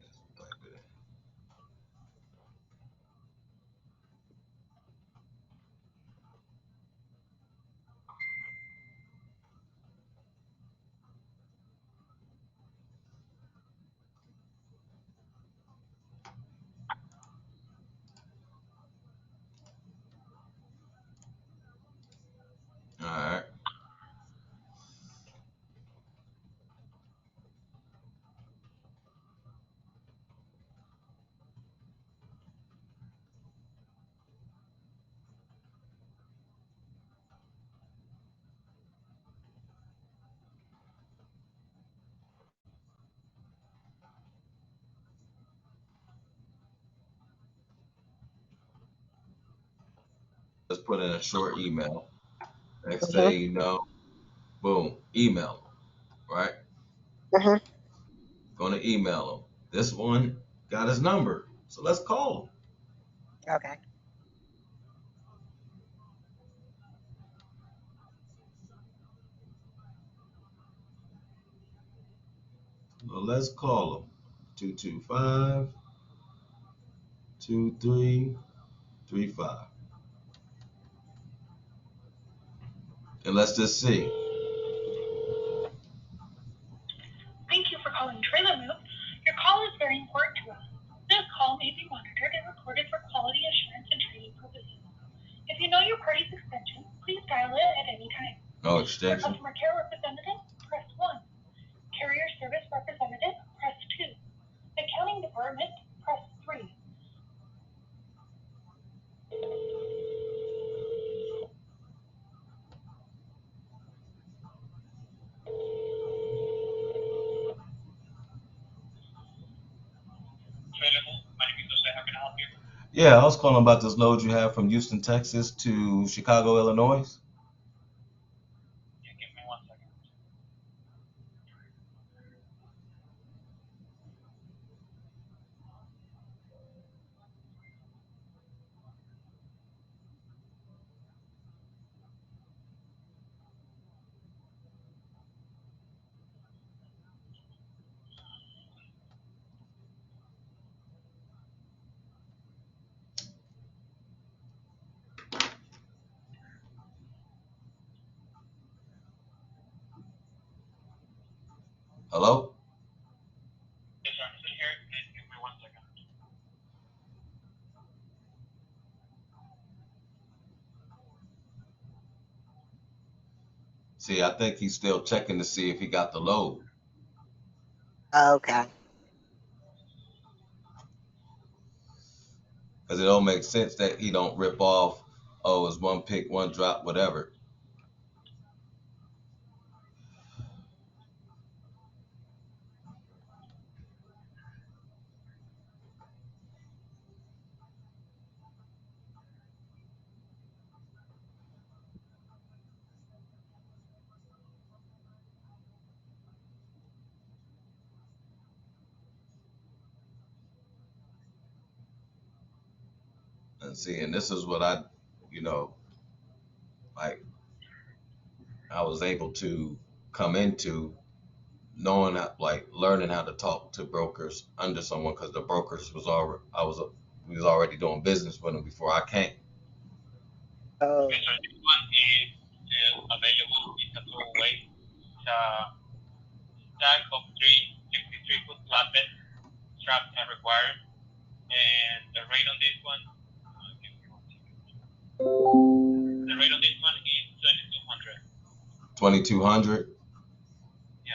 just type it in. All right. Let's put in a short email. Next Mhm. thing you know, boom, email them, right? Mhm. Gonna email him. This one got his number, so let's call him. Okay. So let's call him. 225-2335. And let's just see. Thank you for calling Trailer Move. Your call is very important to us. This call may be monitored and recorded for quality assurance and training purposes. If you know your party's extension, please dial it at any time. No For extension. customer care representative, press 1. Carrier service representative, press 2. Accounting department, press 3. Trailer Move, my name is Jose. How can I help you? Yeah, I was calling about this load you have from Houston, Texas to Chicago, Illinois. Yeah, give me 1 second. Hello? Yes, sir. I'm still here. Please give me 1 second. See, I think he's still checking to see if he got the load. Okay. Because it don't make sense that he don't rip off, oh, it's one pick, one drop, whatever. And see, and this is what you know, like I was able to come into knowing how, like learning how to talk to brokers under someone because the brokers was already, we was already doing business with them before I came. Oh. Okay, so this one is still available. It's a two-way. It's a stack of three 63-foot flatbed strapped and required. And the rate on this one, give me 1 second. The rate on this one is 2,200. 2200. Yeah.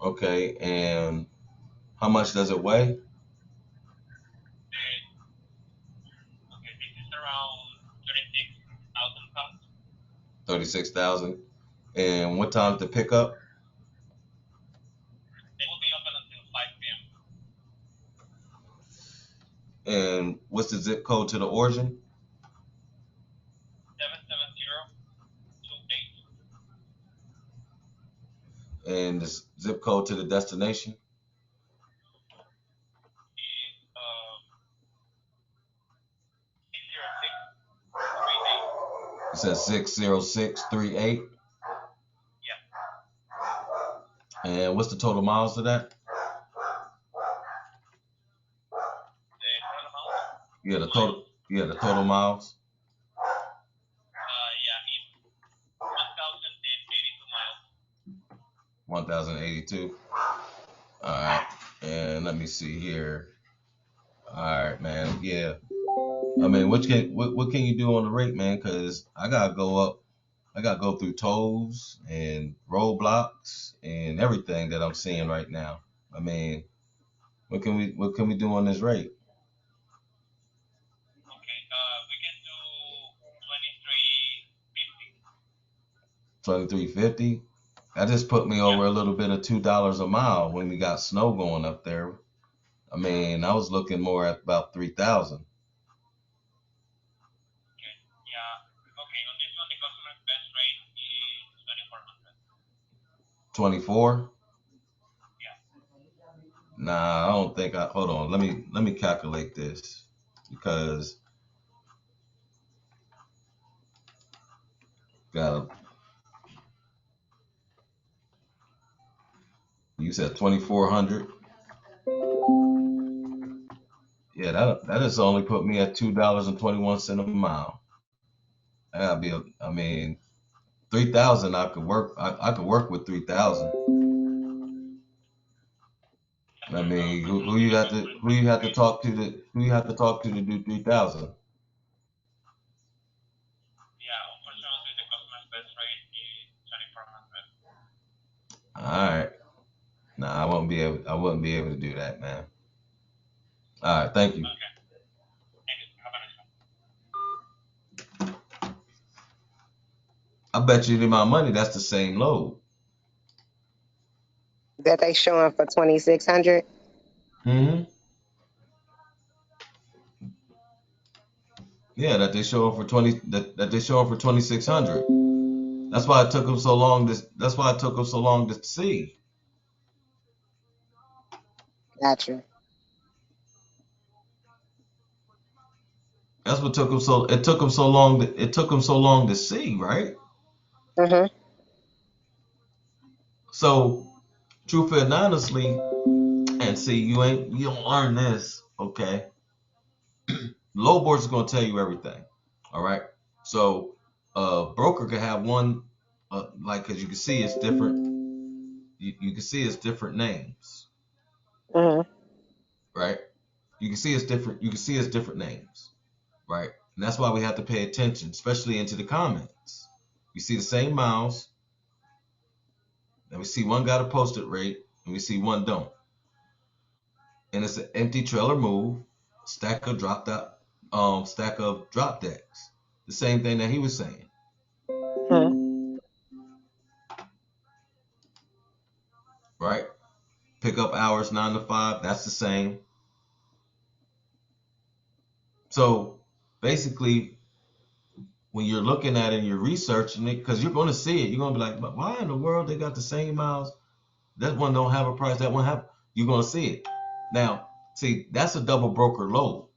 Okay, and how much does it weigh? Okay, this is around 36,000 pounds. 36,000. And what time's the pickup? They will be open until 5 p.m. And what's the zip code to the origin? 77028 And the zip code to the destination? is says 60638. Yeah. And what's the total miles to that? The total amount? Yeah, the total. Yeah, the total miles. Yeah, it's 1,082 miles. 1,082. All right. And let me see here. All right, man. Yeah. I mean, what can you do on the rate, man? Because I gotta go up. I gotta go through tolls and roadblocks and everything that I'm seeing right now. I mean, what can we do on this rate? Okay. We can do 2350. 2350. That just put me Yeah. over a little bit of $2 a mile when we got snow going up there. I mean, I was looking more at about 3,000. Okay. Yeah. Okay. On this one, the customer's best rate is 2400. 24. Yeah. Nah, I don't think I. Hold on. Let me calculate this because got you said 2,400. Yeah, that has only put me at $2.21 a mile. I gotta be. I mean, 3,000. I could work. I could work with 3,000. Yeah, I sir. mean, Unfortunately, the customer's best rate. who you have to talk to do 3,000. Yeah. Unfortunately, the customer's best rate is 2400. All right. Nah, I wouldn't be able to do that, man. All right. Thank you. Okay. Thank you. Have a nice one. I bet you the amount of money that's the same load. That they showing for 2,600. Hmm. Yeah, that they show up for 2,600. That's why it took them so long. That's why it took them so long to see. Gotcha. That's what took them so. It took them so long. It took them so long to see, right? Mhm. So, truthfully and honestly, and see, you don't learn this, okay? Low boards is gonna tell you everything. All right. So, broker could have one, like, cause you can see it's different. You can see it's different names, Mhm. right? You can see it's different. You can see it's different names, right? And that's why we have to pay attention, especially into the comments. We see the same miles, and we see one got a posted rate, and we see one don't. And it's an empty trailer move, stack of drop decks. The same thing that he was saying, Mhm. right? Pickup hours 9 to 5, that's the same. So basically, when you're looking at it and you're researching it, because you're going to see it, you're going to be like, but why in the world they got the same miles? That one don't have a price. That one have. You're gonna see it. Now, see, that's a double broker load.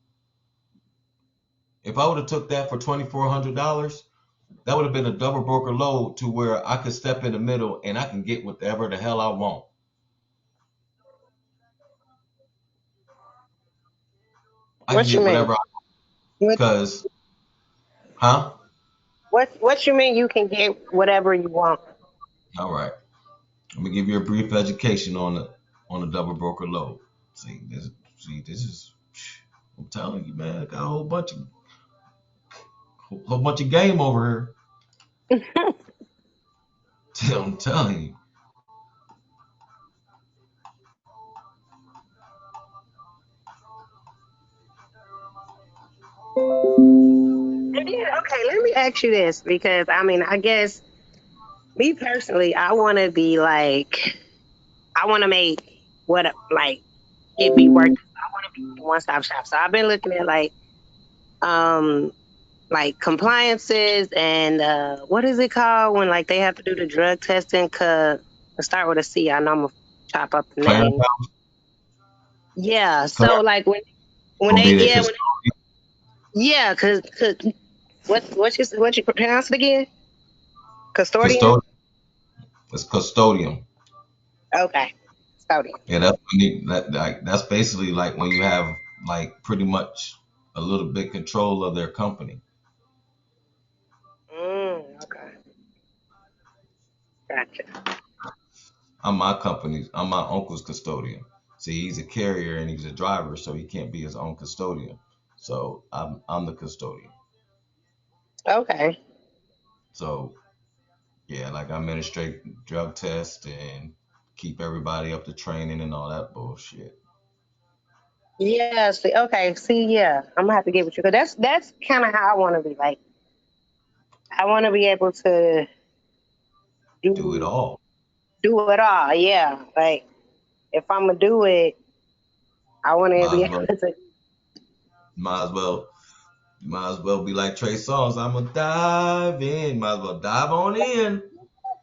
If I would have took that for $2,400, that would have been a double broker load to where I could step in the middle and I can get whatever the hell I want. I can What you get mean? whatever I What because, huh? what you mean you can get whatever you want? All right. Let me give you a brief education on the double broker load. This is. I'm telling you, man. I got a whole bunch of game over here. I'm telling you. Yeah, okay, let me ask you this because I mean, I guess me personally, I want to be like, I want to make what like it be worth. I want to be one stop shop. So I've been looking at um like compliances and what is it called when like they have to do the drug testing? Cause start with a C. I know I'm gonna chop up the Clarence name. Yeah. So Clarence like when gonna they be their yeah custodian. yeah, cause What you pronounce it again? Custodian. Custodian. It's custodian. Okay, custodian. Yeah, that's when that's basically like when you have like pretty much a little bit control of their company. Okay, gotcha. I'm my uncle's custodian. See, he's a carrier and he's a driver, so he can't be his own custodian. So I'm the custodian. Okay. So yeah, like I administrate drug tests and keep everybody up to training and all that bullshit. Yeah. See. Okay. See. Yeah. I'm gonna have to get with you because that's kind of how I want to be. Like, I want to be able to Do it do all. do it all. Yeah. Like, if I'm gonna do it, I want to Might be as able well to. might as well might as well be like Trey Songz. I'ma dive in. Might as well dive on in.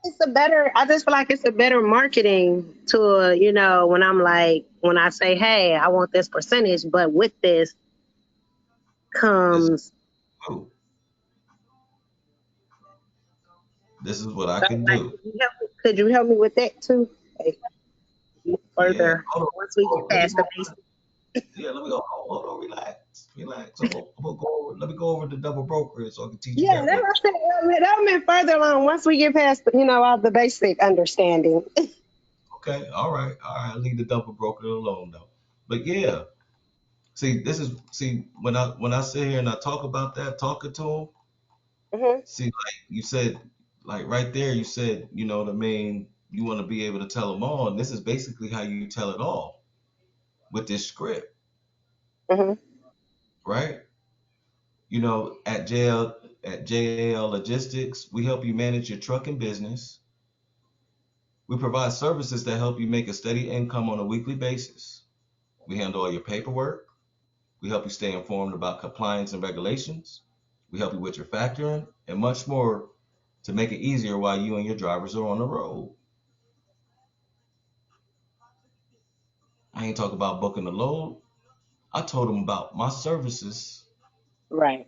It's a better. I just feel like it's a better marketing tool. When when I say, hey, I want this percentage, but with this This is comes. ooh, this is what I So, can like, do. could you help me with that too? Like, Yeah. further once we get Let me past go. the basics. Yeah, let me go. Hold on, relax. I'm gonna go over. Let me go over the double brokerage so I can teach you Yeah, that that's real what I quick. said. That meant further along once we get past, all the basic understanding. Okay, all right. I'll leave the double broker alone though. But yeah, see when I sit here and I talk about that, talking to him. Hmm. See, like you said, like right there, you said, you know what I mean. You want to be able to tell them all, and this is basically how you tell it all with this script, Hmm. right? You know, at JAL Logistics, we help you manage your trucking business. We provide services that help you make a steady income on a weekly basis. We handle all your paperwork. We help you stay informed about compliance and regulations. We help you with your factoring and much more to make it easier while you and your drivers are on the road. I ain't talking about booking a load. I told them about my services. Right.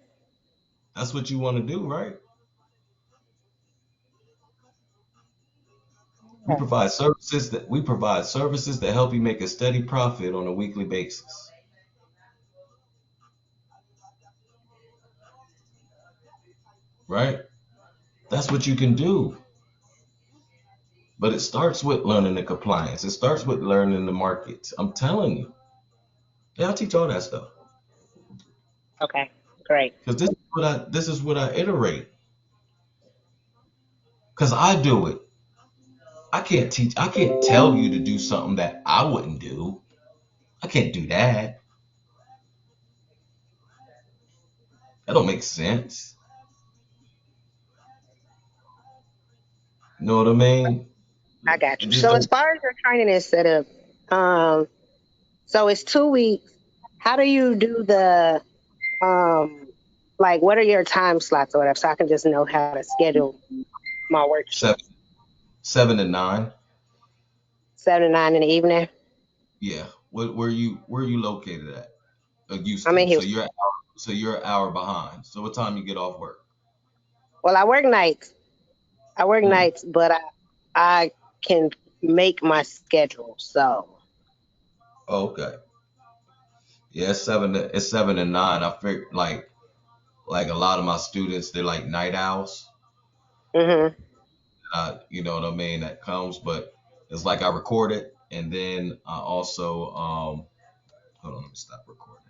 That's what you want to do, right? Yeah. We provide services that help you make a steady profit on a weekly basis, right? That's what you can do. But it starts with learning the compliance. It starts with learning the markets. I'm telling you. Yeah, I teach all that stuff. Okay. Great. Because this is what I iterate. Because I do it. I can't tell you to do something that I wouldn't do. I can't do that. That don't make sense. You know what I mean? I got It you. just So as don't. far as your training is set up, so it's 2 weeks. How do you do the like what are your time slots or whatever, so I can just know how to schedule my work seven, shifts? 7 to 9. 7 to 9 in the evening. Yeah. Where you located at? I'm in Houston. Houston. So you're an hour behind. So what time you get off work? Well, I work nights. Hmm. But I can make my schedule. So. Oh, okay. Yeah, it's 7 to 9. I figured like a lot of my students, they're like night owls. Mhm. You know what I mean? That comes, but it's like I record it and then I also hold on, let me stop recording.